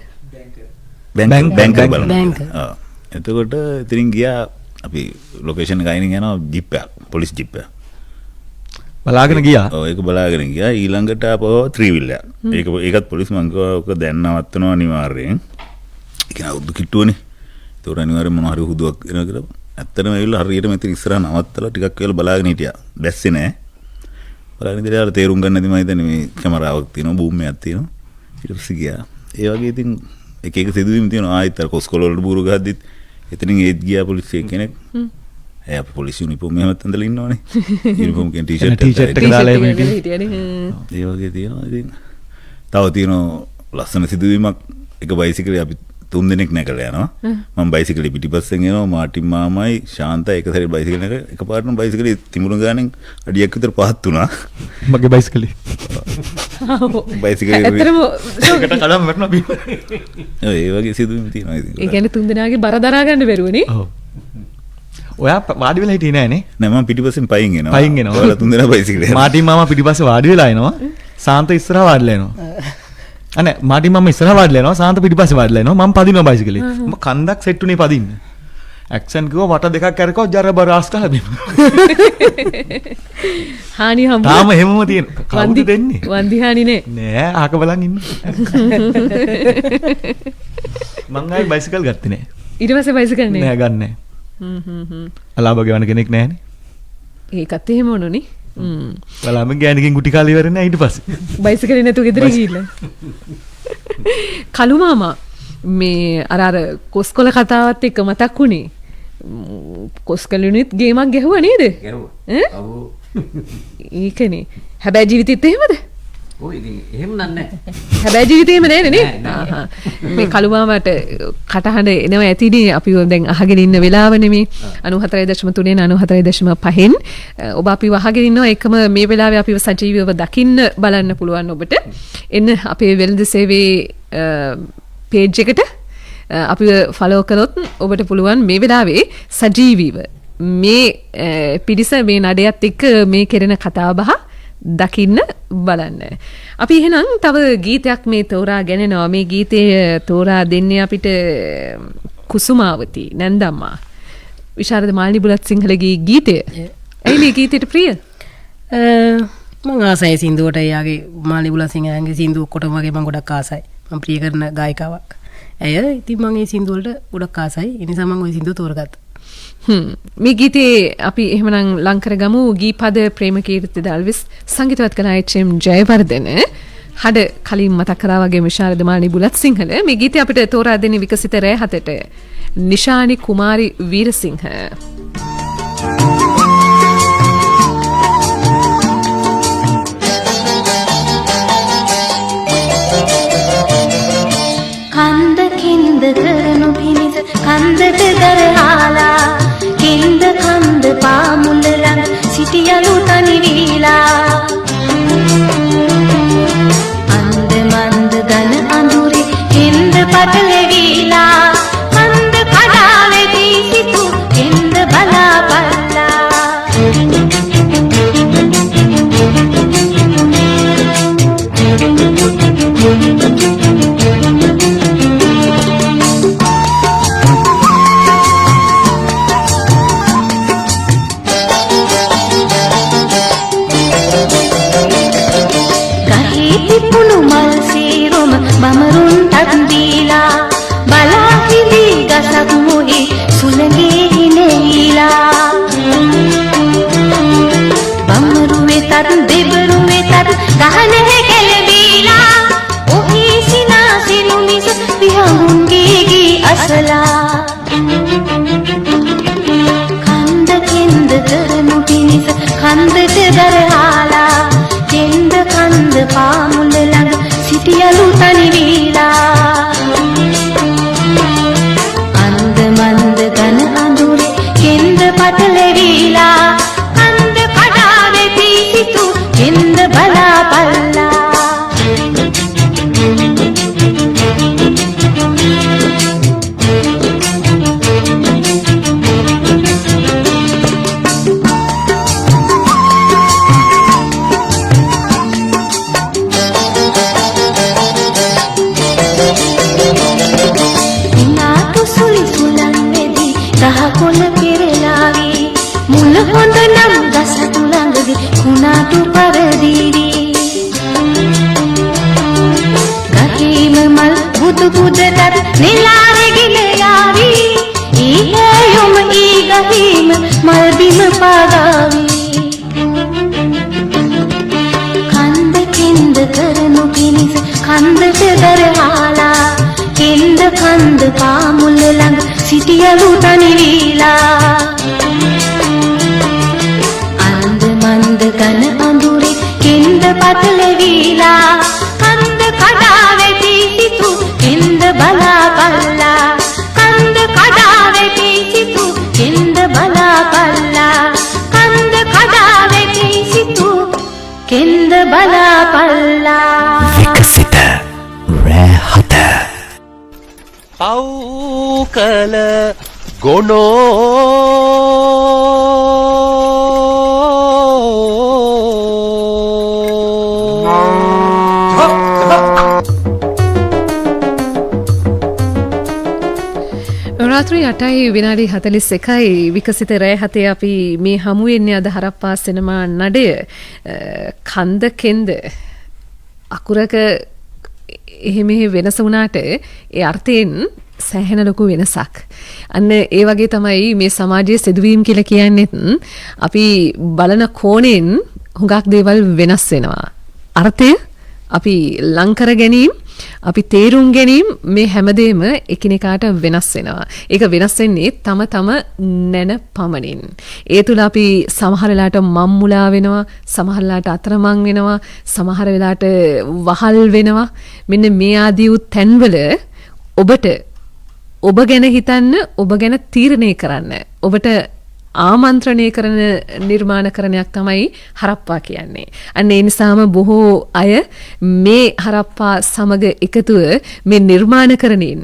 බැංක් බලන්න. එතකොට ඉතින් ගියා අපි ලොකේෂන් එක අයින් යනවා ජිප් එක පොලිස් ජිප් එක. බලාගෙන ගියා. ඔව් ඒක බලාගෙන ගියා. ඊළඟට ආපහු ත්‍රිවිල් එක. ඒකත් පොලිස් මං ඔක දැන් නවත්තනවා අනිවාර්යෙන්. ඒක නවුදු කිට්ටුවනේ. ඒතොර අනිවාර්යෙන් මොනවා හරි හුදුවක් එනවා කියලා. ඇත්තටම ඇවිල්ලා හරියට මෙතන ඉස්සරහ නවත්තලා ටිකක් වෙලා බලාගෙන හිටියා. දැස්සේ නෑ. බලාගෙන ඉඳලා තේරුම් ගන්න නැති මම හිතන්නේ මේ කැමරාවක් තියෙනවා බූම් එකක් තියෙනවා. ඊට පස්සේ ගියා. ඒ වගේ ඉතින් එක එක සිදුවීම් තියෙනවා. ආයෙත් අර කොස්කොල වලට බూరు ගහද්දිත් එතනින් ඒත් ගියා පොලිස් කෙනෙක්. ඒ අපේ පොලිස් යුනිෆෝම් එකමත් ඇඳලා ඉන්නවනේ. යුනිෆෝම් කියන ටී-ෂර්ට් එක දාලා හිටියනේ. ඒ වගේ තියෙනවා. ඉතින් තව තියෙනවා ලස්සන සිදුවීමක්. එක බයිසිකලේ අපි 3 දෙනෙක් නැකලා යනවා. මම බයිසිකලේ පිටිපස්සෙන් එනවා. මාටින් මාමයි ශාන්තා එක සැරේ බයිසිකල් එක එකපාරටම බයිසිකලේ තිමුණු ගානෙන් අඩියක් විතර පහත් වුණා. මගේ බයිසිකලේ. බයිසිකලේ ඇත්තටම ඒකට කඩම් වැටුණා බිම. ඒ වගේ සිදුවීම් තියෙනවා ඉතින්. ඒ කියන්නේ 3 දෙනාගේ බර දරා ගන්න බැරුවනේ. ඔව්. ඔයා වාඩි වෙලා හිටියේ නෑනේ. නෑ මම පිටිපස්සෙන් පයින් එනවා. පයින් එනවා. ඔයාලා 3 දෙනා බයිසිකලේ. මාටින් මාමා පිටිපස්සේ වාඩි වෙලා එනවා. සාන්ත ඉස්සරහා වාඩිලා එනවා. අනේ මාටින් මාමා ඉස්සරහා වාඩිලා එනවා. සාන්ත පිටිපස්සේ වාඩිලා එනවා. මම පදිනවා බයිසිකලේ. මම කන්දක් සෙට් උනේ පදින්න. ඇක්ෂන් කිව්වා වට දෙකක් කරකව ජරබ රාස් කහලා බිම. හානි හම්බ. තාම හැමම තියෙන. කවුද දෙන්නේ? වන්දි හානි නේ. නෑ ආක බලන් ඉන්න. මං ආයි බයිසිකල් ගත්තේ නෑ. ඊට පස්සේ බයිසිකල් නේ. නෑ ගන්නෑ. අලාභ ගෙවන කෙනෙක් නෑනේ. ඒකත් එහෙම වුණොනේ. බලාම ගෑණිකෙන් ගුටි කාලේ ඉවර නෑ ඊට පස්සේ. බයිසිකලේ නැතුව ගෙදර ගිහිල්ලා. කලු මාමා මේ අර කොස්කොල කතාවත් එක්ක මතක් වුණේ. කොස්කලුනිත් ගේමක් ගැහුවා නේද? ගැහුවා. ඔව්. ඒකනේ. හැබැයි ජීවිතෙත් එහෙමද? ඔව් ඉතින් එහෙම නෑ. හැබැයි ජීවිතේම නෑනේ නේ. මේ කළුමාමට කටහඬ එනවා ඇතිනේ අපි දැන් අහගෙන ඉන්න වෙලාවනේ මේ 94.3 94.5න් ඔබ අපිව අහගෙන ඉන්නවා එකම මේ වෙලාවේ අපිව සජීවීව දකින්න බලන්න පුළුවන් ඔබට. එන්න අපේ වෙළඳ සේවයේ පේජ් එකට අපිව ෆලෝ කළොත් ඔබට පුළුවන් මේ වෙලාවේ සජීවීව මේ පිරිස මේ නඩයත් එක්ක මේ කෙරෙන කතාබහ දකින්න බලන්න. අපි එහෙනම් තව ගීතයක් මේ තෝරා ගෙනනවා. මේ ගීතය තෝරා දෙන්නේ අපිට කුසුමාවති නැන්දම්මා. විශාරද මාලිනී බුලත් සිංහලගේ ගීතය. ඇයි මේ ගීතයට ප්‍රිය? මම ආසයි සින්දුවට එයාගේ මාලිනී බුලත් සිංහලගේ සින්දු ඔක්කොටම වගේ මම ගොඩක් ආසයි. මම ප්‍රිය කරන ගායිකාවක්. ඇය ඉතින් මම ඒ සින්දු වලට ගොඩක් ආසයි. ඒ නිසා මම ওই සින්දුව තෝරගත්තා. මේ ගීතේ අපි එහෙමනම් ලං කරගමු. ගීපද ප්‍රේමකීර්ති දල්විස් සංගීතවත් කළ එච්.එම්. ජයවර්ධන හඩ කලින් මතක් කරා වගේ විශාරද මාලිනී බුලත් සිංහල. මේ ගීතය අපිට තෝරා දෙන්නේ විකසිත රෑ 7ට නිශානි කුමාරි වීරසිංහ. කන්ද කින්ද කරනු පිණිස කන්දට දරහාලා කින්ද කන්ද පාමුල ළඟ සිටියලු තනි වීලා අන්ද මන්ද ගන අඳුරේ කින්ද පටලෙවිලා කන්ද කඩා වෙදී සිටු කින්ද බලාපල්ලා නටු පරදිවි ගහීම මල් බුදු පුදටත් නෙලාරගෙන යාවි ඊහයොම ඊ ගහීම මල් බිම පාගාවි කන්ද කින්ද කරනු පිණිස කන්දට දරහාලා කින්ද කන්ද පාමුල ළඟ සිටියලු තනිවිලා අන්ද මන්ද ගන අඳුරේ කින්ද පතල වීලා කන්ද කඩා වැටි සිටු කින්ද බලා පල්ලා කන්ද කඩා වැටි සිටු කින්ද බලා පල්ලා කන්ද කඩා වැටි සිටු කින්ද බලා පල්ලා විකසිත රෑ හත පව් කළ ගොනෝ රාත්‍රී 8යි විනාඩි 41යි විකසිත රෑ හතේ අපි මේ හමු වෙන්නේ අද හරප්පා සිනමා නඩය කන්ද කෙන්ද අකුරක එහෙම වෙනස වුණාට ඒ අර්ථයෙන් සෑහෙන ලොකු වෙනසක්. අන්න ඒ වගේ තමයි මේ සමාජයේ සිදුවීම් කියලා කියන්නේත් අපි බලන කෝණයෙන් හුඟක් දේවල් වෙනස් වෙනවා. අර්ථය අපි ලං කර ගැනීම අපි තේරුම් ගැනීම මේ හැමදේම එකිනෙකාට වෙනස් වෙනවා. ඒක වෙනස් වෙන්නේ තම නැන පමණින්. ඒ තුල අපි සමහර වෙලාවට මම්මුලා වෙනවා, සමහර වෙලාවට අතරමං වෙනවා, සමහර වෙලාවට වහල් වෙනවා. මෙන්න මේ ආදී වූ තැන්වල ඔබට ඔබ ගැන හිතන්න, ඔබ ගැන තීරණය කරන්න, ඔබට ආමන්ත්‍රණය කරන නිර්මාණකරණයක් තමයි හරප්පා කියන්නේ. අන්න ඒ නිසාම බොහෝ අය මේ හරප්පා සමග එකතුව මේ නිර්මාණකරණයෙන්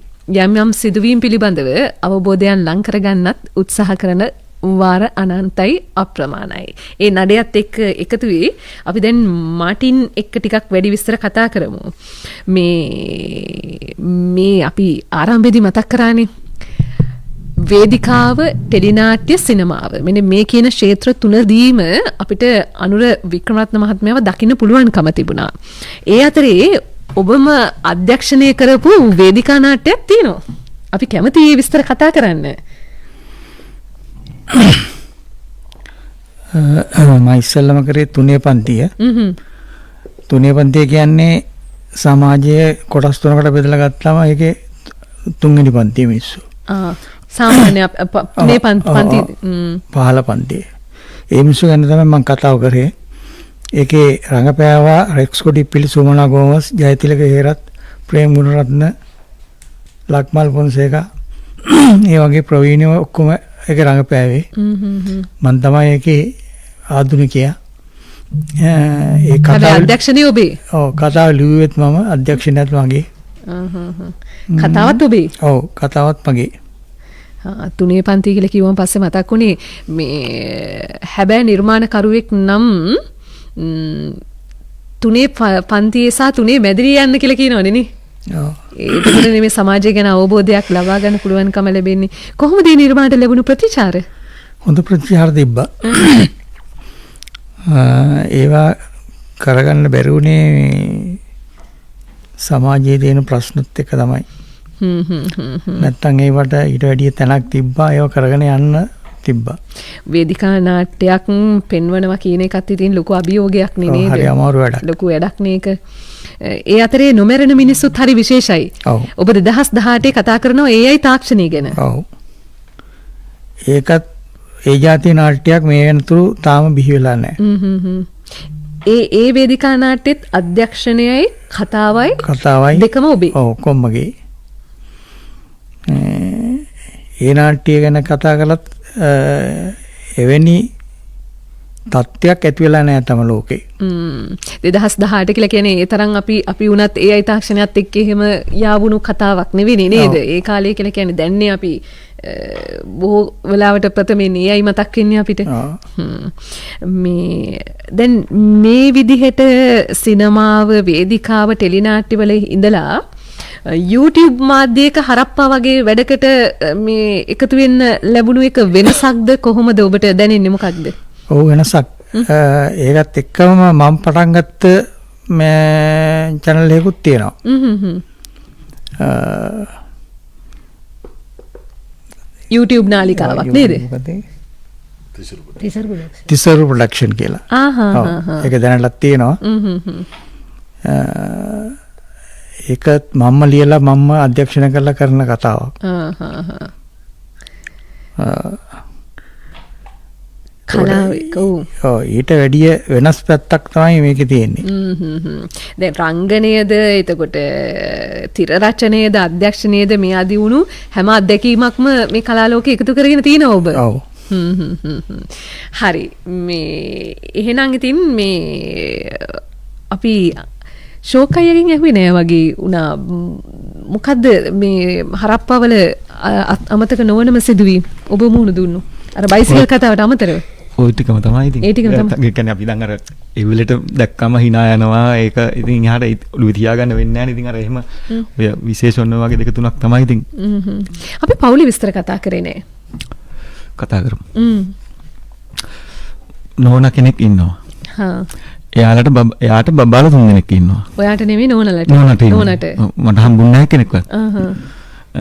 යම් යම් සිදුවීම් පිළිබඳව අවබෝධයන් ලං කරගන්නත් උත්සාහ කරන වාර අනන්තයි අප්‍රමාණයි. ඒ නඩයත් එක්ක එකතු වී අපි දැන් මාටින් එක්ක ටිකක් වැඩි විස්තර කතා කරමු. මේ අපි ආරම්භයේදී මතක් කරානේ වේදිකාව, ටෙලිනාට්‍ය, සිනමාව. මෙන්න මේ කියන ක්ෂේත්‍ර තුනදීම අපිට අනුර වික්‍රමරත්න මහත්මයාව දකින්න පුළුවන්කම තිබුණා. ඒ අතරේ ඔබම අධ්‍යක්ෂණය කරපු වේදිකා නාට්‍යයක් තියෙනවා. අපි කැමති මේ විස්තර කතා කරන්න. මම ඉස්සෙල්ලම කරේ තුනේ පන්තිය. තුනේ පන්තිය කියන්නේ සමාජයේ කොටස් තුනකට බෙදලා ගත්තාම ඒකේ තුන්වෙනි පන්තිය මිනිස්සු. සාමාන්‍ය මේ පන්ති පහළ පන්තියේ. ඒ මිනිස්සු ගැන තමයි මම කතාව කරේ. ඒකේ රංගපෑවා රෙක්ස් කොඩිපිලි, සුමනා ගෝමස්, ජයතිලක හේරත්, ප්‍රේම් ගුණරත්න, ලක්මල් පොන්සේකා ඒ වගේ ප්‍රවීණයෝ ඔක්කොම ඒකේ රංගපෑවේ. මම තමයි ඒකේ ආධුනිකයා. ඒ කතාව අධ්‍යක්ෂණය ඔබේ. ඔව් කතාව ලිව්වෙත් මම, අධ්‍යක්ෂණයත් මගේ. කතාවත් ඔබේ. ඔව් කතාවත් මගේ. තුනේ පන්ති කියලා කිව්වම පස්සේ මතක් වුණේ මේ හැබැයි නිර්මාණකරුවෙක් නම් තුනේ පන්තියේ සහ තුනේ මැදිරිය යන්න කියලා කියනවනේ නේ. ඔව්. ඒකනේ මේ සමාජය ගැන අවබෝධයක් ලබා ගන්න පුළුවන්කම ලැබෙන්නේ. කොහොමද මේ නිර්මාණයට ලැබුණු ප්‍රතිචාර? හොඳ ප්‍රතිචාර තිබ්බා. ඒවා කරගන්න බැරි වුණේ සමාජයේ තියෙන ප්‍රශ්නත් එක්ක තමයි. නැත්තම් ඒවට ඊට වැඩිය තැනක් තිබ්බා, ඒව කරගෙන යන්න තිබ්බා. වේදිකා නාට්‍යයක් පෙන්වනවා කියන එකත් ඉතින් ලොකු අභියෝගයක් නේ නේද? හරි අමාරු වැඩක්. ලොකු වැඩක් මේක. ඒ අතරේ නොමරන මිනිස්සුත් හරි විශේෂයි. ඔබ 2018 කතා කරනවා AI තාක්ෂණය ගැන. ඔව්. ඒකත් ඒ જાතිය නාට්‍යයක් මේ වෙනතුරු තාම බිහි වෙලා නැහැ. ඒ වේදිකා නාට්‍යෙත් අධ්‍යක්ෂණයයි කතාවයි දෙකම ඔබේ. ඔව් කොම්මගේ. ඒ නාට්‍ය ගැන කතා කළත් එවැනි තත්ත්වයක් ඇති වෙලා නැහැ තම ලෝකේ. 2018 කියලා කියන්නේ ඒ තරම් අපි වුණත් AI තාක්ෂණයත් එක්ක එහෙම යාවුණු කතාවක් නෙවෙයි නේද? ඒ කාලේ කියලා කියන්නේ දැන්නේ අපි බොහෝ වෙලාවට ප්‍රථමයෙන් AI මතක් වෙන්නේ අපිට. මේ දැන් මේ විදිහට සිනමාව, වේදිකාව, ටෙලිනාට්‍යවල ඉඳලා YouTube මාධ්‍යයක හරප්පා වගේ වැඩකට මේ එකතු වෙන්න ලැබුණු එක වෙනසක්ද කොහොමද ඔබට දැනෙන්නේ මොකක්ද? ඔව් වෙනසක්. ඒකත් එක්කම මම පටන් ගත්ත මේ channel එකකුත් තියෙනවා. YouTube නාලිකාවක් නේද? තිසරු ප්‍රොඩක්ෂන් කියලා. ඒක දැනටත් තියෙනවා. ඒක මම ලියලා මම අධ්‍යක්ෂණය කරලා කරන කතාවක්. ඊට වැඩිය වෙනස් පැත්තක් තමයි මේකේ තියෙන්නේ. දැන් රංගනයේද එතකොට තිර රචනයේද අධ්‍යක්ෂණයේද මේ ආදී වුණු හැම අත්දැකීමක්ම මේ කලා ලෝකේ එකතු කරගෙන තියෙනවා ඔබ. ඔව්. හරි. මේ එහෙනම් ඉතින් මේ අපි ෂෝක් අයියගෙන් ඇහුවේ නෑ වගේ වුණා. මොකද්ද මේ හරප්පාවල අමතක නොවනම සිදුවීම් ඔබ මුහුණ දුන්නු? අර බයිසිකල් කතාවට අමතරව. ওই ටිකම තමයි ඉතින්. ඒ ටිකම තමයි. ඒ කියන්නේ අපි දැන් අර ඒ වෙලට දැක්කම hina යනවා. ඒක ඉතින් එහාට ඔළුවේ තියාගන්න වෙන්නේ නැහැ නේ. ඉතින් අර එහෙම ඔය විශේෂණ වගේ දෙක තුනක් තමයි ඉතින්. අපි පවුලේ විස්තර කතා කරේ නෑ. කතා කරමු. නෝනා කෙනෙක් ඉන්නවා. එයාට බබාලා 3 දෙනෙක් ඉන්නවා. ඔයාට නෙමෙයි නෝනලට. නෝනට. මට හම්බුන්නේ නැහැ කෙනෙක්වත්.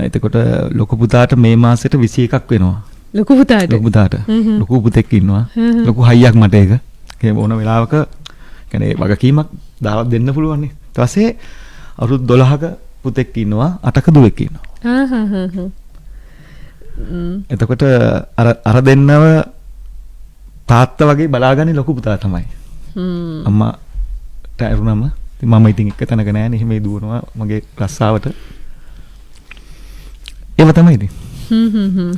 එතකොට ලොකු පුතාට මේ මාසෙට 21ක් වෙනවා. ලොකු පුතාට. ලොකු පුතෙක් ඉන්නවා. ලොකු හයියක් මට ඒක. ඒ ඕන වෙලාවක කියන්නේ වගකීමක් දාලා දෙන්න පුළුවන් නේ. ඊට පස්සේ අවුරුදු 12ක පුතෙක් ඉන්නවා. 8ක දුවෙක් ඉන්නවා. එතකොට අර දෙන්නව තාත්තා වගේ බලාගන්නේ ලොකු පුතා තමයි. අම්මාට ඇරුණම මම ඉතින් එක තැනක නෑ නේ. එහෙම දුවනවා මගේ රස්සාවට. ඒව තමයි ඉතින්.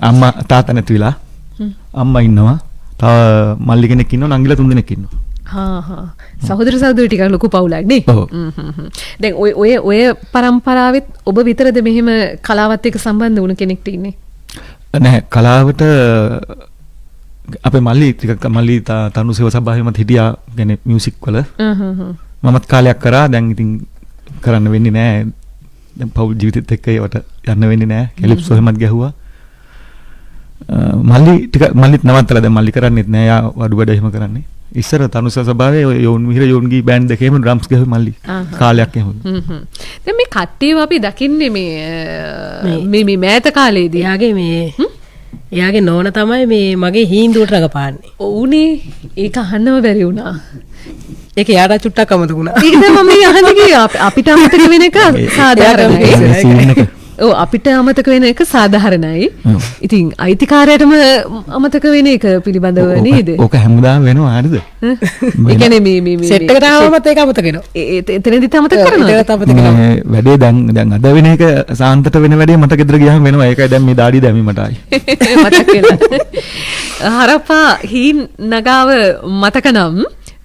අම්මා තාත්තා නැති වෙලා අම්මා ඉන්නවා. තව මල්ලි කෙනෙක් ඉන්නවා. නංගිලා 3 දෙනෙක් ඉන්නවා. සහෝදර සහෝදරි ටිකක් ලොකු පවුලක් නේ. දැන් ඔය පරම්පරාවෙත් ඔබ විතරද මෙහෙම කලාවත් එක්ක සම්බන්ධ වුණ කෙනෙක්ට ඉන්නේ? නැහැ කලාවට අපේ මල්ලි ටිකක් මල්ලි තනු සේව සභාවෙමත් හිටියා. يعني මියුසික් වල. මමත් කාලයක් කරා. දැන් ඉතින් කරන්න වෙන්නේ නැහැ. දැන් පෞල් ජීවිතෙත් එක්ක ඒවට යන්න වෙන්නේ නැහැ. කැලිප්ස් එහෙමත් ගැහුවා. මල්ලිත් නවත්තලා දැන් මල්ලි කරන්නේත් නැහැ. යා වඩු වැඩ එහෙම කරන්නේ. ඉස්සර තනුස සභාවේ යෝන් මිහිර යෝන්ගේ බෑන්ඩ් දෙකේම ඩ්‍රම්ස් ගැහුවේ මල්ලි. කාලයක් එහෙම. දැන් මේ කට්ටියව අපි දකින්නේ මේ මෑත කාලේදී. එයාගේ නෝන තමයි මේ මගේ හීන්දුවට රඟපාන්නේ. ඔව්නේ. ඒක අහන්නම බැරි වුණා. ඒක යාට චුට්ටක් අමතක වුණා. ඒක තමයි මම අහන්නේ කිව්වා. අපිට අමතක වෙන එක සාධාරණයි. ඔව් අපිට අමතක වෙන එක සාධාරණයි. ඉතින් අයිතිකාරයටම අමතක වෙන එක පිළිබඳව නේද? ඕක හැමදාම වෙනවා හරිද? ඒ කියන්නේ මේ සෙට් එකට ආවමත් ඒක අමතක වෙනවා. එතනදිත් අමතක කරනවා. වැඩේ දැන් අද වෙන එක සාන්තට වෙන වැඩේ මට ගෙදර ගියාම වෙනවා. ඒකයි දැන් මේ දාඩිය දැමි මට ආයි. මතක වෙලා. හරපා හීන් නගාව මතක නම්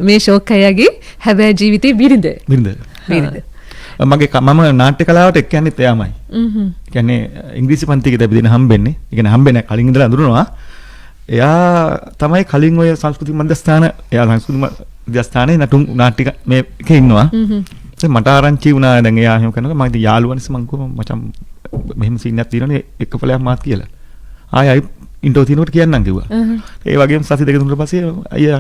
මේ ෂෝක් අයියාගේ හැබැයි ජීවිතේ බිරිඳ. මම නාට්‍ය කලාවට එක්ක යන්නේත් එයාමයි. කියන්නේ ඉංග්‍රීසි පන්තියකට අපි දෙන හම්බෙන්නේ. ඒ කියන්නේ හම්බෙන්නේ කලින් ඉඳලා අඳුරනවා. එයා තමයි කලින් ඔය සංස්කෘතික මධ්‍යස්ථාන එයා සංස්කෘතික මධ්‍යස්ථානයේ නටුම් නාට්‍ය මේකේ ඉන්නවා. ඒ මට ආරංචි වුණා දැන් එයා එහෙම කරනකොට මම ඉතින් යාළුවා නිසා මං කිව්වා මචං මෙහෙම සීන් එකක් තියෙනවනේ එක පළයක් මාත් කියලා. ආයි ඉන්ටෝ තිනකොට කියන්නම් කිව්වා. ඒ වගේම සති දෙක තුනකට පස්සේ අයියා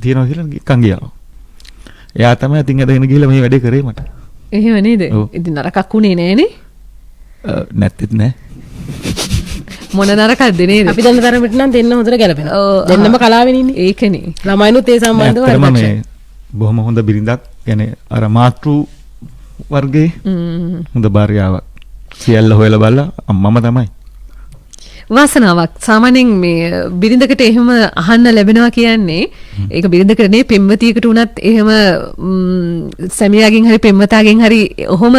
තියනවා කියලා එක්කන් ගියා. එයා තමයි ඉතින් අදගෙන ගිහලා මේ වැඩේ කරේ මට. එහෙම නේද? ඉතින් නරකක් උනේ නෑනේ. නැත්තේත් නෑ. මොන නරකක්ද නේද? අපි දන්න තරමට නම් දෙන්න හොඳට ගැලපෙනවා. දෙන්නම කලාවෙන් ඉන්නේ. ඒකනේ. ළමයිනුත් ඒ සම්බන්ධව හරි. බොහොම හොඳ බිරිඳක්. يعني අර මාතෘ වර්ගයේ හොඳ භාර්යාවක්. සියල්ල හොයලා බලලා අම්මම තමයි. වාසනාවක්. සාමාන්‍යයෙන් මේ බිරිඳකට එහෙම අහන්න ලැබෙනවා කියන්නේ ඒක බිරිඳකට නේ පෙම්වතියකට උනත් එහෙම සැමියාගෙන් හරි පෙම්වතාගෙන් හරි ඔහොම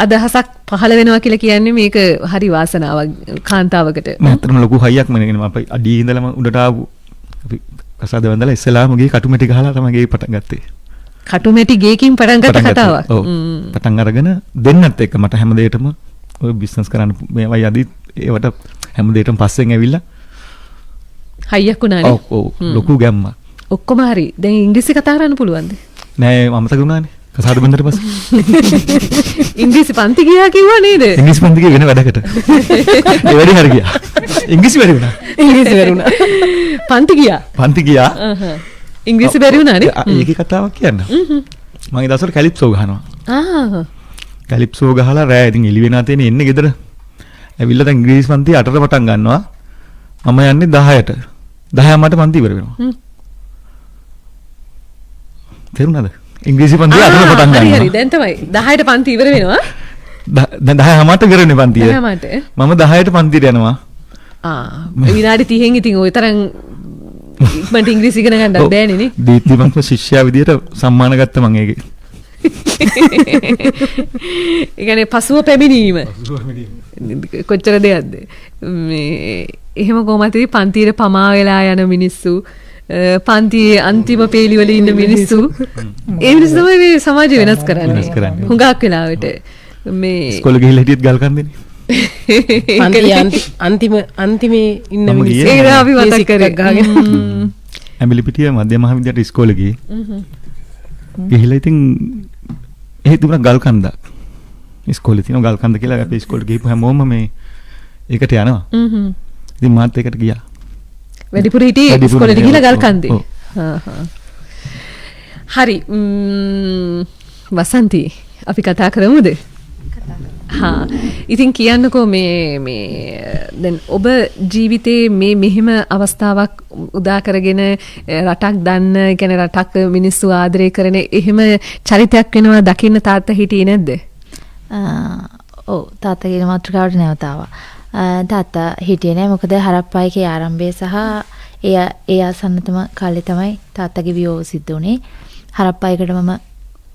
අදහසක් පහළ වෙනවා කියලා කියන්නේ මේක හරි වාසනාවක් කාන්තාවකට. මම ලොකු හයියක් මම අපි අඩියේ ඉඳලම උඩට ආපු අපි කසාද වන්දලා ඉස්සලාම ගියේ කටුමැටි ගහලා තමයි ගේ පටන් ගත්තේ. කටුමැටි ගේකින් පටන් ගත්ත කතාවක්. ඔව්. පටන් අරගෙන දෙන්නත් එක්ක මට හැම දෙයකටම ඔය බිස්නස් කරන්න මේවයි අදිත් ඒවට හැම දෙයකටම පස්සෙන් ඇවිල්ලා හයියක් වුණානේ. ඔව් ලොකු ගැම්මක්. ඔක්කොම හරි. දැන් ඉංග්‍රීසි කතා කරන්න පුළුවන්ද? නෑ අමතක වුණානේ. කසාද බඳට පස්සේ. ඉංග්‍රීසි පන්ති ගියා කිව්වා නේද? ඉංග්‍රීසි පන්ති ගියේ වෙන වැඩකට. ඒ වැඩේ හරි ගියා. ඉංග්‍රීසි වැඩි වුණා. ඉංග්‍රීසි වැඩි වුණා. පන්ති ගියා. පන්ති ගියා. ඉංග්‍රීසි බැරි වුණානේ. ඒකේ කතාවක් කියන්න. මම ඒ දවස්වල කැලිප්සෝ ගහනවා. ආ. කැලිප්සෝ ගහලා රෑ ඉතින් එළි වෙනා තියෙන එන්නේ ගෙදර. ඇවිල්ලා දැන් ඉංග්‍රීසි පන්ති 8ට පටන් ගන්නවා. මම යන්නේ 10ට. 10 මට පන්ති ඉවර වෙනවා. තේරුණාද? ඉංග්‍රීසි පන්ති 8ට පටන් ගන්නවා. හරි දැන් තමයි 10ට පන්ති ඉවර වෙනවා. දැන් 10 මට ඉවරනේ පන්තිය. 10 මට. මම 10ට පන්තියට යනවා. විනාඩි 30න් ඉතින් ওই තරම් ඉක්මනට ඉංග්‍රීසි ඉගෙන ගන්නත් බෑනේ නේ. දීප්තිමත්ම ශිෂ්‍යයා විදියට සම්මාන ගත්ත මම ඒකේ. ඒ කියන්නේ පසුව පැමිණීම. කොච්චර දෙයක්ද? මේ එහෙම කොහමද පන්තියේ පමා වෙලා යන මිනිස්සු පන්තියේ අන්තිම පේලි වල ඉන්න මිනිස්සු ඒ මිනිස්සු තමයි මේ සමාජය වෙනස් කරන්නේ. හුඟක් වෙලාවට මේ ඉස්කෝලේ ගිහිල්ලා හිටියත් ගල් කන්දේනේ. අන්තිමේ ඉන්න මිනිස්සු ඒක අපි මතක් කරගන්න. ඇඹිලිපිටිය මධ්‍ය මහා විද්‍යාලයට ඉස්කෝලේ ගියේ. ගිහිල්ලා ඉතින් ඒ තිබුණා ගල් කන්දක්. ඉස්කෝලේ තියෙන ගල් කන්ද කියලා අපි ඉස්කෝලේ ගිහපු හැමෝම මේ ඒකට යනවා. ඉතින් මාත් ඒකට ගියා. වැඩිපුර හිටියේ ඉස්කෝලේට ගිහලා ගල් කන්දේ. හරි. වසන්ති අපි කතා කරමුද? ඉතින් කියන්නකෝ මේ දැන් ඔබ ජීවිතේ මේ මෙහෙම අවස්ථාවක් උදා කරගෙන රටක් දන්න කියන්නේ රටක් මිනිස්සු ආදරය කරන එහෙම චරිතයක් වෙනවා දකින්න තාත්තා හිටියේ නැද්ද? ඔව් තාත්තගේ මාතෘකාවට නැවත ආවා. තාත්තා හිටියේ නෑ මොකද හරප්පායිකේ ආරම්භය සහ ඒ ආසන්නතම කාලේ තමයි තාත්තගේ වියෝව සිද්ධ වුණේ. හරප්පායිකට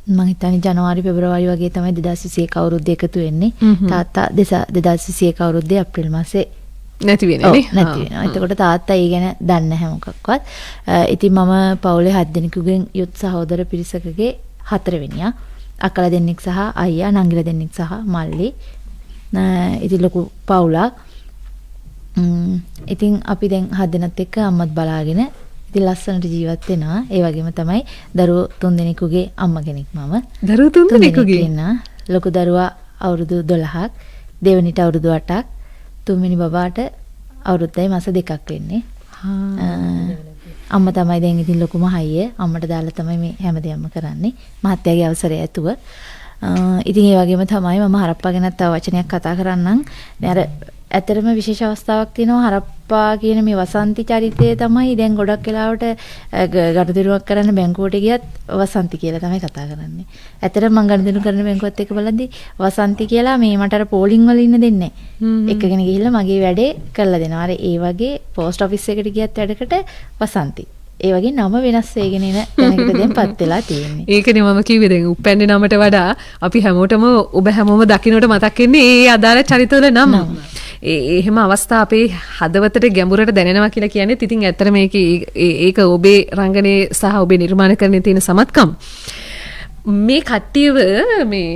මම හිතන්නේ ජනවාරි පෙබරවාරි වගේ තමයි 2021 අවුරුද්ද එකතු වෙන්නේ. තාත්තා 2021 අවුරුද්දේ අප්‍රේල් මාසේ නැති වෙන්නේ නේ. නැති වෙනවා. එතකොට තාත්තා ඒ ගැන දන්නේ නැහැ මොකක්වත්. ඉතින් මම පවුලේ 7 දෙනෙකුගෙන් යුත් සහෝදර පිරිසකගේ 4 වෙනියා. අක්කලා දෙන්නෙක් සහ අයියා, නංගිලා දෙන්නෙක් සහ මල්ලි. ඉතින් ලොකු පවුලක්. ඉතින් අපි දැන් 7 දෙනෙක් එක්ක අම්මත් බලාගෙන ඉතින් ලස්සනට ජීවත් වෙනවා. ඒ වගේම තමයි දරුවෝ 3 දෙනෙකුගේ අම්මා කෙනෙක් මම. දරුවෝ 3 දෙනෙකුගේ ලොකු දරුවා අවුරුදු 12ක්, දෙවෙනිට අවුරුදු 8ක්, තුන්වෙනි බබාට අවුරුද්දයි මාස 2ක් වෙන්නේ. අම්මා තමයි දැන් ඉතින් ලොකුම හයිය. අම්මට දාලා තමයි මේ හැමදේම කරන්නේ. මහත්තයාගේ අවසරය ඇතුව. ඉතින් ඒ වගේම තමයි මම හරප්පා ගැන තව වචනයක් කතා කරන්නම්. අර ඇත්තටම විශේෂ අවස්ථාවක් තියෙනවා හරප්පා කියන මේ වසන්ති චරිතය තමයි දැන් ගොඩක් වෙලාවට ගනුදෙනුවක් කරන්න බැංකුවට ගියත් වසන්ති කියලා තමයි කතා කරන්නේ. ඇත්තටම මම ගනුදෙනු කරන බැංකුවත් එක්ක බලද්දි වසන්ති කියලා මේ මට අර පෝලිං වල ඉන්න දෙන්නේ නැහැ. එකගෙන ගිහිල්ලා මගේ වැඩේ කරලා දෙනවා. අර ඒ වගේ පෝස්ට් ඔෆිස් එකට ගියත් වැඩකට වසන්ති. ඒ වගේ නම වෙනස් වෙගෙන එන තැනකට දැන්පත් වෙලා තියෙන්නේ. ඒකනේ මම කිව්වේ දැන් උපැන්නේ නමට වඩා අපි හැමෝටම ඔබ හැමෝම දකින්නට මතක් වෙන්නේ ඒ අදාළ චරිතවල නම්. එහෙම අවස්ථා අපේ හදවතට ගැඹුරට දැනෙනවා කියලා කියන්නේ ඉතින් ඇත්තට ඒක ඔබේ රංගනයේ සහ ඔබේ නිර්මාණකරණයේ තියෙන සමත්කම්. මේ කට්ටියව මේ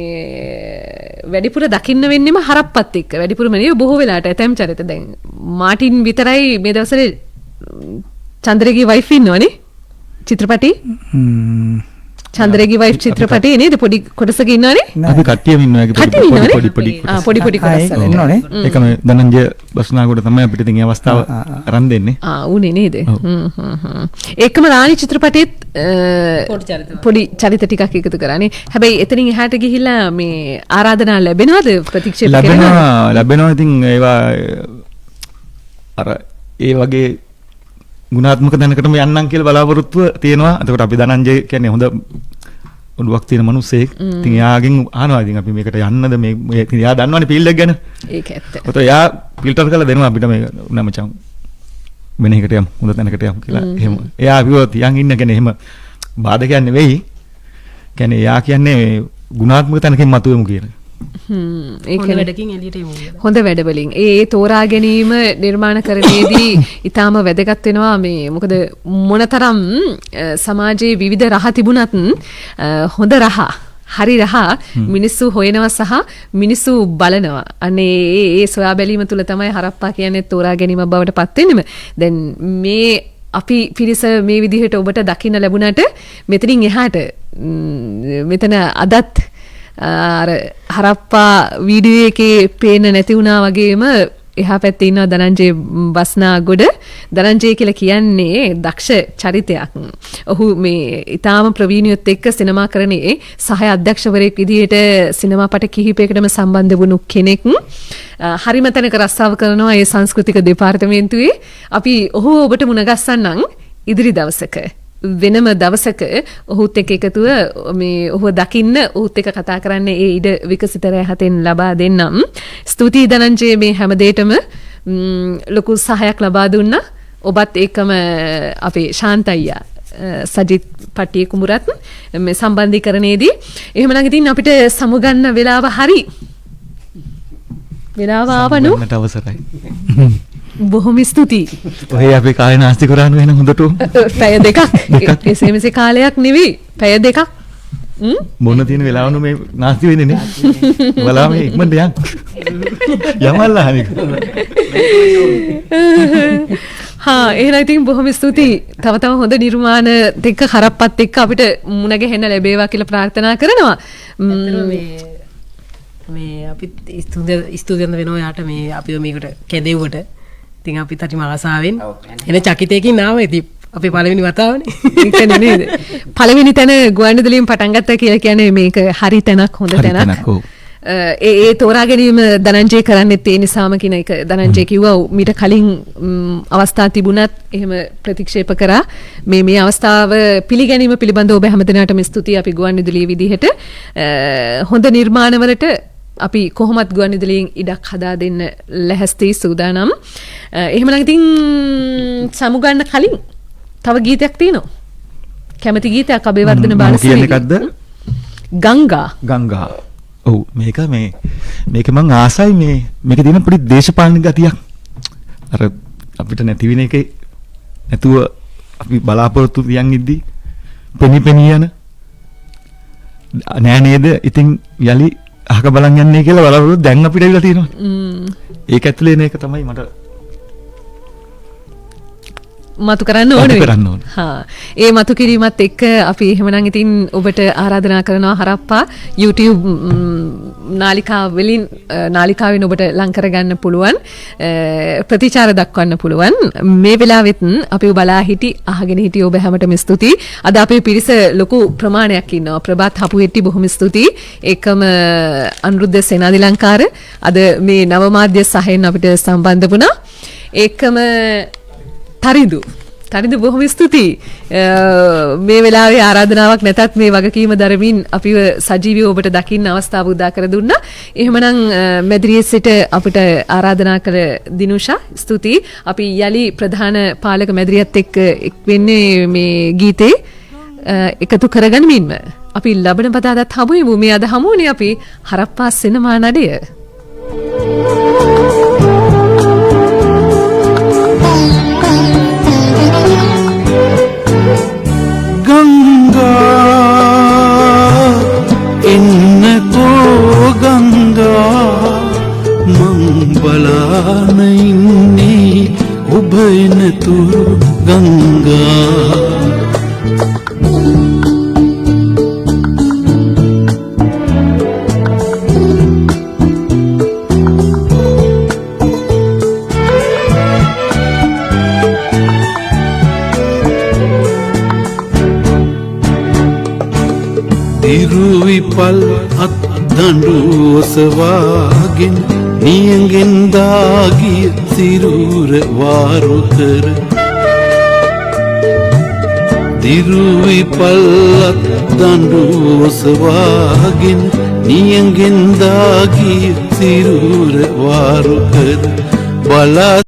වැඩිපුර දකින්න වෙන්නේම හරප්පත් එක්ක. වැඩිපුරම නේ බොහෝ වෙලාට ඇතැම් චරිත දැන් මාටින් විතරයි මේ දවස්වල චන්ද්‍රගේ වයිෆ් ඉන්නවනේ චිත්‍රපටි. චන්ද්‍රගේ වයිෆ් චිත්‍රපටේ නේද පොඩි කොටසක ඉන්නවනේ. අපි කට්ටියම ඉන්නවා ඒක පොඩි කොටස් ඉන්නවනේ. ඒකම ධනංජය බස්නාගොඩ තමයි අපිට ඉතින් මේ අවස්ථාව අරන් දෙන්නේ. උනේ නේද? ඒකම රාණි චිත්‍රපටෙත් පොඩි චරිත ටිකක් එකතු කරානේ. හැබැයි එතනින් එහාට ගිහිල්ලා මේ ආරාධනා ලැබෙනවද ප්‍රතික්ෂේප කරනවා? ලැබෙනවා. ඉතින් ඒවා අර ඒ වගේ ගුණාත්මක දැනකටම යන්නම් කියලා බලාපොරොත්තුව තියෙනවා. එතකොට අපි ධනංජය කියන්නේ හොඳ ඔළුවක් තියෙන මිනිස්සෙක්. ඉතින් එයාගෙන් අහනවා ඉතින් අපි මේකට යන්නද මේ ඉතින් එයා දන්නවනේ ෆීල්ඩ් එක ගැන. ඒක ඇත්ත. ඒතකොට එයා ෆිල්ටර් කරලා දෙනවා අපිට මේක නෑ මචං වෙන එකකට යමු හොඳ තැනකට යමු කියලා. එහෙම එයා අපිව තියන් ඉන්න කියන්නේ එහෙම බාධකයක් නෙවෙයි. කියන්නේ එයා කියන්නේ ගුණාත්මක තැනකින් මතුවෙමු කියලා. හොඳ වැඩකින් එළියට එමු. හොඳ වැඩවලින් ඒ තෝරා ගැනීම නිර්මාණකරණයේදී ඊටාම වැදගත් වෙනවා. මේ මොකද මොනතරම් සමාජයේ විවිධ රහ තිබුණත් හොඳ රහ හරි රහ මිනිස්සු හොයනවා සහ මිනිස්සු බලනවා. අනේ ඒ සොයා බැලීම තුල තමයි හරප්පා කියන්නේ තෝරා ගැනීම බවට පත් වෙන්නේම. දැන් මේ අපි පිරිස මේ විදිහට ඔබට දකින්න ලැබුණාට මෙතනින් එහාට මෙතන අදත් අර හරප්පා වීඩියෝ එකේ පේන්න නැති වුණා වගේම එහා පැත්තේ ඉන්නවා ධනංජය බස්නාගොඩ. ධනංජය කියලා කියන්නේ දක්ෂ චරිතයක්. ඔහු මේ ඊටාම ප්‍රවීණියොත් එක්ක සිනමාකරණයේ සහාය අධ්‍යක්ෂවරයෙක් විදිහට සිනමාපට කිහිපයකටම සම්බන්ධ වුණු කෙනෙක්. හරිම තැනක රස්සාව කරනවා ඒ සංස්කෘතික දෙපාර්තමේන්තුවේ. අපි ඔහු ඔබට මුණගස්සන්නම් ඉදිරි දවසක. වෙනම දවසක ඔහුත් එක්ක එකතුව මේ ඔහුව දකින්න ඔහුත් එක්ක කතා කරන්න ඒ ඉඩ විකසිත රැහතෙන් ලබා දෙන්නම්. ස්තුතියි ධනංජය මේ හැමදේටම ලොකු සහායක් ලබා දුන්නා. ඔබත් ඒකම අපේ ශාන්තයියා සජිත් පට්ටිය කුඹුරත් මේ සම්බන්ධීකරණයේදී එහෙමනම් ඉතින් අපිට සමුගන්න වෙලාව හරි. වෙලාව ආවනු. මට අවසරයි. බොහොම ස්තුතියි. ඔහේ අපි කාලේ නාස්ති කරාන වෙන හොඳට. පැය දෙකක්. එසේ මෙසේ කාලයක් නෙවෙයි. පැය දෙකක්. මොන තියෙන වෙලාවනු මේ නාස්ති වෙන්නේ නේ. බලා මේ ඉක්මනට යන්. යමල්ලා හනික. හා එහෙනම් ඉතින් බොහොම ස්තුතියි. තව තව හොඳ නිර්මාණ දෙක කරප්පත් එක්ක අපිට මුණ ගැහෙන්න ලැබේවා කියලා ප්‍රාර්ථනා කරනවා. මේ අපි ස්තුතිවන්ත වෙනවා යාට මේ අපිව මේකට කැදෙව්වට. ඉතින් අපි තටි ආසාවෙන් එන චකිතයකින් ආව ඉතින් අපේ පළවෙනි වතාවනේ. ඒක නේද? පළවෙනි තැන ගුවන්විදුලියෙන් පටන් ගත්තා කියලා කියන්නේ මේක හරි තැනක් හොඳ තැනක්. ඒ තෝරා ගැනීම ධනංජය කරන්නෙත් ඒ නිසාම කියන එක ධනංජය කිව්වා මීට කලින් අවස්ථා තිබුණත් එහෙම ප්‍රතික්ෂේප කරා. මේ අවස්ථාව පිළිගැනීම පිළිබඳව ඔබ හැමදෙනාටම ස්තුතියි අපි ගුවන්විදුලියේ විදිහට. හොඳ නිර්මාණවලට අපි කොහොමත් ගුවන්විදුලියෙන් ඉඩක් හදා දෙන්න ලැහැස්ති සූදානම්. එහෙමනම් ඉතින් සමුගන්න කලින් තව ගීතයක් තියෙනවා. කැමති ගීතයක් අබේවර්ධන බාලසිරි. කියන්නේ මොකද්ද? ගංගා. ඔව් මේක මං ආසයි මේක දින පොඩි දේශපාලන ගතියක්. අර අපිට නැති වෙන එකේ නැතුව අපි බලාපොරොත්තු තියන් ඉද්දි පෙනි යන නෑ නේද? ඉතින් යලි අහක බලන් යන්නේ කියලා බලාපොරොත්තු දැන් අපිට ඇවිල්ලා තියෙනවා. ඒක ඇතුලේ එන එක තමයි මට මතු කරන්න ඕනේ. ඒ මතු කිරීමත් එක්ක අපි එහෙමනම් ඉතින් ඔබට ආරාධනා කරනවා හරප්පා YouTube නාලිකාවෙන් ඔබට ලං කරගන්න පුළුවන්. ප්‍රතිචාර දක්වන්න පුළුවන්. මේ වෙලාවෙත් අපි බලා අහගෙන හිටිය ඔබ හැමතෙම ස්තුතියි. අද අපේ පිරිස ලොකු ප්‍රමාණයක් ඉන්නවා. ප්‍රභාත් හපුවෙට්ටි බොහොම ස්තුතියි. ඒකම අනුරුද්ධ සේනාදිලංකාර අද මේ නව මාධ්‍ය සහයෙන් අපිට සම්බන්ධ වුණා. ඒකම තරිදු බොහොම ස්තුතියි. මේ වෙලාවේ ආරාධනාවක් නැතත් මේ වගකීම දරමින් අපිව සජීවීව ඔබට දකින්න අවස්ථාව උදා කර දුන්නා. එහෙමනම් මැදිරියේ සිට අපිට ආරාධනා කළ දිනුෂා ස්තුතියි. අපි යලි ප්‍රධාන පාලක මැදිරියත් එක්ක එක් වෙන්නේ මේ ගීතේ එකතු කරගනිමින්ම අපි ලබන බදාදත් හමු වෙමු. මේ අද හමුුනේ අපි හරප්පා සිනමා නඩය. බලාන ඉන්නේ ඔබ එනතුරු ගංගා. දිරුවිපල් අත් දඬු ඔසවාගෙන නියඟෙන් දාගිය සිරුර වාරු කර දිරුවිපල්ලත් දඬු ඔසවාගෙන නියඟෙන් දාගිය සිරුර වාරු කර බලා